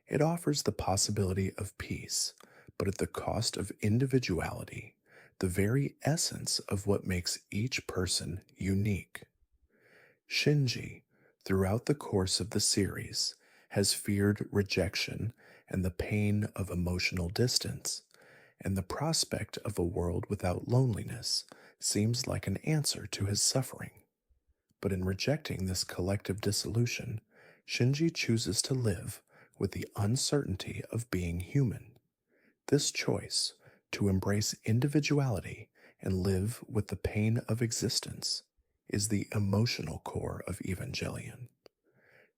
It offers the possibility of peace, but at the cost of individuality, the very essence of what makes each person unique. Shinji, throughout the course of the series, has feared rejection and the pain of emotional distance, and the prospect of a world without loneliness seems like an answer to his suffering. But in rejecting this collective dissolution, Shinji chooses to live with the uncertainty of being human. This choice, to embrace individuality and live with the pain of existence, is the emotional core of Evangelion.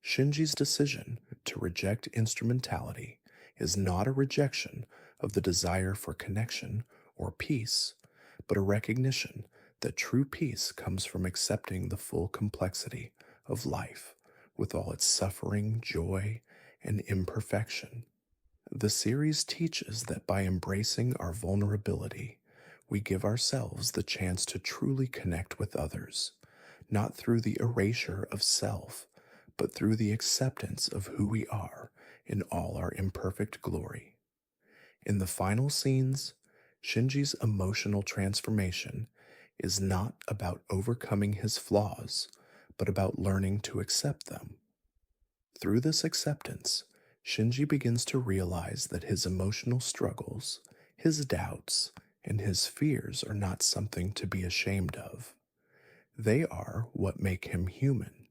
Shinji's decision to reject instrumentality is not a rejection of the desire for connection or peace, but a recognition that true peace comes from accepting the full complexity of life with all its suffering, joy, and imperfection. The series teaches that by embracing our vulnerability, we give ourselves the chance to truly connect with others, not through the erasure of self, but through the acceptance of who we are in all our imperfect glory. In the final scenes, Shinji's emotional transformation is not about overcoming his flaws, but about learning to accept them. Through this acceptance, Shinji begins to realize that his emotional struggles, his doubts, and his fears are not something to be ashamed of. They are what make him human.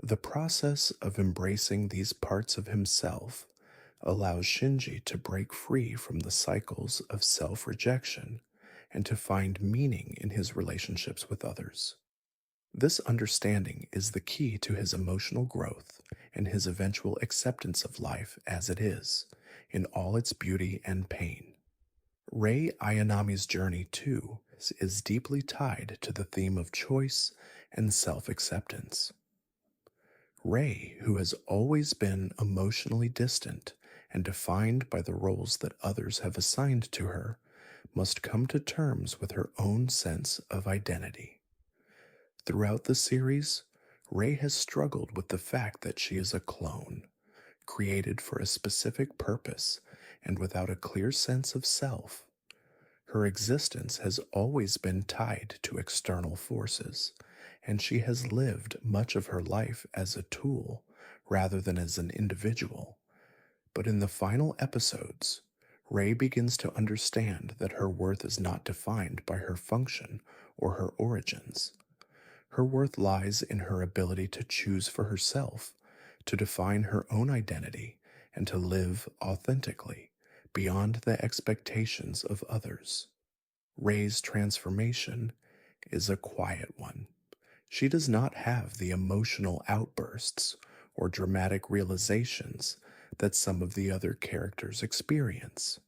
The process of embracing these parts of himself allows Shinji to break free from the cycles of self rejection and to find meaning in his relationships with others. This understanding is the key to his emotional growth and his eventual acceptance of life as it is, in all its beauty and pain. Rei Ayanami's journey, too, is deeply tied to the theme of choice and self acceptance. Rei, who has always been emotionally distant and defined by the roles that others have assigned to her, must come to terms with her own sense of identity. Throughout the series, Rei has struggled with the fact that she is a clone, created for a specific purpose and without a clear sense of self. Her existence has always been tied to external forces, and she has lived much of her life as a tool rather than as an individual. But in the final episodes, Rei begins to understand that her worth is not defined by her function or her origins. Her worth lies in her ability to choose for herself, to define her own identity, and to live authentically, beyond the expectations of others. Rei's transformation is a quiet one. She does not have the emotional outbursts or dramatic realizations that some of the other characters experience,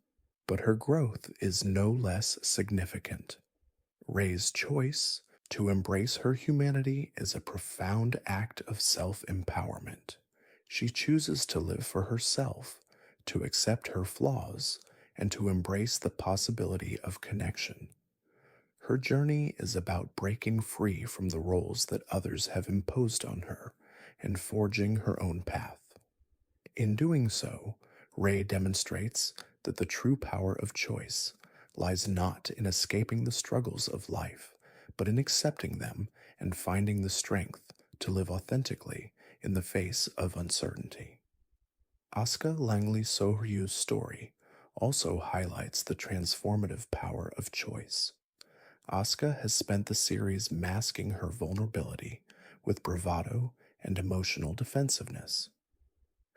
but her growth is no less significant. Rei's choice to embrace her humanity is a profound act of self-empowerment. She chooses to live for herself, to accept her flaws, and to embrace the possibility of connection. Her journey is about breaking free from the roles that others have imposed on her and forging her own path. In doing so, Rei demonstrates that the true power of choice lies not in escaping the struggles of life, but in accepting them and finding the strength to live authentically in the face of uncertainty. Asuka Langley Soryu's story also highlights the transformative power of choice. Asuka has spent the series masking her vulnerability with bravado and emotional defensiveness.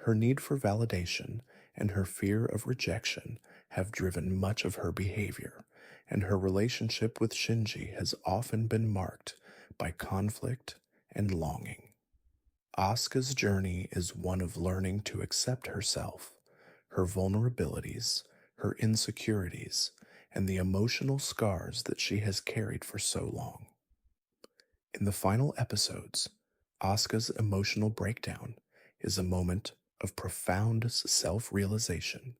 Her need for validation and her fear of rejection have driven much of her behavior, and her relationship with Shinji has often been marked by conflict and longing. Asuka's journey is one of learning to accept herself, her vulnerabilities, her insecurities, and the emotional scars that she has carried for so long. In the final episodes, Asuka's emotional breakdown is a moment of profound self-realization.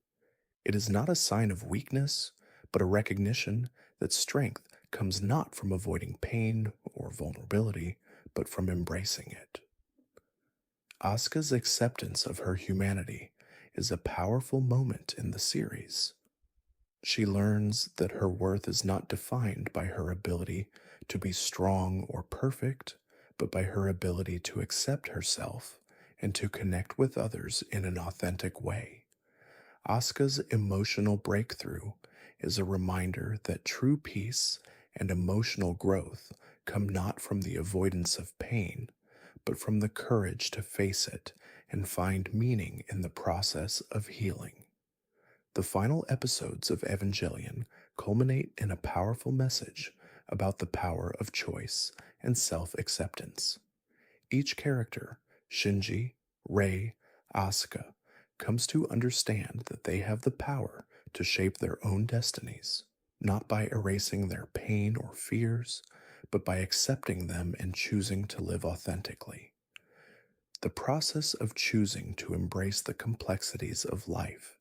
It is not a sign of weakness, but a recognition that strength comes not from avoiding pain or vulnerability, but from embracing it. Asuka's acceptance of her humanity is a powerful moment in the series. She learns that her worth is not defined by her ability to be strong or perfect, but by her ability to accept herself and to connect with others in an authentic way. Asuka's emotional breakthrough is a reminder that true peace and emotional growth come not from the avoidance of pain, but from the courage to face it and find meaning in the process of healing. The final episodes of Evangelion culminate in a powerful message about the power of choice and self acceptance. Each character, Shinji, Rei, Asuka, comes to understand that they have the power to shape their own destinies, not by erasing their pain or fears, but by accepting them and choosing to live authentically. The process of choosing to embrace the complexities of life,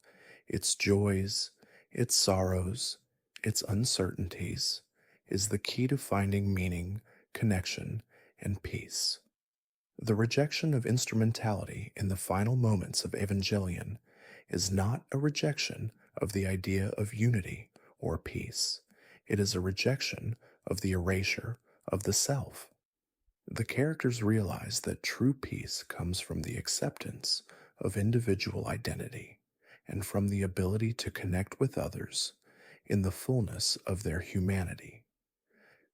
its joys, its sorrows, its uncertainties, is the key to finding meaning, connection, and peace. The rejection of instrumentality in the final moments of Evangelion is not a rejection of the idea of unity or peace. It is a rejection of the erasure of the self. The characters realize that true peace comes from the acceptance of individual identity and from the ability to connect with others in the fullness of their humanity.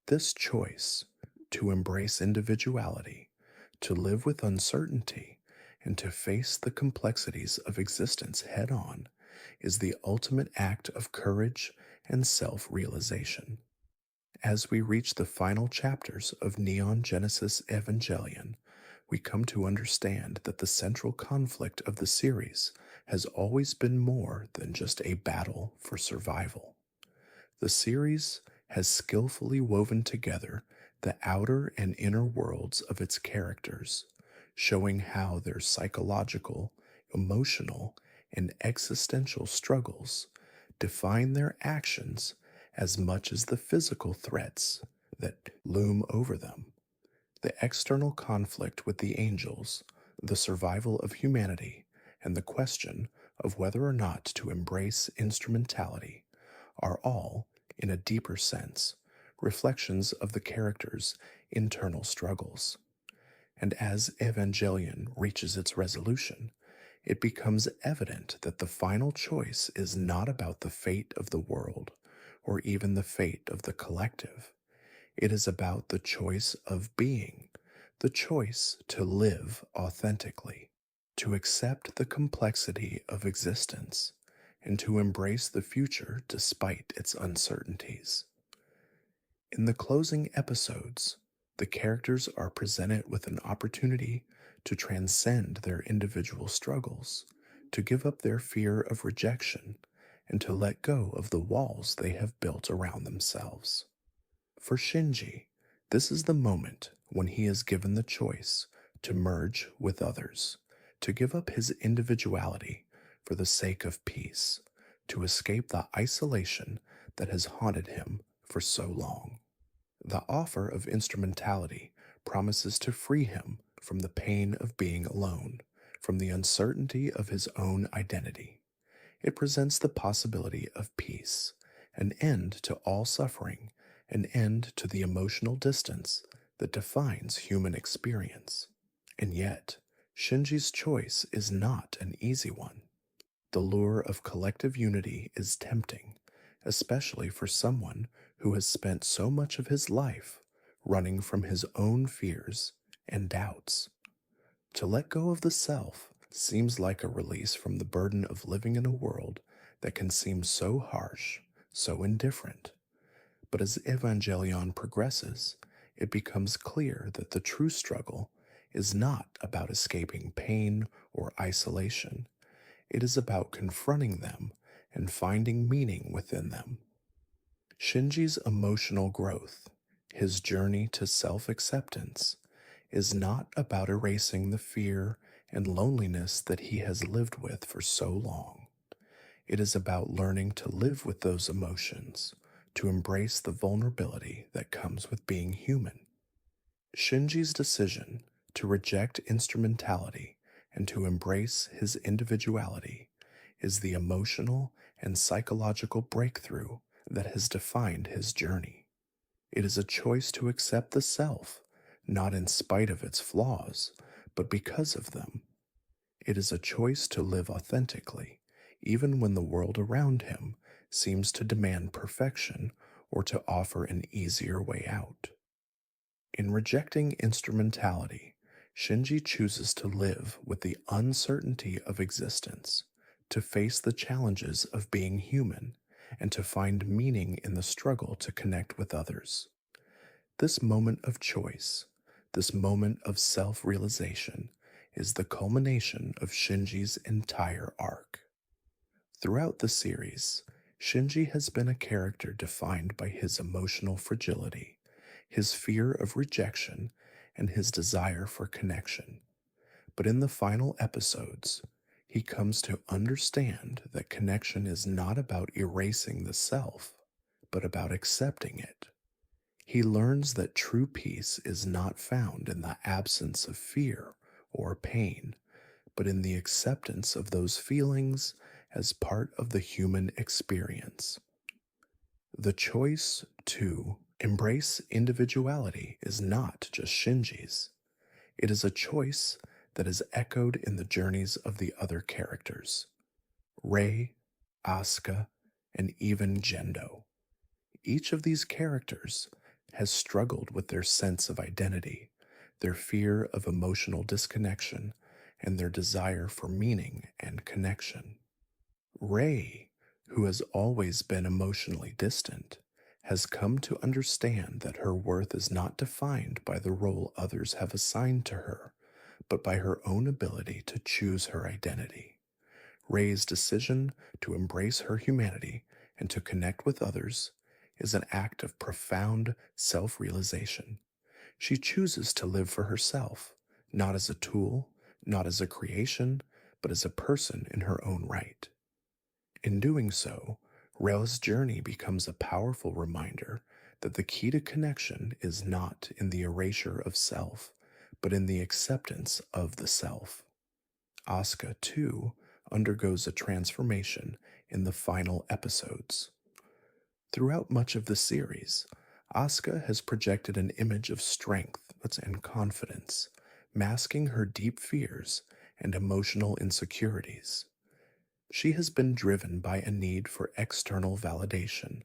This choice to embrace individuality, to live with uncertainty, and to face the complexities of existence head on is the ultimate act of courage and self realization. As we reach the final chapters of Neon Genesis Evangelion, we come to understand that the central conflict of the series has always been more than just a battle for survival. The series has skillfully woven together the outer and inner worlds of its characters, showing how their psychological, emotional, and existential struggles define their actions as much as the physical threats that loom over them. The external conflict with the angels, the survival of humanity, and the question of whether or not to embrace instrumentality are all, in a deeper sense, reflections of the characters' internal struggles. And as Evangelion reaches its resolution, it becomes evident that the final choice is not about the fate of the world or even the fate of the collective. It is about the choice of being, the choice to live authentically, to accept the complexity of existence, and to embrace the future despite its uncertainties. In the closing episodes, the characters are presented with an opportunity to transcend their individual struggles, to give up their fear of rejection, and to let go of the walls they have built around themselves. For Shinji, this is the moment when he is given the choice to merge with others, to give up his individuality for the sake of peace, to escape the isolation that has haunted him for so long. The offer of instrumentality promises to free him from the pain of being alone, from the uncertainty of his own identity. It presents the possibility of peace, an end to all suffering, an end to the emotional distance that defines human experience. And yet, Shinji's choice is not an easy one. The lure of collective unity is tempting, especially for someone who has spent so much of his life running from his own fears and doubts. To let go of the self seems like a release from the burden of living in a world that can seem so harsh, so indifferent. But as Evangelion progresses, it becomes clear that the true struggle is not about escaping pain or isolation. It is about confronting them and finding meaning within them. Shinji's emotional growth, his journey to self-acceptance, is not about erasing the fear and loneliness that he has lived with for so long. It is about learning to live with those emotions, to embrace the vulnerability that comes with being human. Shinji's decision to reject instrumentality and to embrace his individuality is the emotional and psychological breakthrough that has defined his journey. It is a choice to accept the self, not in spite of its flaws, but because of them. It is a choice to live authentically, even when the world around him seems to demand perfection or to offer an easier way out. In rejecting instrumentality, Shinji chooses to live with the uncertainty of existence, to face the challenges of being human, and to find meaning in the struggle to connect with others. This moment of choice, this moment of self realization, is the culmination of Shinji's entire arc. Throughout the series, Shinji has been a character defined by his emotional fragility, his fear of rejection, and his desire for connection. But in the final episodes, he comes to understand that connection is not about erasing the self, but about accepting it. He learns that true peace is not found in the absence of fear or pain, but in the acceptance of those feelings as part of the human experience. The choice to embrace individuality is not just Shinji's. It is a choice that is echoed in the journeys of the other characters, Rei, Asuka, and even Gendo. Each of these characters has struggled with their sense of identity, their fear of emotional disconnection, and their desire for meaning and connection. Rei, who has always been emotionally distant, has come to understand that her worth is not defined by the role others have assigned to her, but by her own ability to choose her identity. Rei's decision to embrace her humanity and to connect with others is an act of profound self realization. She chooses to live for herself, not as a tool, not as a creation, but as a person in her own right. In doing so, Rei's journey becomes a powerful reminder that the key to connection is not in the erasure of self, but in the acceptance of the self. Asuka, too, undergoes a transformation in the final episodes. Throughout much of the series, Asuka has projected an image of strength and confidence, masking her deep fears and emotional insecurities. She has been driven by a need for external validation,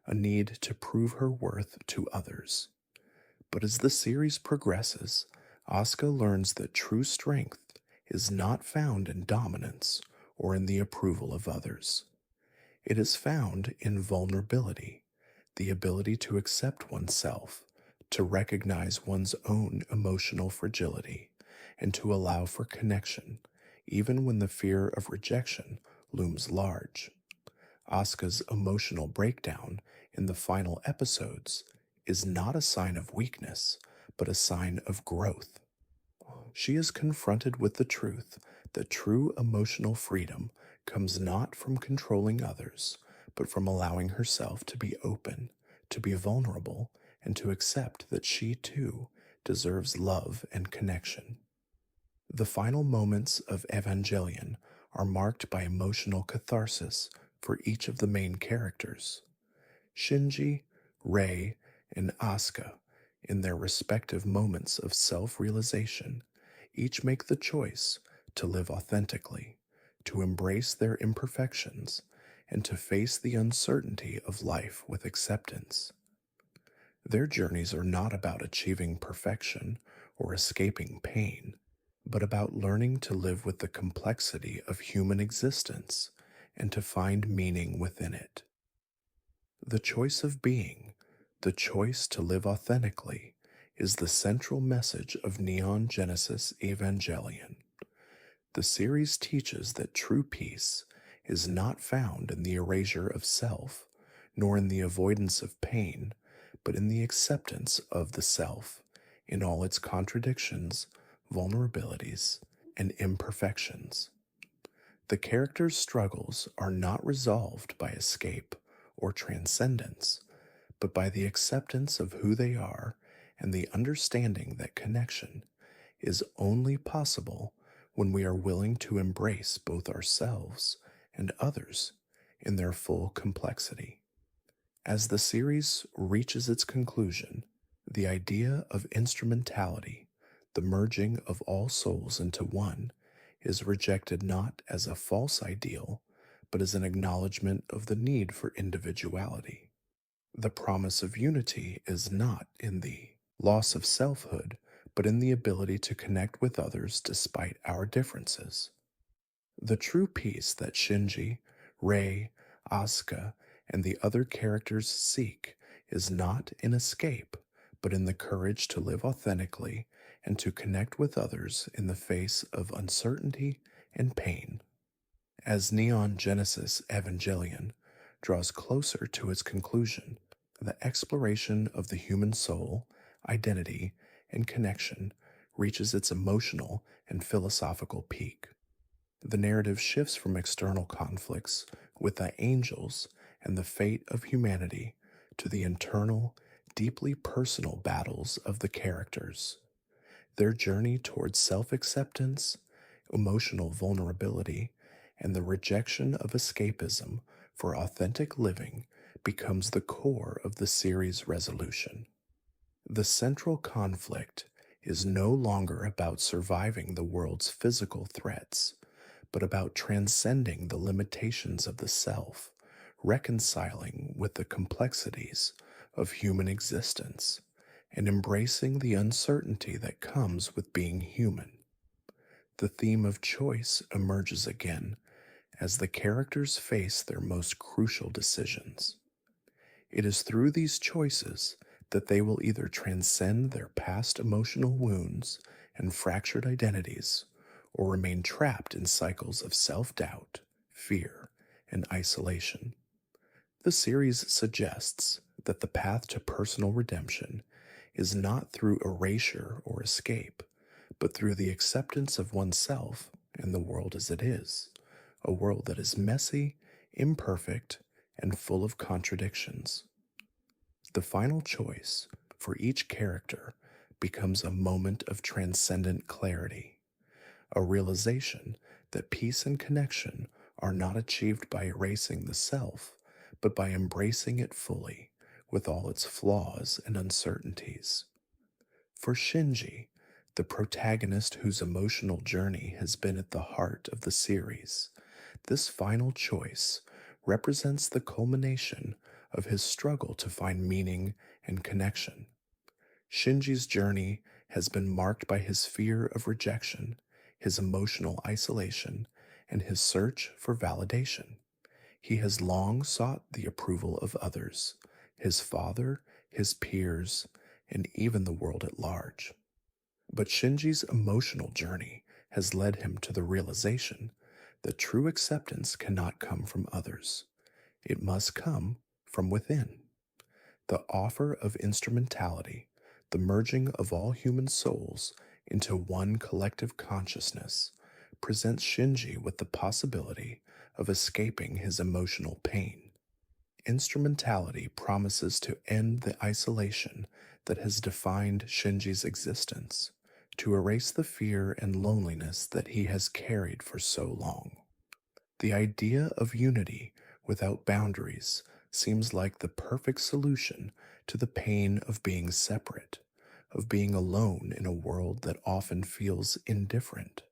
a need to prove her worth to others. But as the series progresses, Asuka learns that true strength is not found in dominance or in the approval of others. It is found in vulnerability, the ability to accept oneself, to recognize one's own emotional fragility, and to allow for connection, even when the fear of rejection looms large. Asuka's emotional breakdown in the final episodes is not a sign of weakness, but a sign of growth. She is confronted with the truth that true emotional freedom comes not from controlling others, but from allowing herself to be open, to be vulnerable, and to accept that she too deserves love and connection. The final moments of Evangelion are marked by emotional catharsis for each of the main characters. Shinji, Rei, and Asuka, in their respective moments of self realization, each make the choice to live authentically, to embrace their imperfections, and to face the uncertainty of life with acceptance. Their journeys are not about achieving perfection or escaping pain, but about learning to live with the complexity of human existence and to find meaning within it. The choice of being, the choice to live authentically, is the central message of Neon Genesis Evangelion. The series teaches that true peace is not found in the erasure of self, nor in the avoidance of pain, but in the acceptance of the self, in all its contradictions, vulnerabilities, and imperfections. The characters' struggles are not resolved by escape or transcendence, but by the acceptance of who they are and the understanding that connection is only possible when we are willing to embrace both ourselves and others in their full complexity. As the series reaches its conclusion, the idea of instrumentality, the merging of all souls into one, is rejected not as a false ideal, but as an acknowledgement of the need for individuality. The promise of unity is not in the loss of selfhood, but in the ability to connect with others despite our differences. The true peace that Shinji, Rei, Asuka, and the other characters seek is not in escape, but in the courage to live authentically and to connect with others in the face of uncertainty and pain. As Neon Genesis Evangelion draws closer to its conclusion, the exploration of the human soul, identity, and connection reaches its emotional and philosophical peak. The narrative shifts from external conflicts with the angels and the fate of humanity to the internal, deeply personal battles of the characters. Their journey towards self acceptance, emotional vulnerability, and the rejection of escapism for authentic living becomes the core of the series' resolution. The central conflict is no longer about surviving the world's physical threats, but about transcending the limitations of the self, reconciling with the complexities of human existence, and embracing the uncertainty that comes with being human. The theme of choice emerges again as the characters face their most crucial decisions. It is through these choices that they will either transcend their past emotional wounds and fractured identities or remain trapped in cycles of self doubt, fear, and isolation. The series suggests that the path to personal redemption is not through erasure or escape, but through the acceptance of oneself and the world as it is, a world that is messy, imperfect, and full of contradictions. The final choice for each character becomes a moment of transcendent clarity, a realization that peace and connection are not achieved by erasing the self, but by embracing it fully, with all its flaws and uncertainties. For Shinji, the protagonist whose emotional journey has been at the heart of the series, this final choice represents the culmination of his struggle to find meaning and connection. Shinji's journey has been marked by his fear of rejection, his emotional isolation, and his search for validation. He has long sought the approval of others, his father, his peers, and even the world at large. But Shinji's emotional journey has led him to the realization that true acceptance cannot come from others. It must come from within. The offer of instrumentality, the merging of all human souls into one collective consciousness, presents Shinji with the possibility of escaping his emotional pain. Instrumentality promises to end the isolation that has defined Shinji's existence, to erase the fear and loneliness that he has carried for so long. The idea of unity without boundaries seems like the perfect solution to the pain of being separate, of being alone in a world that often feels indifferent.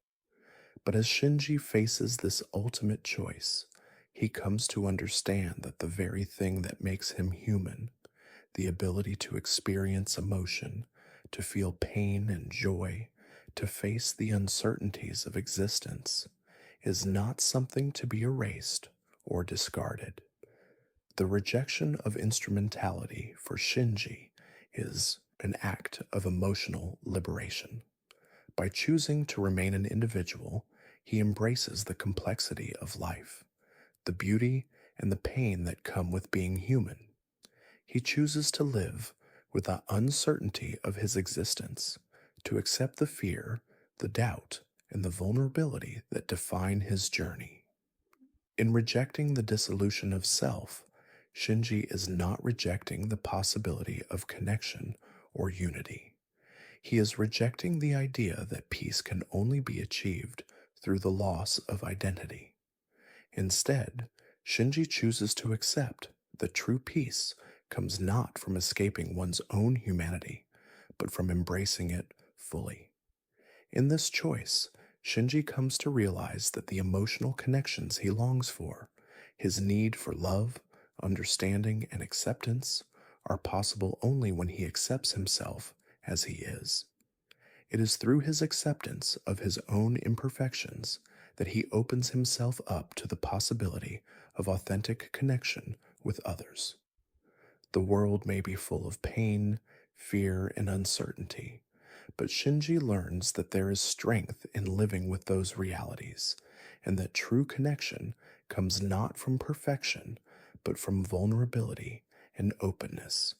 But as Shinji faces this ultimate choice, he comes to understand that the very thing that makes him human, the ability to experience emotion, to feel pain and joy, to face the uncertainties of existence, is not something to be erased or discarded. The rejection of instrumentality for Shinji is an act of emotional liberation. By choosing to remain an individual, he embraces the complexity of life, the beauty and the pain that come with being human. He chooses to live with the uncertainty of his existence, to accept the fear, the doubt, and the vulnerability that define his journey. In rejecting the dissolution of self, Shinji is not rejecting the possibility of connection or unity. He is rejecting the idea that peace can only be achieved through the loss of identity. Instead, Shinji chooses to accept that true peace comes not from escaping one's own humanity, but from embracing it fully. In this choice, Shinji comes to realize that the emotional connections he longs for, his need for love, understanding, and acceptance, are possible only when he accepts himself as he is. It is through his acceptance of his own imperfections that he opens himself up to the possibility of authentic connection with others. The world may be full of pain, fear, and uncertainty, but Shinji learns that there is strength in living with those realities, and that true connection comes not from perfection, but from vulnerability and openness.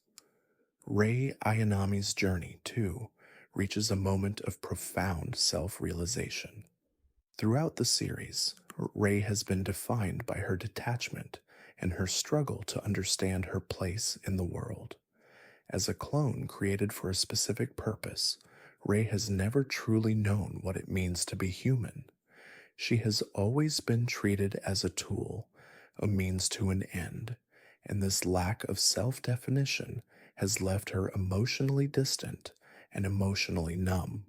Rei Ayanami's journey, too, reaches a moment of profound self realization. Throughout the series, Rei has been defined by her detachment and her struggle to understand her place in the world. As a clone created for a specific purpose, Rei has never truly known what it means to be human. She has always been treated as a tool, a means to an end, and this lack of self definition has left her emotionally distant and emotionally numb.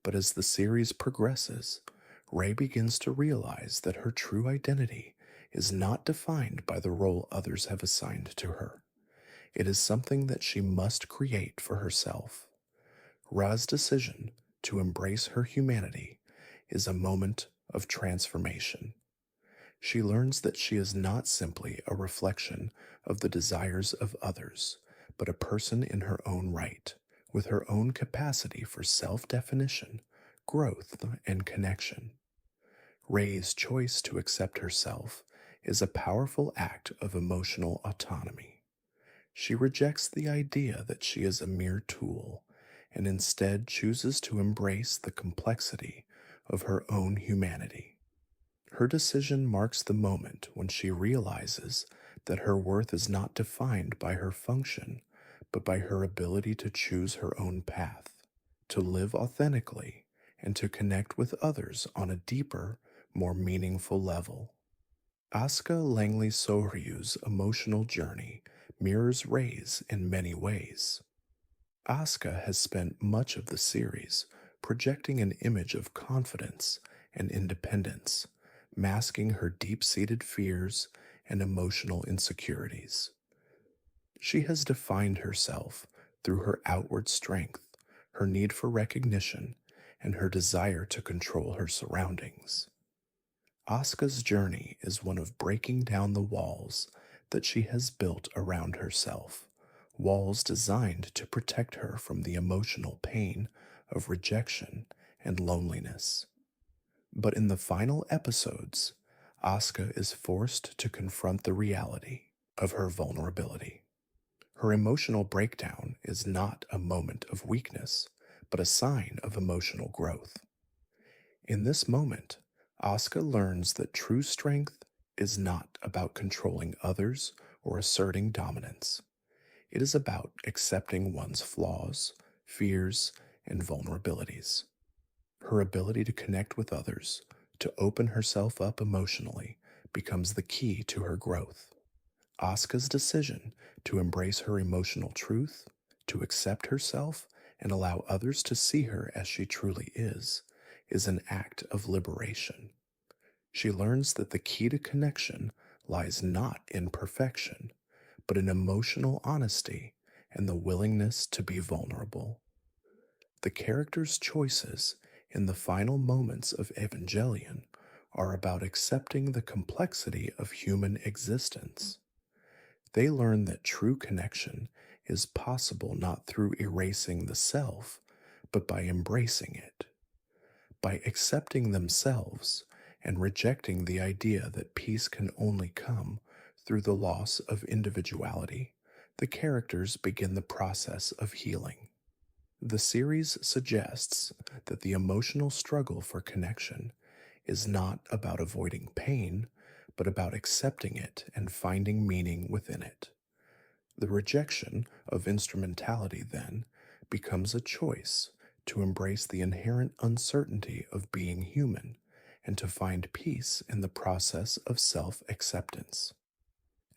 But as the series progresses, Rei begins to realize that her true identity is not defined by the role others have assigned to her. It is something that she must create for herself. Ra's decision to embrace her humanity is a moment of transformation. She learns that she is not simply a reflection of the desires of others, but a person in her own right, with her own capacity for self definition, growth, and connection. Rei's choice to accept herself is a powerful act of emotional autonomy. She rejects the idea that she is a mere tool and instead chooses to embrace the complexity of her own humanity. Her decision marks the moment when she realizes that her worth is not defined by her function, but by her ability to choose her own path, to live authentically, and to connect with others on a deeper, more meaningful level. Asuka Langley Soryu's emotional journey mirrors Rei's in many ways. Asuka has spent much of the series projecting an image of confidence and independence, masking her deep seated fears and emotional insecurities. She has defined herself through her outward strength, her need for recognition, and her desire to control her surroundings. Asuka's journey is one of breaking down the walls that she has built around herself, walls designed to protect her from the emotional pain of rejection and loneliness. But in the final episodes, Asuka is forced to confront the reality of her vulnerability. Her emotional breakdown is not a moment of weakness, but a sign of emotional growth. In this moment, Asuka learns that true strength is not about controlling others or asserting dominance. It is about accepting one's flaws, fears, and vulnerabilities. Her ability to connect with others, to open herself up emotionally, becomes the key to her growth. Asuka's decision to embrace her emotional truth, to accept herself, and allow others to see her as she truly is an act of liberation. She learns that the key to connection lies not in perfection, but in emotional honesty and the willingness to be vulnerable. The character's choices in the final moments of Evangelion are about accepting the complexity of human existence. They learn that true connection is possible not through erasing the self, but by embracing it. By accepting themselves and rejecting the idea that peace can only come through the loss of individuality, the characters begin the process of healing. The series suggests that the emotional struggle for connection is not about avoiding pain, but about accepting it and finding meaning within it. The rejection of instrumentality, then, becomes a choice to embrace the inherent uncertainty of being human and to find peace in the process of self acceptance.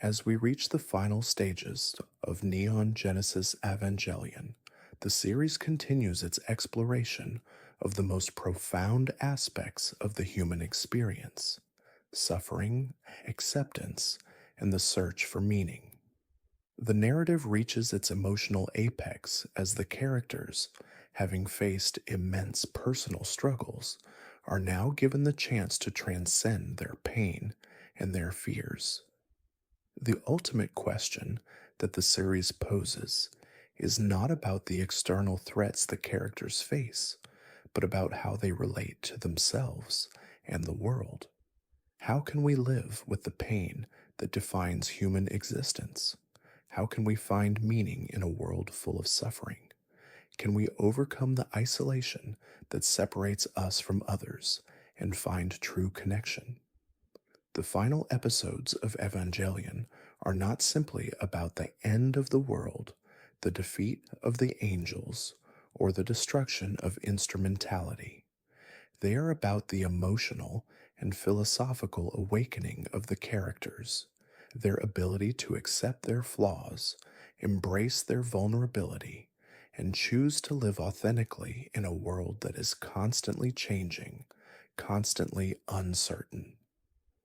As we reach the final stages of Neon Genesis Evangelion, the series continues its exploration of the most profound aspects of the human experience: suffering, acceptance, and the search for meaning. The narrative reaches its emotional apex as the characters, having faced immense personal struggles, are now given the chance to transcend their pain and their fears. The ultimate question that the series poses is not about the external threats the characters face, but about how they relate to themselves and the world. How can we live with the pain that defines human existence? How can we find meaning in a world full of suffering? Can we overcome the isolation that separates us from others and find true connection? The final episodes of Evangelion are not simply about the end of the world, the defeat of the angels, or the destruction of instrumentality. They are about the emotional and philosophical awakening of the characters, their ability to accept their flaws, embrace their vulnerability, and choose to live authentically in a world that is constantly changing, constantly uncertain.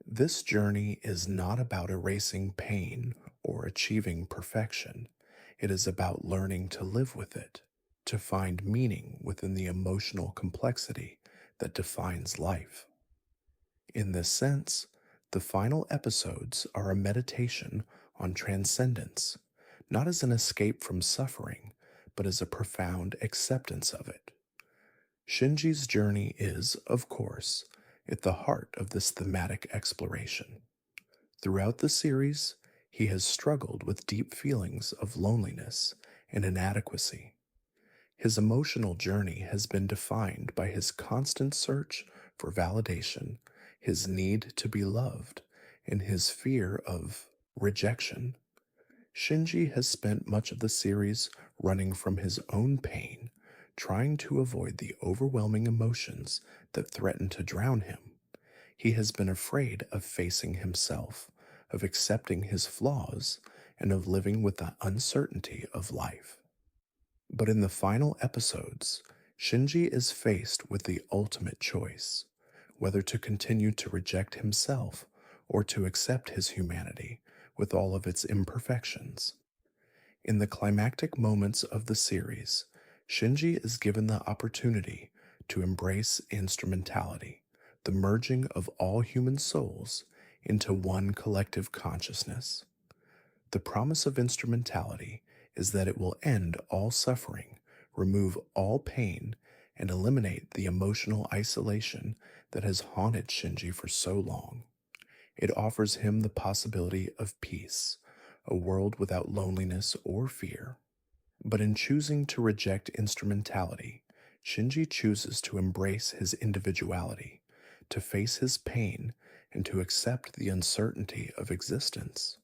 This journey is not about erasing pain or achieving perfection. It is about learning to live with it, to find meaning within the emotional complexity that defines life. In this sense, the final episodes are a meditation on transcendence, not as an escape from suffering, but as a profound acceptance of it. Shinji's journey is, of course, at the heart of this thematic exploration. Throughout the series, he has struggled with deep feelings of loneliness and inadequacy. His emotional journey has been defined by his constant search for validation, his need to be loved, and his fear of rejection. Shinji has spent much of the series running from his own pain, trying to avoid the overwhelming emotions that threaten to drown him. He has been afraid of facing himself, of accepting his flaws, and of living with the uncertainty of life. But in the final episodes, Shinji is faced with the ultimate choice, whether to continue to reject himself or to accept his humanity with all of its imperfections. In the climactic moments of the series, Shinji is given the opportunity to embrace instrumentality, the merging of all human souls into one collective consciousness. The promise of instrumentality is that it will end all suffering, remove all pain, and eliminate the emotional isolation that has haunted Shinji for so long. It offers him the possibility of peace, a world without loneliness or fear. But in choosing to reject instrumentality, Shinji chooses to embrace his individuality, to face his pain, and to accept the uncertainty of existence.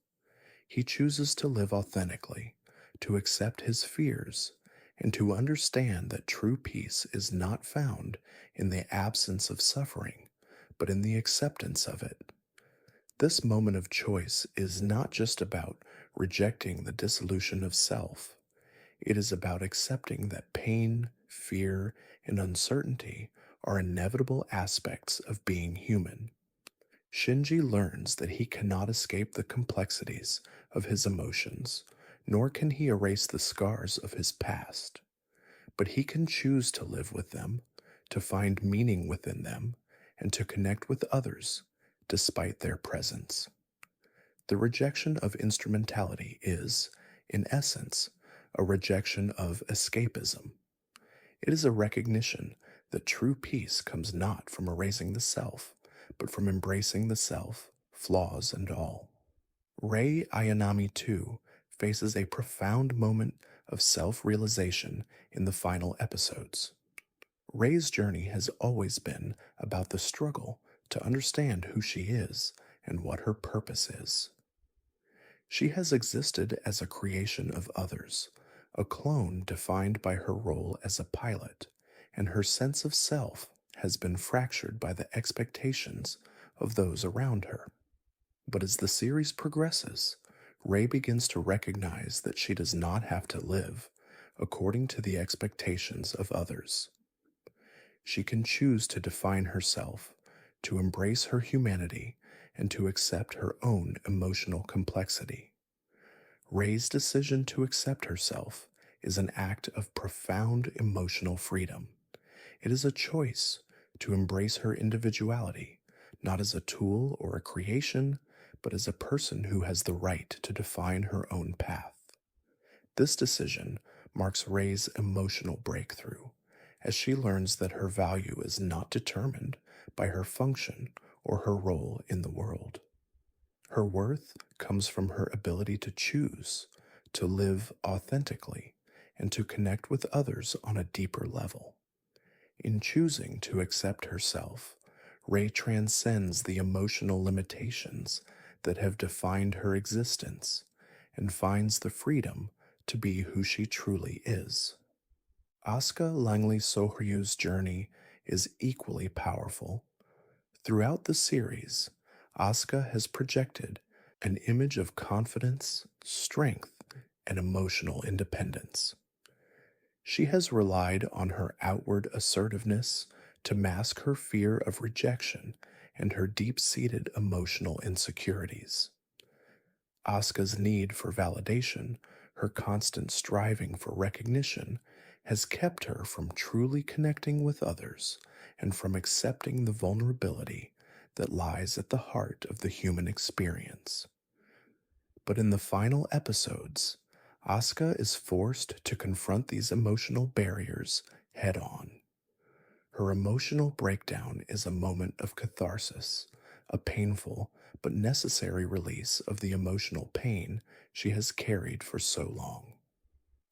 He chooses to live authentically, to accept his fears, and to understand that true peace is not found in the absence of suffering, but in the acceptance of it. This moment of choice is not just about rejecting the dissolution of self. It is about accepting that pain, fear, and uncertainty are inevitable aspects of being human. Shinji learns that he cannot escape the complexities of his emotions, nor can he erase the scars of his past. But he can choose to live with them, to find meaning within them, and to connect with others despite their presence. The rejection of instrumentality is, in essence, a rejection of escapism. It is a recognition that true peace comes not from erasing the self, but from embracing the self, flaws and all. Rei Ayanami, too, faces a profound moment of self-realization in the final episodes. Rei's journey has always been about the struggle to understand who she is and what her purpose is. She has existed as a creation of others, a clone defined by her role as a pilot, and her sense of self has been fractured by the expectations of those around her. But as the series progresses, Rei begins to recognize that she does not have to live according to the expectations of others. She can choose to define herself, to embrace her humanity, and to accept her own emotional complexity. Rei's decision to accept herself is an act of profound emotional freedom. It is a choice to embrace her individuality, not as a tool or a creation, but as a person who has the right to define her own path. This decision marks Ray's emotional breakthrough, as she learns that her value is not determined by her function or her role in the world. Her worth comes from her ability to choose, to live authentically, and to connect with others on a deeper level. In choosing to accept herself, Ray transcends the emotional limitations that have defined her existence and finds the freedom to be who she truly is. Asuka Langley Sohryu's journey is equally powerful. Throughout the series, Asuka has projected an image of confidence, strength, and emotional independence. She has relied on her outward assertiveness to mask her fear of rejection and her deep seated emotional insecurities. Asuka's need for validation, her constant striving for recognition, has kept her from truly connecting with others and from accepting the vulnerability that lies at the heart of the human experience. But in the final episodes, Asuka is forced to confront these emotional barriers head on. Her emotional breakdown is a moment of catharsis, a painful but necessary release of the emotional pain she has carried for so long.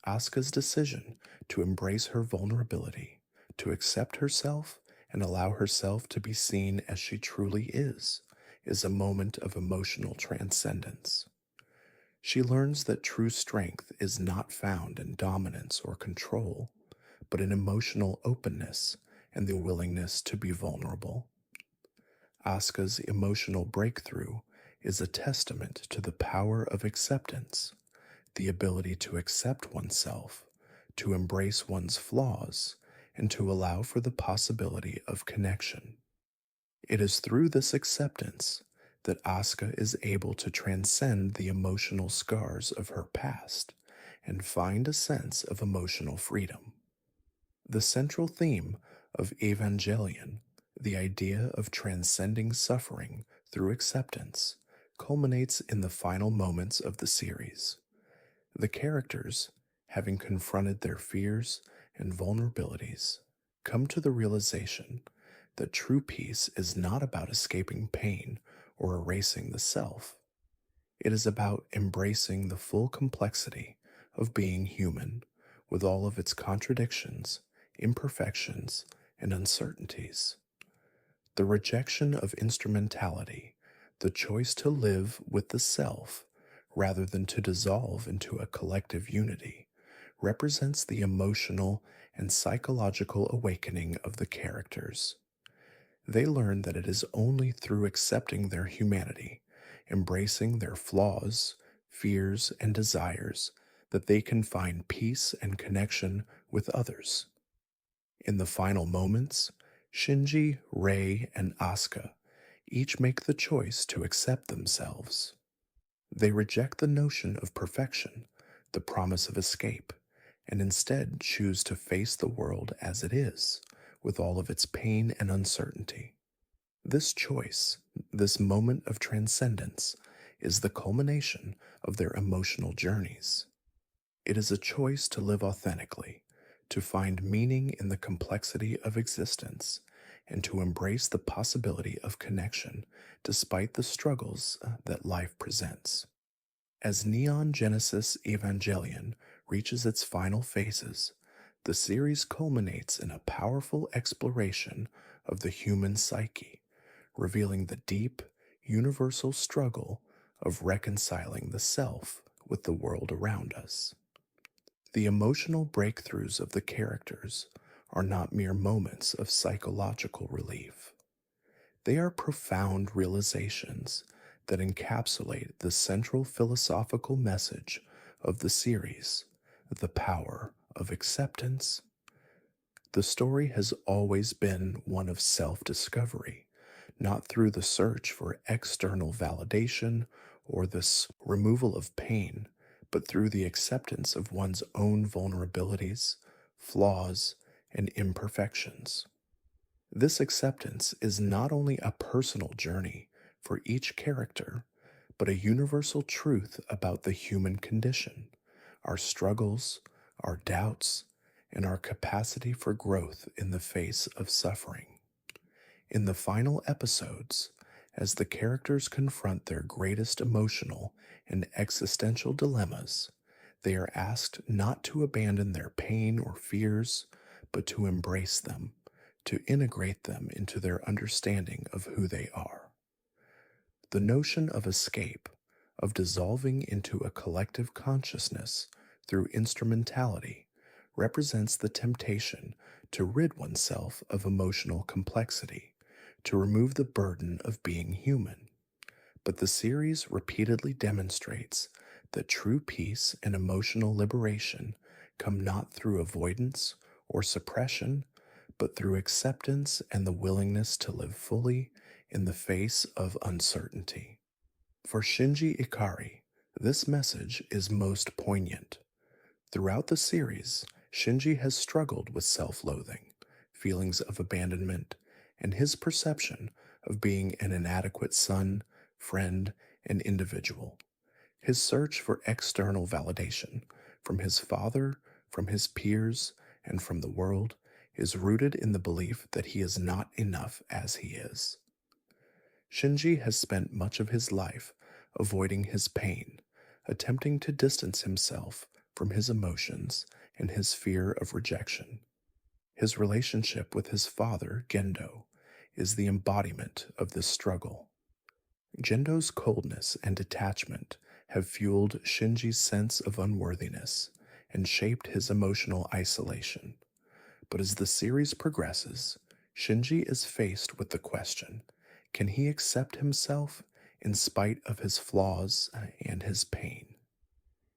Asuka's decision to embrace her vulnerability, to accept herself and allow herself to be seen as she truly is a moment of emotional transcendence. She learns that true strength is not found in dominance or control, but in emotional openness and the willingness to be vulnerable. Asuka's emotional breakthrough is a testament to the power of acceptance, the ability to accept oneself, to embrace one's flaws, and to allow for the possibility of connection. It is through this acceptance that Asuka is able to transcend the emotional scars of her past and find a sense of emotional freedom. The central theme of Evangelion, the idea of transcending suffering through acceptance, culminates in the final moments of the series. The characters, having confronted their fears and vulnerabilities, come to the realization that true peace is not about escaping pain or erasing the self. It is about embracing the full complexity of being human, with all of its contradictions, imperfections, and uncertainties. The rejection of instrumentality, the choice to live with the self rather than to dissolve into a collective unity, represents the emotional and psychological awakening of the characters. They learn that it is only through accepting their humanity, embracing their flaws, fears, and desires that they can find peace and connection with others. In the final moments, Shinji, Rei, and Asuka each make the choice to accept themselves. They reject the notion of perfection, the promise of escape, and instead choose to face the world as it is, with all of its pain and uncertainty. This choice, this moment of transcendence, is the culmination of their emotional journeys. It is a choice to live authentically, to find meaning in the complexity of existence, and to embrace the possibility of connection despite the struggles that life presents. As Neon Genesis Evangelion reaches its final phases, the series culminates in a powerful exploration of the human psyche, revealing the deep, universal struggle of reconciling the self with the world around us. The emotional breakthroughs of the characters are not mere moments of psychological relief. They are profound realizations that encapsulate the central philosophical message of the series, the power of acceptance. The story has always been one of self-discovery, not through the search for external validation or the removal of pain, but through the acceptance of one's own vulnerabilities, flaws, and imperfections. This acceptance is not only a personal journey for each character, but a universal truth about the human condition, our struggles, our doubts, and our capacity for growth in the face of suffering. In the final episodes, as the characters confront their greatest emotional and existential dilemmas, they are asked not to abandon their pain or fears, but to embrace them, to integrate them into their understanding of who they are. The notion of escape, of dissolving into a collective consciousness through instrumentality, represents the temptation to rid oneself of emotional complexity, to remove the burden of being human. But the series repeatedly demonstrates that true peace and emotional liberation come not through avoidance or suppression, but through acceptance and the willingness to live fully in the face of uncertainty. For Shinji Ikari, this message is most poignant. Throughout the series, Shinji has struggled with self loathing, feelings of abandonment, and his perception of being an inadequate son, friend, and individual. His search for external validation from his father, from his peers, and from the world is rooted in the belief that he is not enough as he is. Shinji has spent much of his life avoiding his pain, attempting to distance himself from his emotions and his fear of rejection. His relationship with his father, Gendo, is the embodiment of this struggle. Gendo's coldness and detachment have fueled Shinji's sense of unworthiness and shaped his emotional isolation. But as the series progresses, Shinji is faced with the question, can he accept himself in spite of his flaws and his pain?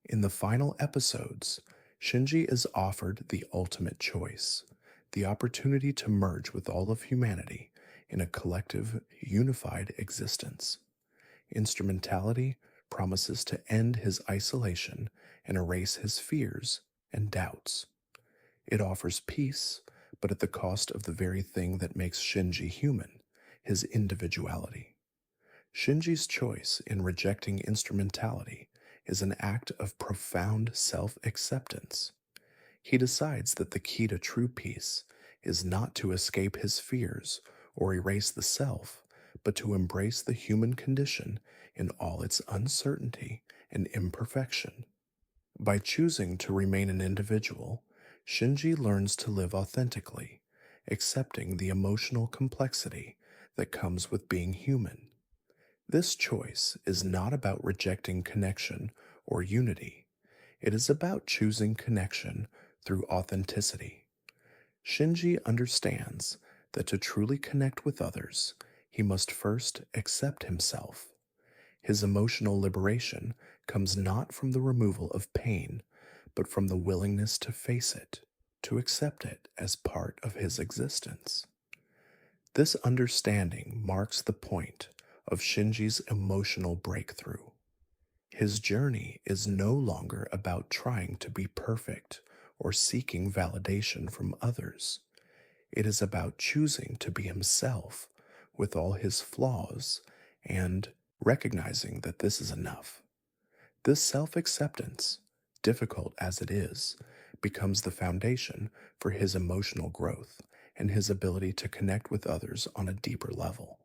In the final episodes, Shinji is offered the ultimate choice, the opportunity to merge with all of humanity in a collective, unified existence. Instrumentality promises to end his isolation and erase his fears and doubts. It offers peace, but at the cost of the very thing that makes Shinji human, his individuality. Shinji's choice in rejecting instrumentality is an act of profound self-acceptance. He decides that the key to true peace is not to escape his fears or erase the self, but to embrace the human condition in all its uncertainty and imperfection. By choosing to remain an individual, Shinji learns to live authentically, accepting the emotional complexity that comes with being human. This choice is not about rejecting connection or unity. It is about choosing connection through authenticity. Shinji understands that to truly connect with others, he must first accept himself. His emotional liberation comes not from the removal of pain, but from the willingness to face it, to accept it as part of his existence. This understanding marks the point of Shinji's emotional breakthrough. His journey is no longer about trying to be perfect or seeking validation from others. It is about choosing to be himself with all his flaws and recognizing that this is enough. This self-acceptance, difficult as it is, becomes the foundation for his emotional growth and his ability to connect with others on a deeper level.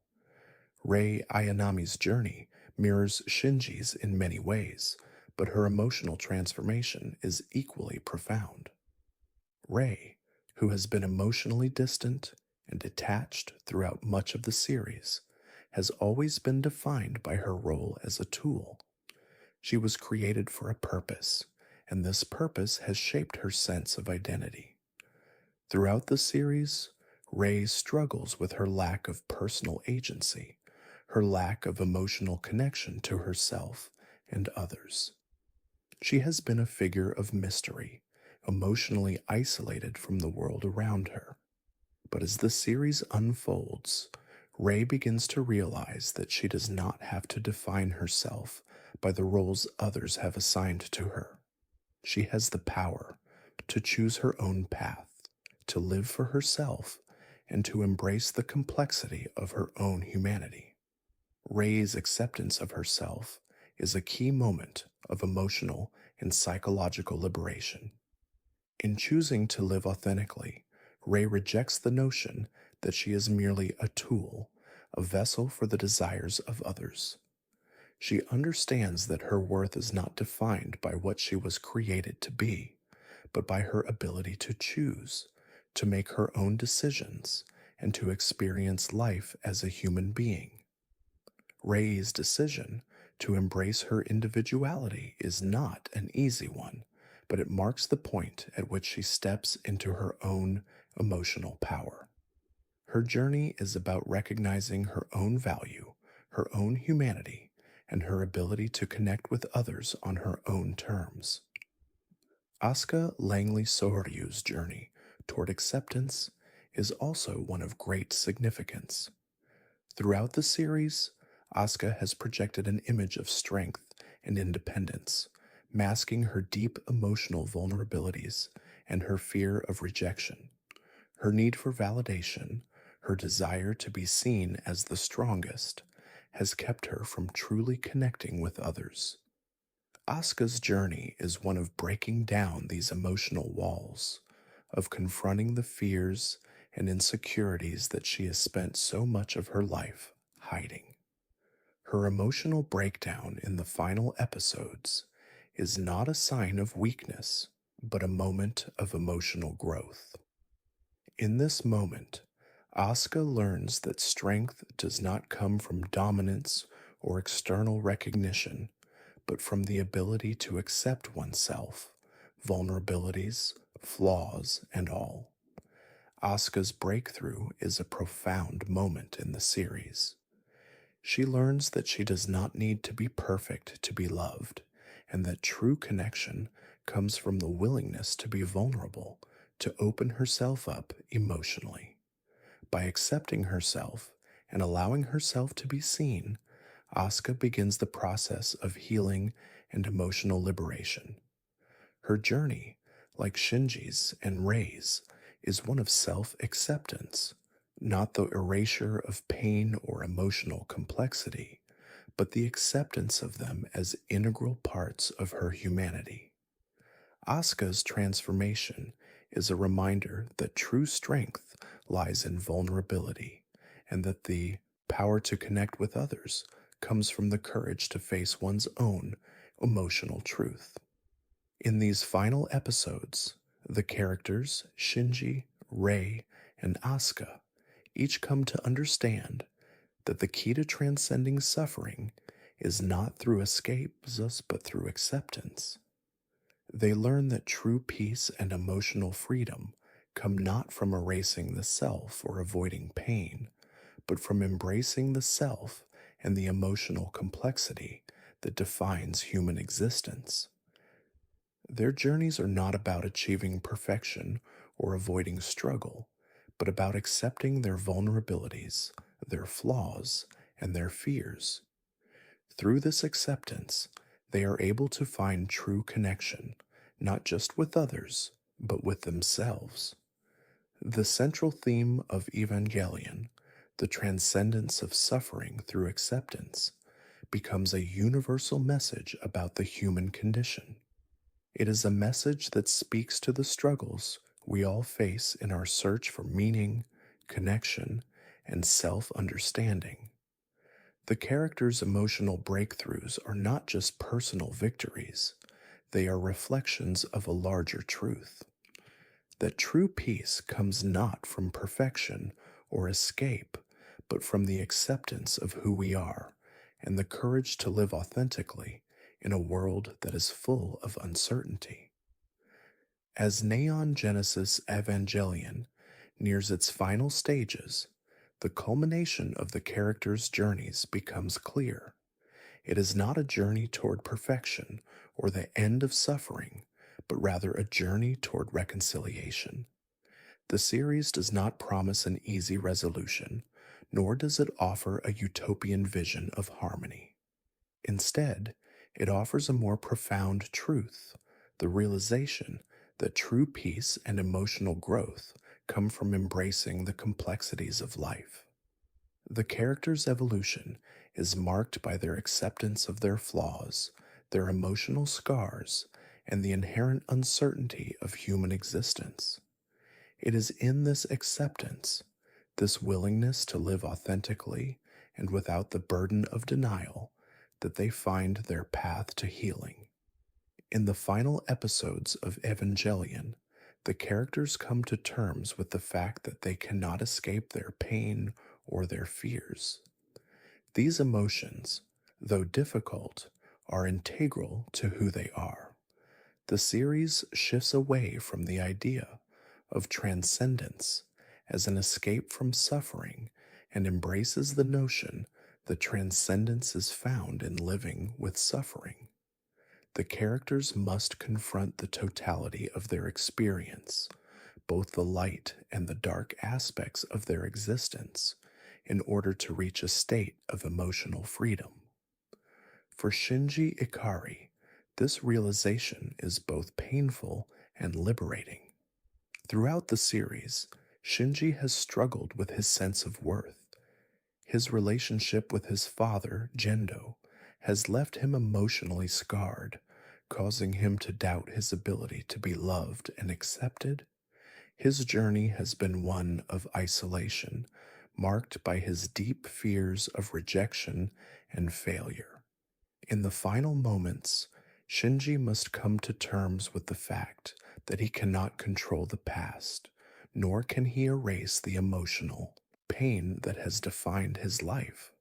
Rei Ayanami's journey mirrors Shinji's in many ways, but her emotional transformation is equally profound. Rei, who has been emotionally distant and detached throughout much of the series, has always been defined by her role as a tool. She was created for a purpose, and this purpose has shaped her sense of identity. Throughout the series, Rei struggles with her lack of personal agency, her lack of emotional connection to herself and others. She has been a figure of mystery, emotionally isolated from the world around her. But as the series unfolds, Rei begins to realize that she does not have to define herself by the roles others have assigned to her. She has the power to choose her own path, to live for herself, and to embrace the complexity of her own humanity. Ray's acceptance of herself is a key moment of emotional and psychological liberation. In choosing to live authentically, Ray rejects the notion that she is merely a tool, a vessel for the desires of others. She understands that her worth is not defined by what she was created to be, but by her ability to choose, to make her own decisions, and to experience life as a human being. Ray's decision to embrace her individuality is not an easy one, but it marks the point at which she steps into her own emotional power. Her journey is about recognizing her own value, her own humanity, and her ability to connect with others on her own terms. Asuka Langley Sohoryu's journey toward acceptance is also one of great significance. Throughout the series, Asuka has projected an image of strength and independence, masking her deep emotional vulnerabilities and her fear of rejection. Her need for validation, her desire to be seen as the strongest, has kept her from truly connecting with others. Asuka's journey is one of breaking down these emotional walls, of confronting the fears and insecurities that she has spent so much of her life hiding. Her emotional breakdown in the final episodes is not a sign of weakness, but a moment of emotional growth. In this moment, Asuka learns that strength does not come from dominance or external recognition, but from the ability to accept oneself, vulnerabilities, flaws, and all. Asuka's breakthrough is a profound moment in the series. She learns that she does not need to be perfect to be loved, and that true connection comes from the willingness to be vulnerable, to open herself up emotionally. By accepting herself and allowing herself to be seen, Asuka begins the process of healing and emotional liberation. Her journey, like Shinji's and Rei's, is one of self-acceptance, not the erasure of pain or emotional complexity, but the acceptance of them as integral parts of her humanity. Asuka's transformation is a reminder that true strength lies in vulnerability, and that the power to connect with others comes from the courage to face one's own emotional truth. In these final episodes, the characters Shinji, Rei, and Asuka each come to understand that the key to transcending suffering is not through escapism but through acceptance. They learn that true peace and emotional freedom come not from erasing the self or avoiding pain, but from embracing the self and the emotional complexity that defines human existence. Their journeys are not about achieving perfection or avoiding struggle, but about accepting their vulnerabilities, their flaws, and their fears. Through this acceptance, they are able to find true connection, not just with others, but with themselves. The central theme of Evangelion, the transcendence of suffering through acceptance, becomes a universal message about the human condition. It is a message that speaks to the struggles we all face in our search for meaning, connection, and self-understanding. The characters' emotional breakthroughs are not just personal victories, they are reflections of a larger truth. That true peace comes not from perfection or escape, but from the acceptance of who we are and the courage to live authentically in a world that is full of uncertainty. As Neon Genesis Evangelion nears its final stages, the culmination of the characters' journeys becomes clear. It is not a journey toward perfection or the end of suffering, but rather a journey toward reconciliation. The series does not promise an easy resolution, nor does it offer a utopian vision of harmony. Instead, It offers a more profound truth, the realization that true peace and emotional growth come from embracing the complexities of life. The character's evolution is marked by their acceptance of their flaws, their emotional scars, and the inherent uncertainty of human existence. It is in this acceptance, this willingness to live authentically and without the burden of denial, that they find their path to healing. In the final episodes of Evangelion, the characters come to terms with the fact that they cannot escape their pain or their fears. These emotions, though difficult, are integral to who they are. The series shifts away from the idea of transcendence as an escape from suffering and embraces the notion that transcendence is found in living with suffering. The characters must confront the totality of their experience, both the light and the dark aspects of their existence, in order to reach a state of emotional freedom. For Shinji Ikari, this realization is both painful and liberating. Throughout the series, Shinji has struggled with his sense of worth. His relationship with his father, Gendo, has left him emotionally scarred, causing him to doubt his ability to be loved and accepted. His journey has been one of isolation, marked by his deep fears of rejection and failure. In the final moments, Shinji must come to terms with the fact that he cannot control the past, nor can he erase the emotional pain that has defined his life.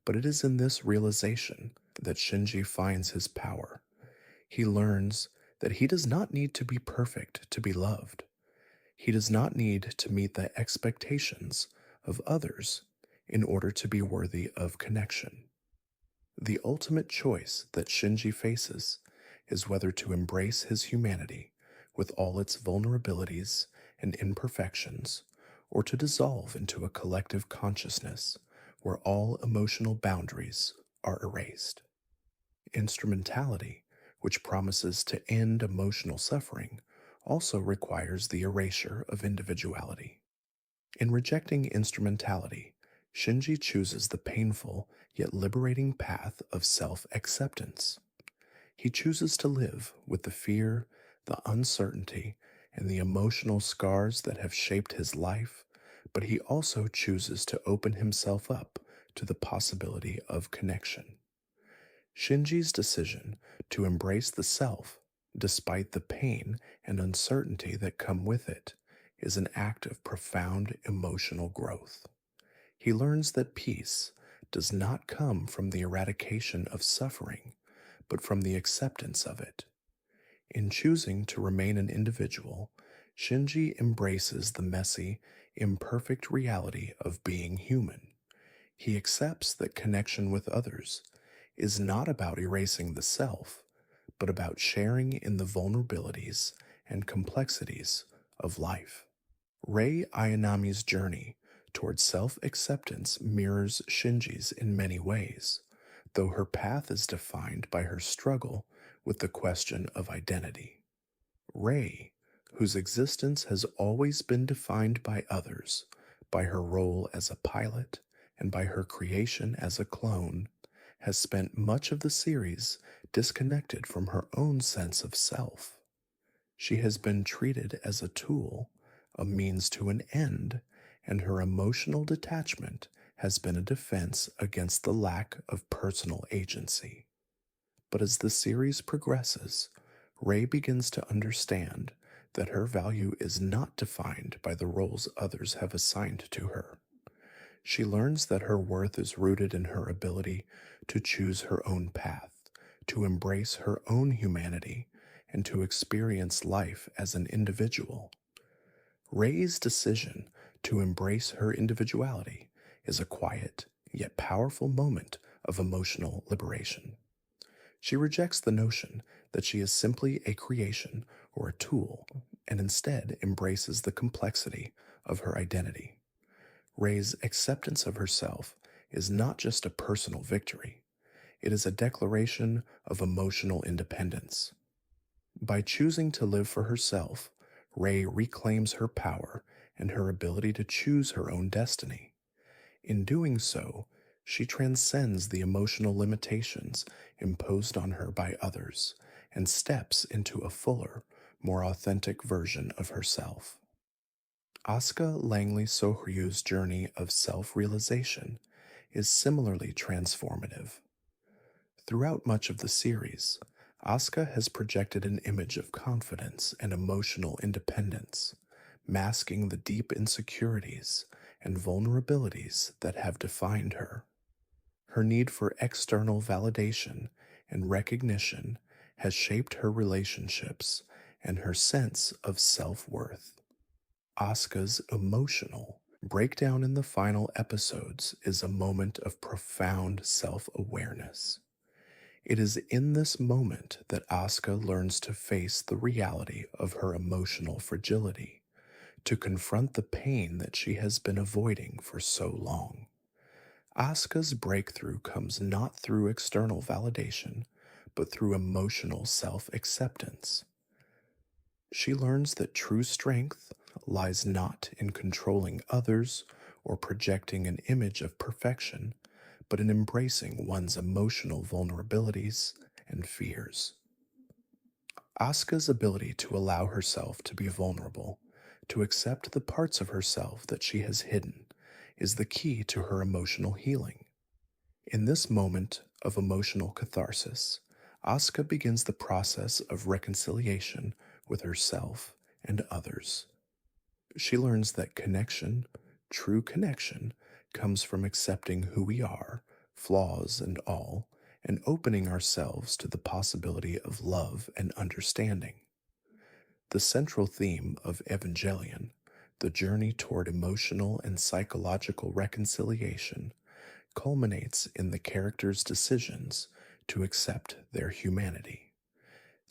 But it is in this realization that Shinji finds his power. He learns that he does not need to be perfect to be loved. He does not need to meet the expectations of others in order to be worthy of connection. The ultimate choice that Shinji faces is whether to embrace his humanity with all its vulnerabilities and imperfections, or to dissolve into a collective consciousness where all emotional boundaries are erased. Instrumentality, which promises to end emotional suffering, also requires the erasure of individuality. In rejecting instrumentality, Shinji chooses the painful yet liberating path of self-acceptance. He chooses to live with the fear, the uncertainty, and the emotional scars that have shaped his life, but he also chooses to open himself up to the possibility of connection. Shinji's decision to embrace the self, despite the pain and uncertainty that come with it, is an act of profound emotional growth. He learns that peace does not come from the eradication of suffering, but from the acceptance of it. In choosing to remain an individual, Shinji embraces the messy, imperfect reality of being human. He accepts that connection with others is not about erasing the self, but about sharing in the vulnerabilities and complexities of life. Rei Ayanami's journey towards self-acceptance mirrors Shinji's in many ways, though her path is defined by her struggle with the question of identity. Rei, whose existence has always been defined by others, by her role as a pilot, and by her creation as a clone, has spent much of the series disconnected from her own sense of self. She has been treated as a tool, a means to an end, and her emotional detachment has been a defense against the lack of personal agency. But as the series progresses, Rei begins to understand that her value is not defined by the roles others have assigned to her. She learns that her worth is rooted in her ability to choose her own path, to embrace her own humanity, and to experience life as an individual. Rei's decision to embrace her individuality is a quiet yet powerful moment of emotional liberation. She rejects the notion that she is simply a creation or a tool, and instead embraces the complexity of her identity. Rei's acceptance of herself is not just a personal victory, It is a declaration of emotional independence. By choosing to live for herself, Rei reclaims her power and her ability to choose her own destiny. In doing so, she transcends the emotional limitations imposed on her by others and steps into a fuller, more authentic version of herself. Asuka Langley Sohryu's journey of self realization is similarly transformative. Throughout much of the series, Asuka has projected an image of confidence and emotional independence, masking the deep insecurities and vulnerabilities that have defined her. Her need for external validation and recognition has shaped her relationships and her sense of self worth. Asuka's emotional breakdown in the final episodes is a moment of profound self awareness. It is in this moment that Asuka learns to face the reality of her emotional fragility, to confront the pain that she has been avoiding for so long. Asuka's breakthrough comes not through external validation, but through emotional self acceptance. She learns that true strength lies not in controlling others or projecting an image of perfection, but in embracing one's emotional vulnerabilities and fears. Asuka's ability to allow herself to be vulnerable, to accept the parts of herself that she has hidden, is the key to her emotional healing. In this moment of emotional catharsis, Asuka begins the process of reconciliation with herself and others. She learns that connection, true connection, comes from accepting who we are, flaws and all, and opening ourselves to the possibility of love and understanding. The central theme of Evangelion, the journey toward emotional and psychological reconciliation, culminates in the characters' decisions to accept their humanity.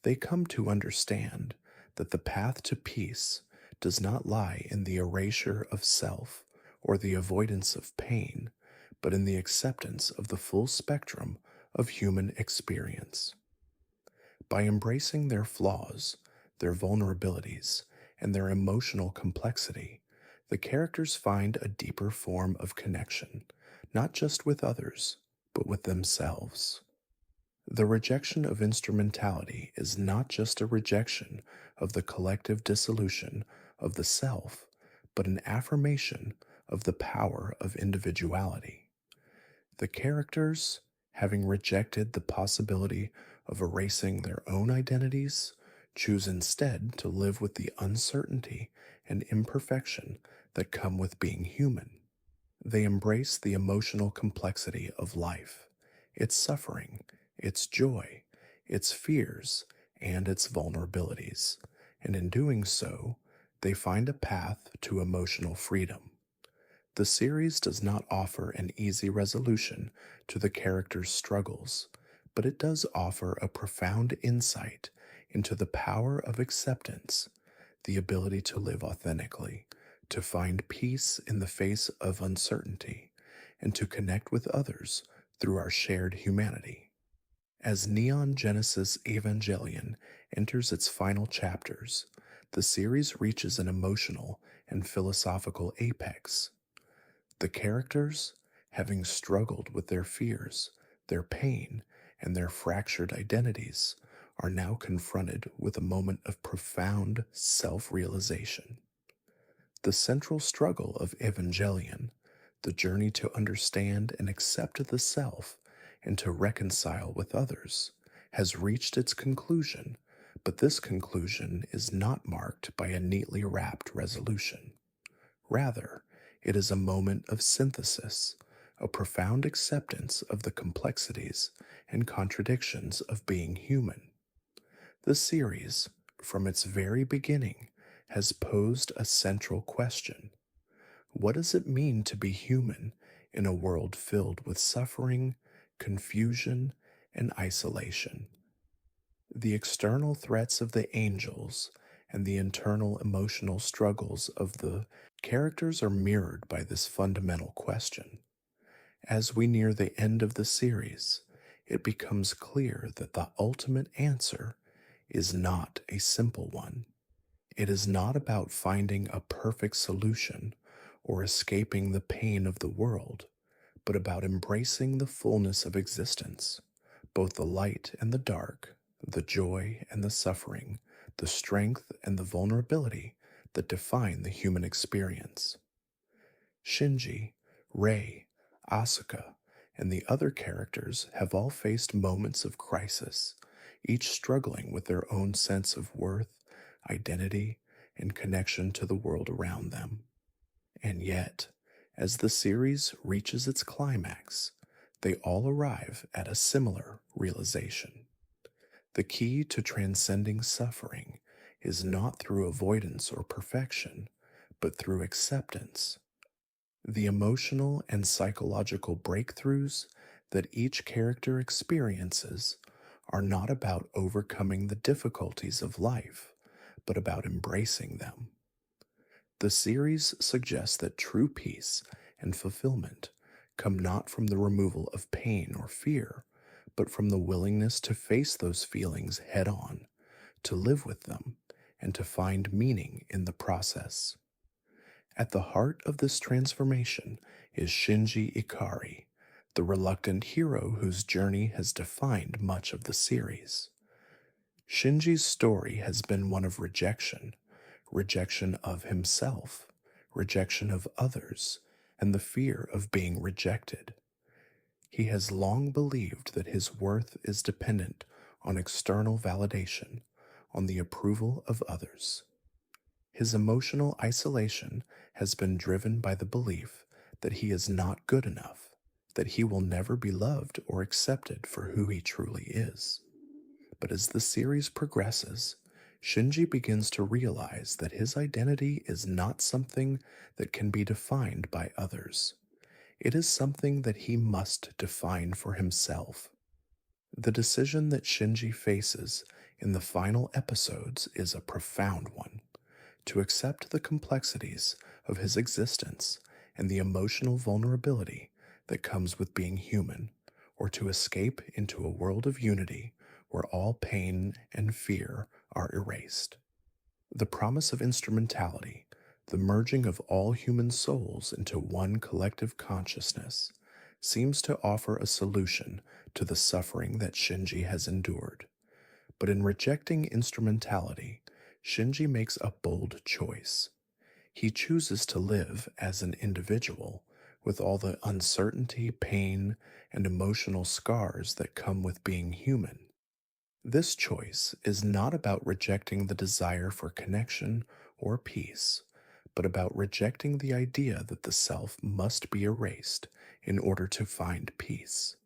They come to understand that the path to peace does not lie in the erasure of self or the avoidance of pain, but in the acceptance of the full spectrum of human experience. By embracing their flaws, their vulnerabilities, and their emotional complexity, the characters find a deeper form of connection, not just with others, but with themselves. The rejection of instrumentality is not just a rejection of the collective dissolution of the self, but an affirmation of the power of individuality. The characters, having rejected the possibility of erasing their own identities, choose instead to live with the uncertainty and imperfection that come with being human. They embrace the emotional complexity of life, its suffering, its joy, its fears, and its vulnerabilities, and in doing so, they find a path to emotional freedom. The series does not offer an easy resolution to the characters' struggles, but it does offer a profound insight into the power of acceptance, the ability to live authentically, to find peace in the face of uncertainty, and to connect with others through our shared humanity. As Neon Genesis Evangelion enters its final chapters, the series reaches an emotional and philosophical apex. The characters, having struggled with their fears, their pain, and their fractured identities, are now confronted with a moment of profound self realization. The central struggle of Evangelion, the journey to understand and accept the self and to reconcile with others, has reached its conclusion, but this conclusion is not marked by a neatly wrapped resolution. Rather, it is a moment of synthesis, a profound acceptance of the complexities and contradictions of being human. The series, from its very beginning, has posed a central question. What does it mean to be human in a world filled with suffering, confusion, and isolation? The external threats of the angels and the internal emotional struggles of the characters are mirrored by this fundamental question. As we near the end of the series, it becomes clear that the ultimate answer is not a simple one. It is not about finding a perfect solution or escaping the pain of the world, but about embracing the fullness of existence, both the light and the dark, the joy and the suffering, the strength and the vulnerability that define the human experience. Shinji, Rei, Asuka, and the other characters have all faced moments of crisis, each struggling with their own sense of worth, identity, and connection to the world around them. And yet, as the series reaches its climax, they all arrive at a similar realization. The key to transcending suffering is not through avoidance or perfection, but through acceptance. The emotional and psychological breakthroughs that each character experiences are not about overcoming the difficulties of life, but about embracing them. The series suggests that true peace and fulfillment come not from the removal of pain or fear, but from the willingness to face those feelings head on, to live with them, and to find meaning in the process. At the heart of this transformation is Shinji Ikari, the reluctant hero whose journey has defined much of the series. Shinji's story has been one of rejection, rejection of himself, rejection of others, and the fear of being rejected. He has long believed that his worth is dependent on external validation, on the approval of others. His emotional isolation has been driven by the belief that he is not good enough, that he will never be loved or accepted for who he truly is. But as the series progresses, Shinji begins to realize that his identity is not something that can be defined by others. It is something that he must define for himself. The decision that Shinji faces in the final episodes is a profound one: to accept the complexities of his existence and the emotional vulnerability that comes with being human, or to escape into a world of unity where all pain and fear are erased. The promise of instrumentality, the merging of all human souls into one collective consciousness, seems to offer a solution to the suffering that Shinji has endured. But in rejecting instrumentality, Shinji makes a bold choice. He chooses to live as an individual with all the uncertainty, pain, and emotional scars that come with being human. This choice is not about rejecting the desire for connection or peace, but about rejecting the idea that the self must be erased in order to find peace.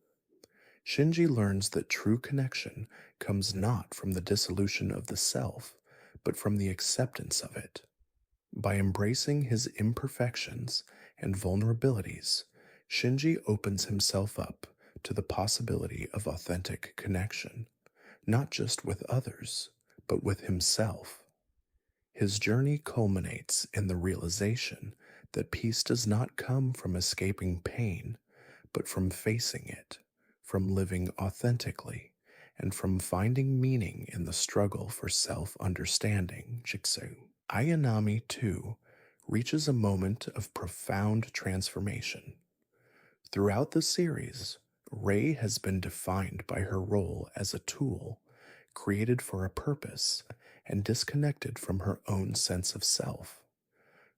Shinji learns that true connection comes not from the dissolution of the self, but from the acceptance of it. By embracing his imperfections and vulnerabilities, Shinji opens himself up to the possibility of authentic connection, not just with others, but with himself. His journey culminates in the realization that peace does not come from escaping pain, but from facing it, from living authentically, and from finding meaning in the struggle for self-understanding. Jitsu. Ayanami, too, reaches a moment of profound transformation. Throughout the series, Rei has been defined by her role as a tool, created for a purpose, and disconnected from her own sense of self.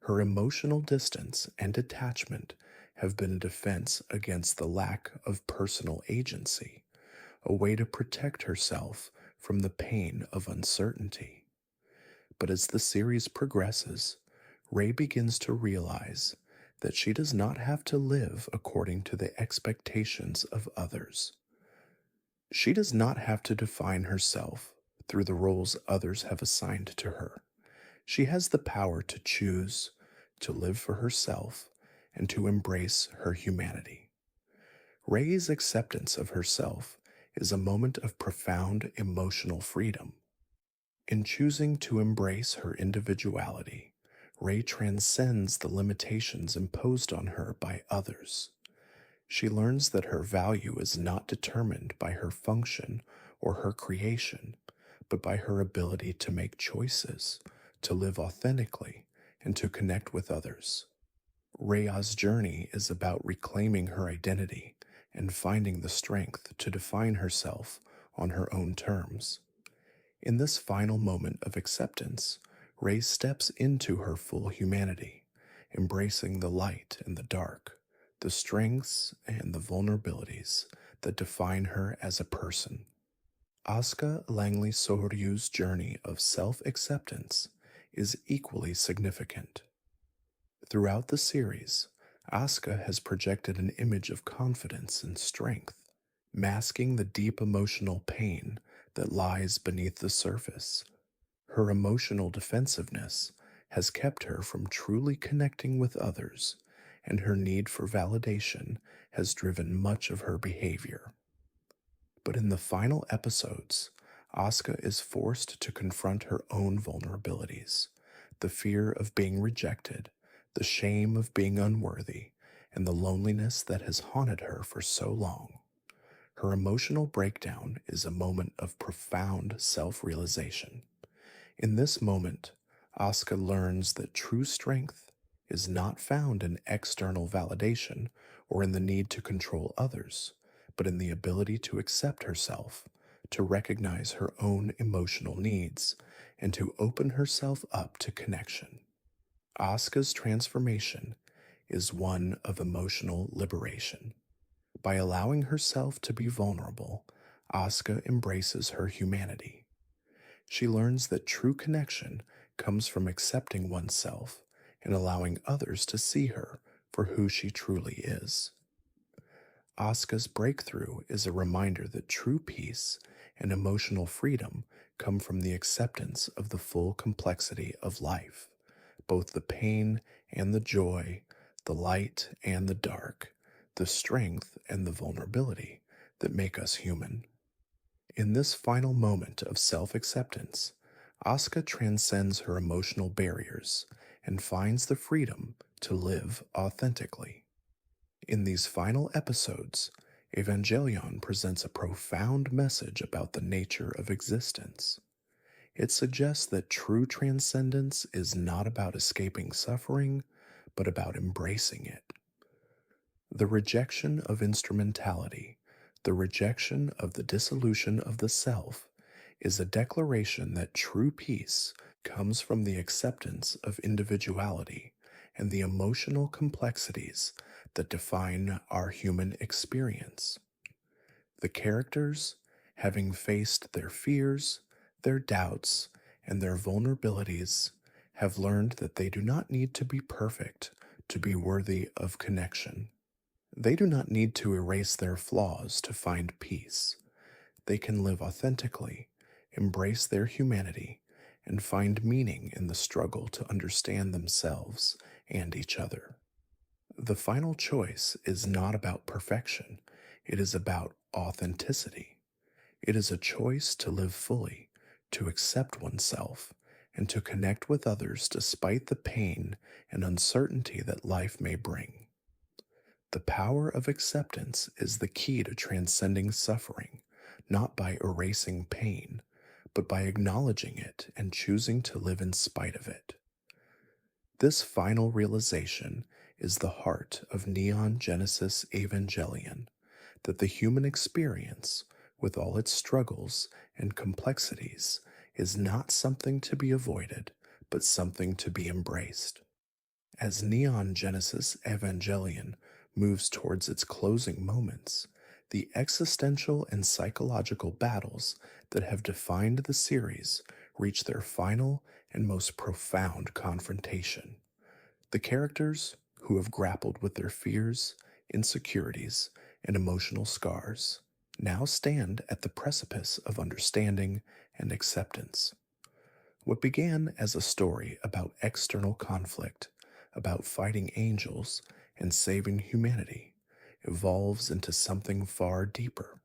Her emotional distance and detachment have been a defense against the lack of personal agency, a way to protect herself from the pain of uncertainty. But as the series progresses, Rei begins to realize that she does not have to live according to the expectations of others. She does not have to define herself through the roles others have assigned to her. She has the power to choose, to live for herself, and to embrace her humanity. Rei's acceptance of herself is a moment of profound emotional freedom. In choosing to embrace her individuality, Rei transcends the limitations imposed on her by others. She learns that her value is not determined by her function or her creation, but by her ability to make choices, to live authentically, and to connect with others. Rhea's journey is about reclaiming her identity and finding the strength to define herself on her own terms. In this final moment of acceptance, Rhea steps into her full humanity, embracing the light and the dark, the strengths and the vulnerabilities that define her as a person. Asuka Langley Soryu's journey of self acceptance is equally significant. Throughout the series, Asuka has projected an image of confidence and strength, masking the deep emotional pain that lies beneath the surface. Her emotional defensiveness has kept her from truly connecting with others, and her need for validation has driven much of her behavior. But in the final episodes, Asuka is forced to confront her own vulnerabilities, the fear of being rejected, the shame of being unworthy, and the loneliness that has haunted her for so long. Her emotional breakdown is a moment of profound self realization. In this moment, Asuka learns that true strength is not found in external validation or in the need to control others, but in the ability to accept herself, to recognize her own emotional needs, and to open herself up to connection. Asuka's transformation is one of emotional liberation. By allowing herself to be vulnerable, Asuka embraces her humanity. She learns that true connection comes from accepting oneself and allowing others to see her for who she truly is. Asuka's breakthrough is a reminder that true peace and emotional freedom come from the acceptance of the full complexity of life, both the pain and the joy, the light and the dark, the strength and the vulnerability that make us human. In this final moment of self acceptance, Asuka transcends her emotional barriers and finds the freedom to live authentically. In these final episodes, Evangelion presents a profound message about the nature of existence. It suggests that true transcendence is not about escaping suffering, but about embracing it. The rejection of instrumentality, the rejection of the dissolution of the self, is a declaration that true peace comes from the acceptance of individuality and the emotional complexities that define our human experience. The characters, having faced their fears, their doubts, and their vulnerabilities, have learned that they do not need to be perfect to be worthy of connection. They do not need to erase their flaws to find peace. They can live authentically, embrace their humanity, and find meaning in the struggle to understand themselves and each other. The final choice is not about perfection, it is about authenticity. It is a choice to live fully, to accept oneself, and to connect with others despite the pain and uncertainty that life may bring. The power of acceptance is the key to transcending suffering, not by erasing pain, but by acknowledging it and choosing to live in spite of it. This final realization is the heart of Neon Genesis Evangelion, that the human experience, with all its struggles and complexities, is not something to be avoided, but something to be embraced. As Neon Genesis Evangelion moves towards its closing moments, the existential and psychological battles that have defined the series reach their final and most profound confrontation. The characters, who have grappled with their fears, insecurities, and emotional scars, now stand at the precipice of understanding and acceptance. What began as a story about external conflict, about fighting angels and saving humanity, evolves into something far deeper,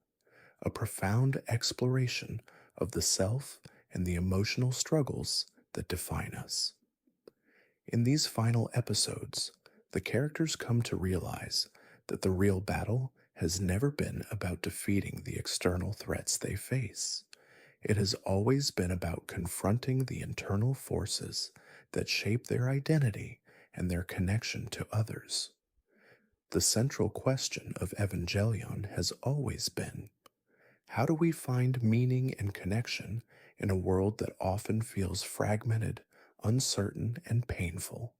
a profound exploration of the self and the emotional struggles that define us. In these final episodes, the characters come to realize that the real battle has never been about defeating the external threats they face. It has always been about confronting the internal forces that shape their identity and their connection to others. The central question of Evangelion has always been, how do we find meaning and connection in a world that often feels fragmented, uncertain, and painful?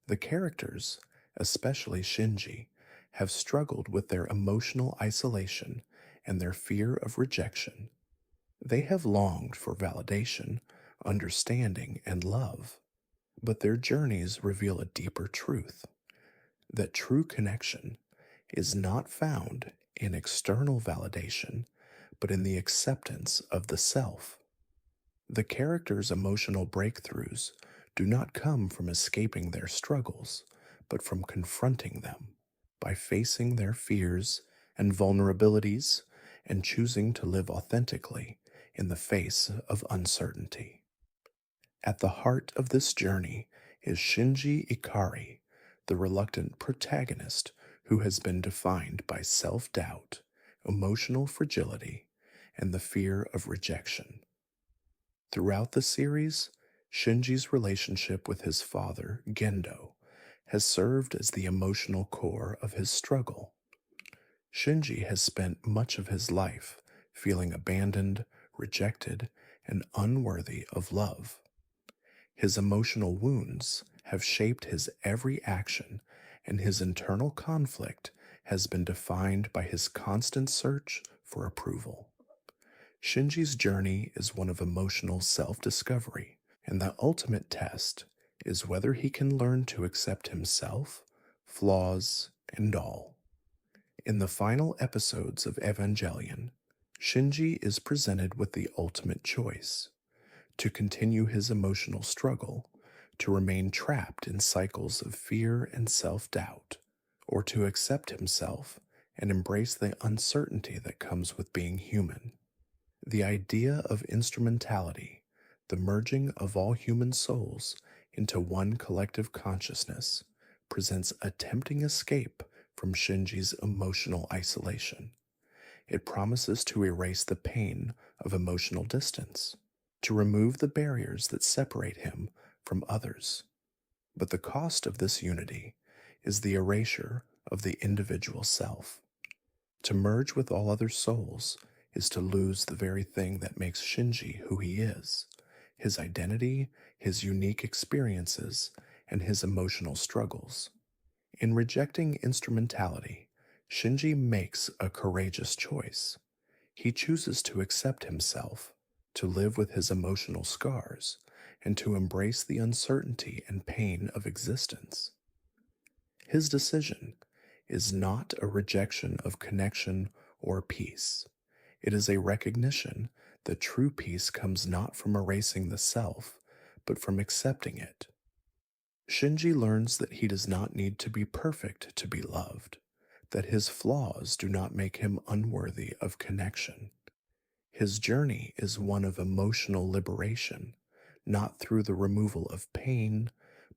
The characters, especially Shinji, have struggled with their emotional isolation and their fear of rejection. They have longed for validation, understanding, and love, but their journeys reveal a deeper truth, that true connection is not found in external validation, but in the acceptance of the self. The characters' emotional breakthroughs do not come from escaping their struggles, but from confronting them by facing their fears and vulnerabilities and choosing to live authentically in the face of uncertainty. At the heart of this journey is Shinji Ikari, the reluctant protagonist who has been defined by self doubt, emotional fragility, and the fear of rejection. Throughout the series, Shinji's relationship with his father, Gendo, has served as the emotional core of his struggle. Shinji has spent much of his life feeling abandoned, rejected, and unworthy of love. His emotional wounds have shaped his every action, and his internal conflict has been defined by his constant search for approval. Shinji's journey is one of emotional self discovery, and the ultimate test is whether he can learn to accept himself, flaws, and all. In the final episodes of Evangelion, Shinji is presented with the ultimate choice: to continue his emotional struggle, to remain trapped in cycles of fear and self doubt, or to accept himself and embrace the uncertainty that comes with being human. The idea of instrumentality, the merging of all human souls into one collective consciousness, presents a tempting escape from Shinji's emotional isolation. It promises to erase the pain of emotional distance, to remove the barriers that separate him from others. But the cost of this unity is the erasure of the individual self. To merge with all other souls is to lose the very thing that makes Shinji who he is: his identity, his unique experiences, and his emotional struggles. In rejecting instrumentality, Shinji makes a courageous choice. He chooses to accept himself, to live with his emotional scars, and to embrace the uncertainty and pain of existence. His decision is not a rejection of connection or peace. It is a recognition that true peace comes not from erasing the self, but from accepting it. Shinji learns that he does not need to be perfect to be loved, that his flaws do not make him unworthy of connection. His journey is one of emotional liberation, not through the removal of pain,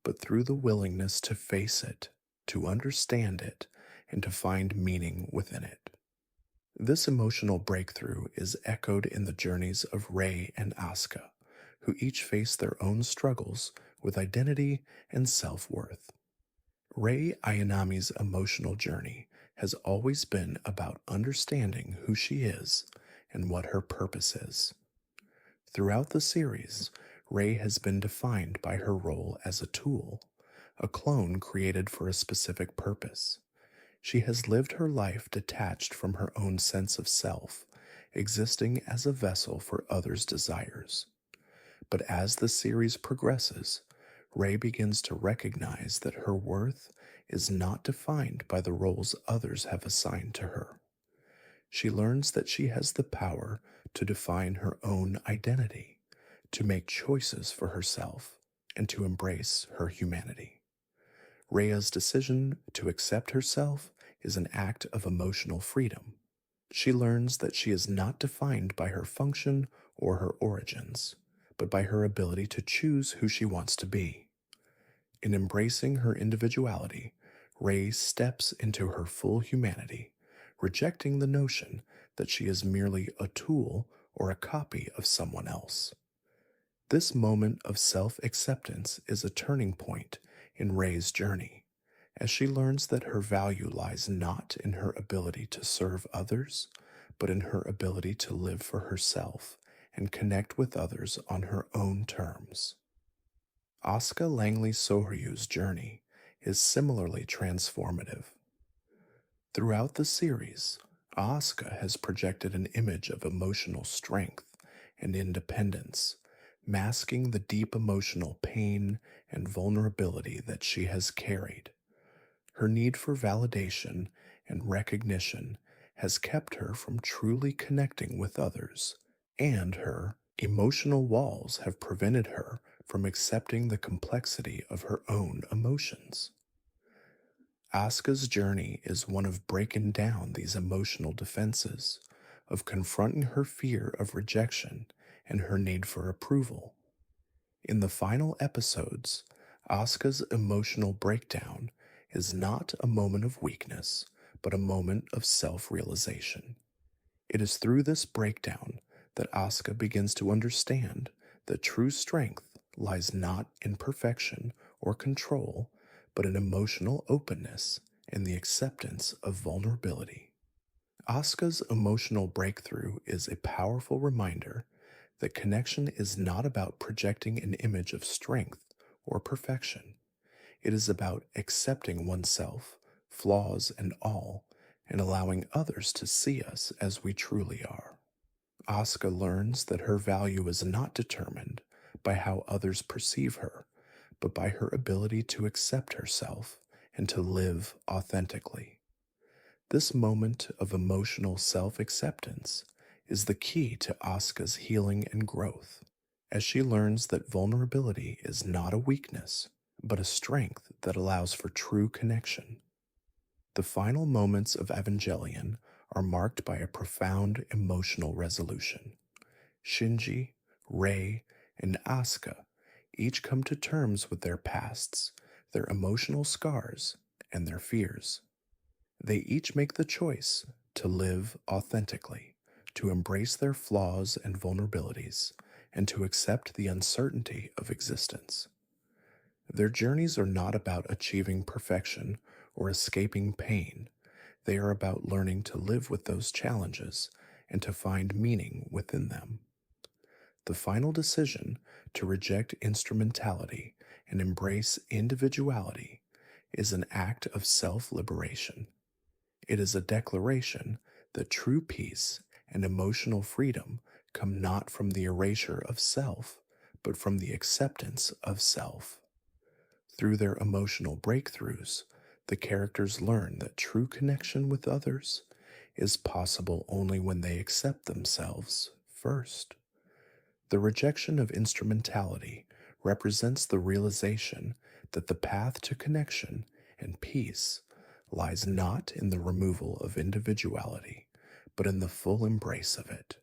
but through the willingness to face it, to understand it, and to find meaning within it. This emotional breakthrough is echoed in the journeys of Rei and Asuka, who each face their own struggles with identity and self-worth. Rei Ayanami's emotional journey has always been about understanding who she is and what her purpose is. Throughout the series, Rei has been defined by her role as a tool, a clone created for a specific purpose. She has lived her life detached from her own sense of self, existing as a vessel for others' desires. But as the series progresses, Rei begins to recognize that her worth is not defined by the roles others have assigned to her. She learns that she has the power to define her own identity, to make choices for herself, and to embrace her humanity. Rei's decision to accept herself is an act of emotional freedom. She learns that she is not defined by her function or her origins, but by her ability to choose who she wants to be. In embracing her individuality, Rei steps into her full humanity, rejecting the notion that she is merely a tool or a copy of someone else. This moment of self acceptance is a turning point in Rei's journey, as she learns that her value lies not in her ability to serve others, but in her ability to live for herself and connect with others on her own terms. Asuka Langley Soharyu's journey is similarly transformative. Throughout the series, Asuka has projected an image of emotional strength and independence, masking the deep emotional pain and vulnerability that she has carried. Her need for validation and recognition has kept her from truly connecting with others, and her emotional walls have prevented her from accepting the complexity of her own emotions. Asuka's journey is one of breaking down these emotional defenses, of confronting her fear of rejection and her need for approval. In the final episodes, Asuka's emotional breakdown is not a moment of weakness, but a moment of self realization. It is through this breakdown that Asuka begins to understand that true strength lies not in perfection or control, but in emotional openness and the acceptance of vulnerability. Asuka's emotional breakthrough is a powerful reminder that connection is not about projecting an image of strength or perfection. It is about accepting oneself, flaws and all, and allowing others to see us as we truly are. Asuka learns that her value is not determined by how others perceive her, but by her ability to accept herself and to live authentically. This moment of emotional self acceptance is the key to Asuka's healing and growth, as she learns that vulnerability is not a weakness, but a strength that allows for true connection. The final moments of Evangelion are marked by a profound emotional resolution. Shinji, Rei, and Asuka each come to terms with their pasts, their emotional scars, and their fears. They each make the choice to live authentically, to embrace their flaws and vulnerabilities, and to accept the uncertainty of existence. Their journeys are not about achieving perfection or escaping pain. They are about learning to live with those challenges and to find meaning within them. The final decision to reject instrumentality and embrace individuality is an act of self liberation. It is a declaration that true peace and emotional freedom come not from the erasure of self, but from the acceptance of self. Through their emotional breakthroughs, the characters learn that true connection with others is possible only when they accept themselves first. The rejection of instrumentality represents the realization that the path to connection and peace lies not in the removal of individuality, but in the full embrace of it.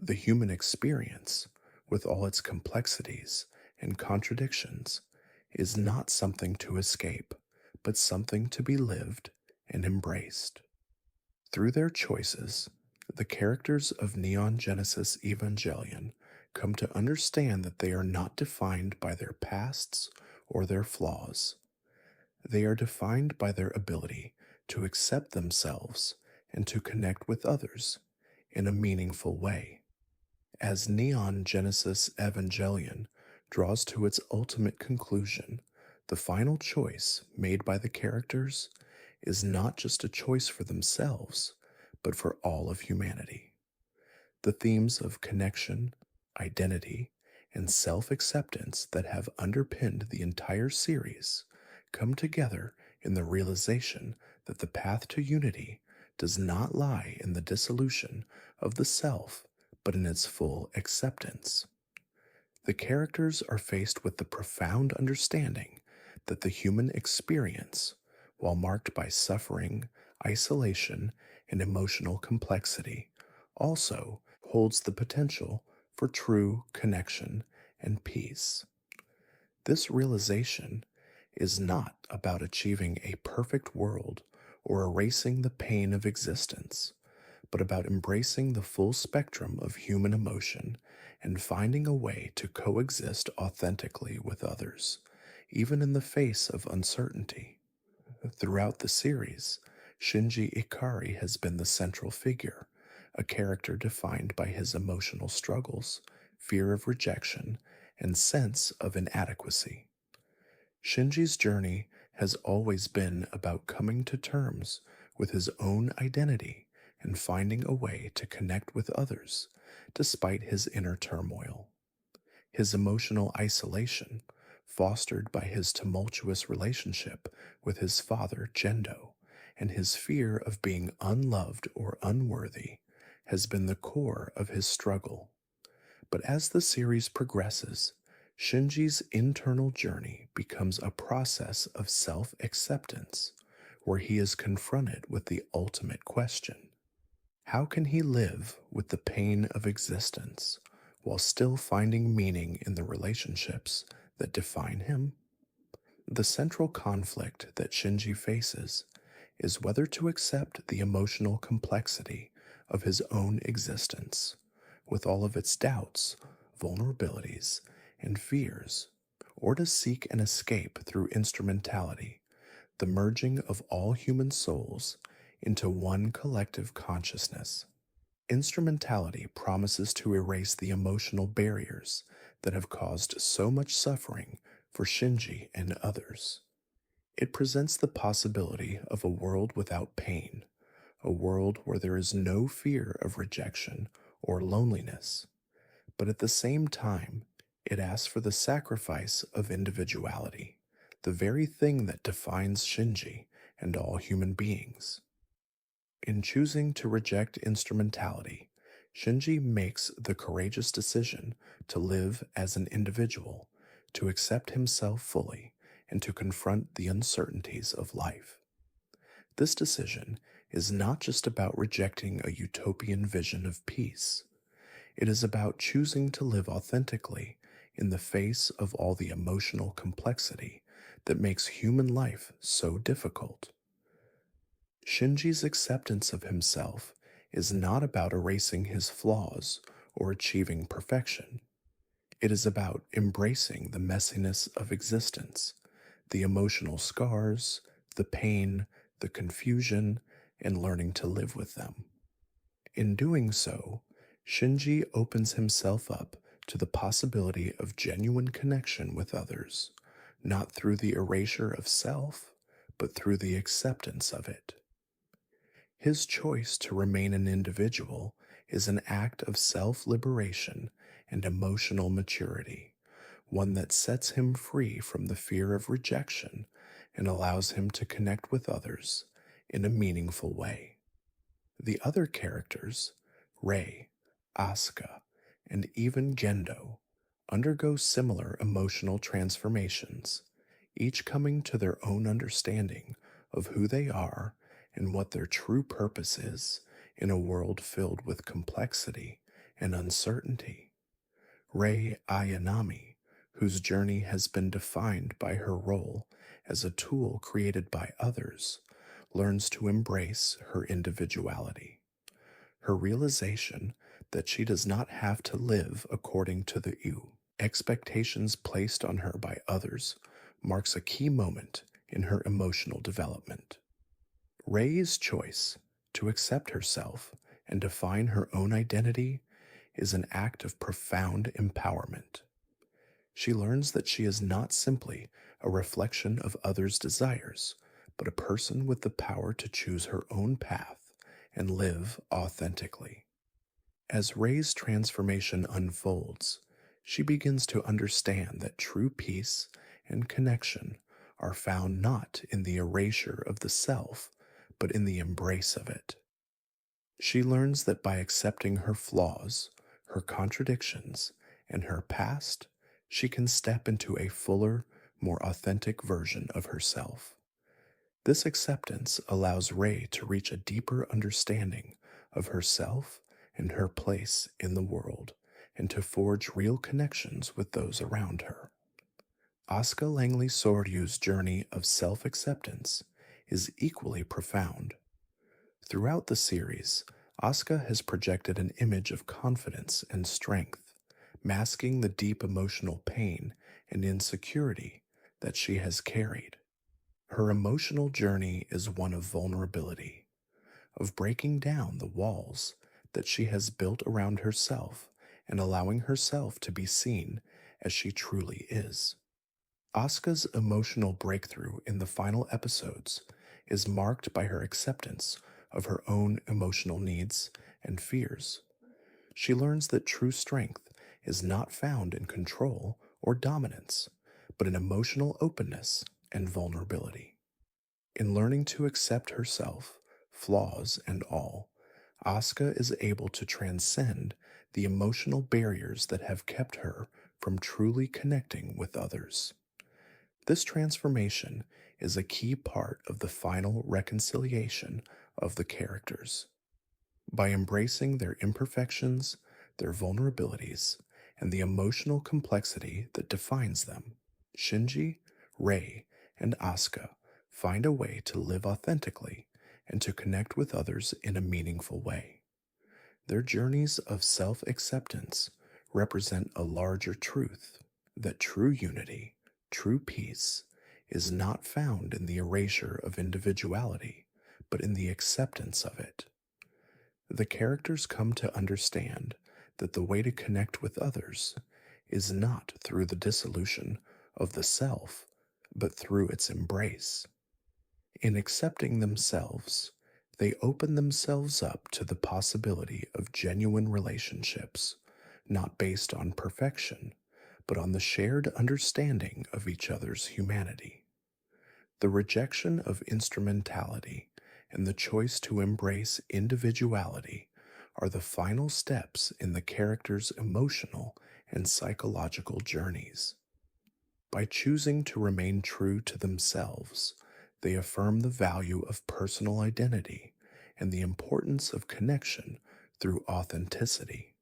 The human experience, with all its complexities and contradictions, is not something to escape, but something to be lived and embraced. Through their choices, the characters of Neon Genesis Evangelion come to understand that they are not defined by their pasts or their flaws. They are defined by their ability to accept themselves and to connect with others in a meaningful way. As Neon Genesis Evangelion draws to its ultimate conclusion, the final choice made by the characters is not just a choice for themselves, but for all of humanity. The themes of connection, identity, and self acceptance that have underpinned the entire series come together in the realization that the path to unity does not lie in the dissolution of the self, but in its full acceptance. The characters are faced with the profound understanding that the human experience, while marked by suffering, isolation, and emotional complexity, also holds the potential for true connection and peace. This realization is not about achieving a perfect world or erasing the pain of existence, but about embracing the full spectrum of human emotion and finding a way to coexist authentically with others, even in the face of uncertainty. Throughout the series, Shinji Ikari has been the central figure, a character defined by his emotional struggles, fear of rejection, and sense of inadequacy. Shinji's journey has always been about coming to terms with his own identity and finding a way to connect with others despite his inner turmoil. His emotional isolation, fostered by his tumultuous relationship with his father Gendo, and his fear of being unloved or unworthy, has been the core of his struggle. But as the series progresses, Shinji's internal journey becomes a process of self acceptance, where he is confronted with the ultimate question: how can he live with the pain of existence while still finding meaning in the relationships that define him? The central conflict that Shinji faces is whether to accept the emotional complexity of his own existence, with all of its doubts, vulnerabilities, and fears, or to seek an escape through instrumentality, the merging of all human souls into one collective consciousness. Instrumentality promises to erase the emotional barriers that have caused so much suffering for Shinji and others. It presents the possibility of a world without pain, a world where there is no fear of rejection or loneliness. But at the same time, it asks for the sacrifice of individuality, the very thing that defines Shinji and all human beings. In choosing to reject instrumentality, Shinji makes the courageous decision to live as an individual, to accept himself fully, and to confront the uncertainties of life. This decision is not just about rejecting a utopian vision of peace. It is about choosing to live authentically in the face of all the emotional complexity that makes human life so difficult. Shinji's acceptance of himself is not about erasing his flaws or achieving perfection. It is about embracing the messiness of existence, the emotional scars, the pain, the confusion, and learning to live with them. In doing so, Shinji opens himself up to the possibility of genuine connection with others, not through the erasure of self, but through the acceptance of it. His choice to remain an individual is an act of self-liberation and emotional maturity, one that sets him free from the fear of rejection and allows him to connect with others in a meaningful way. The other characters, Rei, Asuka, and even Gendo, undergo similar emotional transformations, each coming to their own understanding of who they are and what their true purpose is in a world filled with complexity and uncertainty. Rei Ayanami, whose journey has been defined by her role as a tool created by others, learns to embrace her individuality. Her realization that she does not have to live according to the expectations placed on her by others marks a key moment in her emotional development. Rei's choice to accept herself and define her own identity is an act of profound empowerment. She learns that she is not simply a reflection of others' desires, but a person with the power to choose her own path and live authentically. As Rei's transformation unfolds, she begins to understand that true peace and connection are found not in the erasure of the self, but in the embrace of it. She learns that by accepting her flaws, her contradictions, and her past, she can step into a fuller, more authentic version of herself. This acceptance allows Rei to reach a deeper understanding of herself and her place in the world, and to forge real connections with those around her. Asuka Langley Soryu's journey of self acceptance is equally profound. Throughout the series, Asuka has projected an image of confidence and strength, masking the deep emotional pain and insecurity that she has carried. Her emotional journey is one of vulnerability, of breaking down the walls that she has built around herself and allowing herself to be seen as she truly is. Asuka's emotional breakthrough in the final episodes is marked by her acceptance of her own emotional needs and fears. She learns that true strength is not found in control or dominance, but in emotional openness and vulnerability. In learning to accept herself, flaws and all, Asuka is able to transcend the emotional barriers that have kept her from truly connecting with others. This transformation is a key part of the final reconciliation of the characters. By embracing their imperfections, their vulnerabilities, and the emotional complexity that defines them, Shinji, Rei, and Asuka find a way to live authentically and to connect with others in a meaningful way. Their journeys of self acceptance represent a larger truth that true unity, true peace, is not found in the erasure of individuality, but in the acceptance of it. The characters come to understand that the way to connect with others is not through the dissolution of the self, but through its embrace. In accepting themselves, they open themselves up to the possibility of genuine relationships, not based on perfection, but on the shared understanding of each other's humanity. The rejection of instrumentality and the choice to embrace individuality are the final steps in the characters' emotional and psychological journeys. By choosing to remain true to themselves, they affirm the value of personal identity and the importance of connection through authenticity.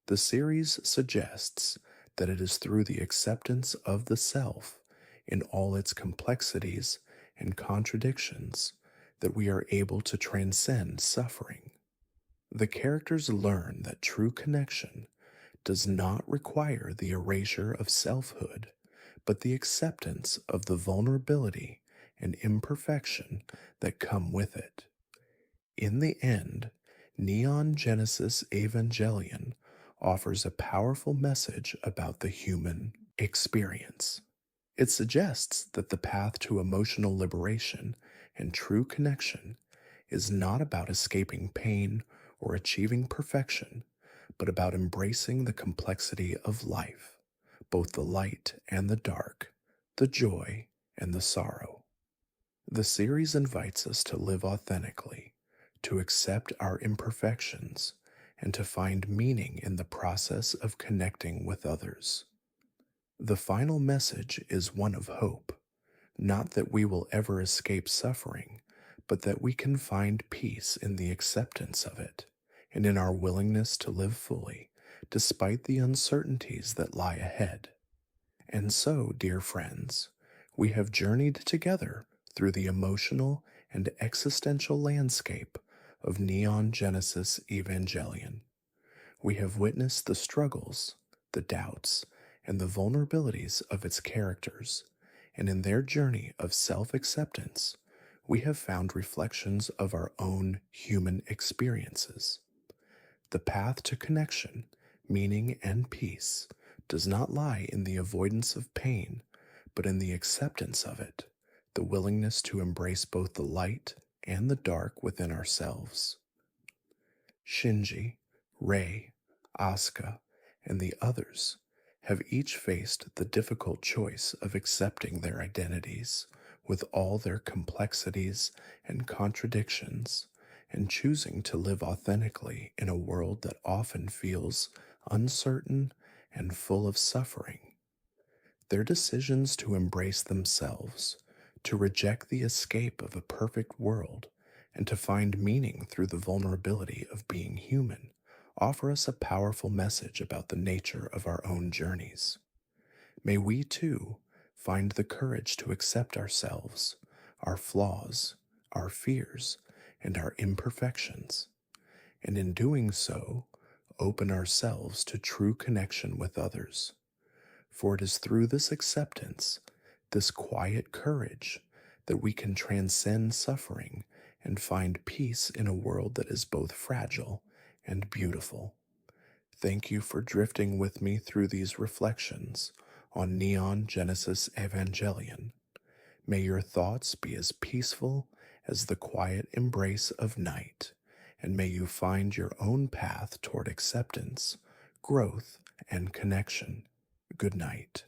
The series suggests that it is through the acceptance of the self in all its complexities and contradictions that we are able to transcend suffering. The characters learn that true connection does not require the erasure of selfhood, but the acceptance of the vulnerability and imperfection that come with it. In the end, Neon Genesis Evangelion offers a powerful message about the human experience. It suggests that the path to emotional liberation and true connection is not about escaping pain or achieving perfection, but about embracing the complexity of life, both the light and the dark, the joy and the sorrow. The series invites us to live authentically, to accept our imperfections, and to find meaning in the process of connecting with others. The final message is one of hope, not that we will ever escape suffering, but that we can find peace in the acceptance of it and in our willingness to live fully, despite the uncertainties that lie ahead. And so, dear friends, we have journeyed together through the emotional and existential landscape of Neon Genesis Evangelion. We have witnessed the struggles, the doubts, and the vulnerabilities of its characters, and in their journey of self acceptance, we have found reflections of our own human experiences. The path to connection, meaning, and peace does not lie in the avoidance of pain, but in the acceptance of it, the willingness to embrace both the light and the dark within ourselves. Shinji, Rei, Asuka, and the others have each faced the difficult choice of accepting their identities with all their complexities and contradictions, and choosing to live authentically in a world that often feels uncertain and full of suffering. Their decisions to embrace themselves, to reject the escape of a perfect world, and to find meaning through the vulnerability of being human offer us a powerful message about the nature of our own journeys. May we, too, find the courage to accept ourselves, our flaws, our fears, and our imperfections, and in doing so, open ourselves to true connection with others. For it is through this acceptance, this quiet courage, that we can transcend suffering and find peace in a world that is both fragile and beautiful. Thank you for drifting with me through these reflections on Neon Genesis Evangelion. May your thoughts be as peaceful as the quiet embrace of night, and may you find your own path toward acceptance, growth, and connection. Good night.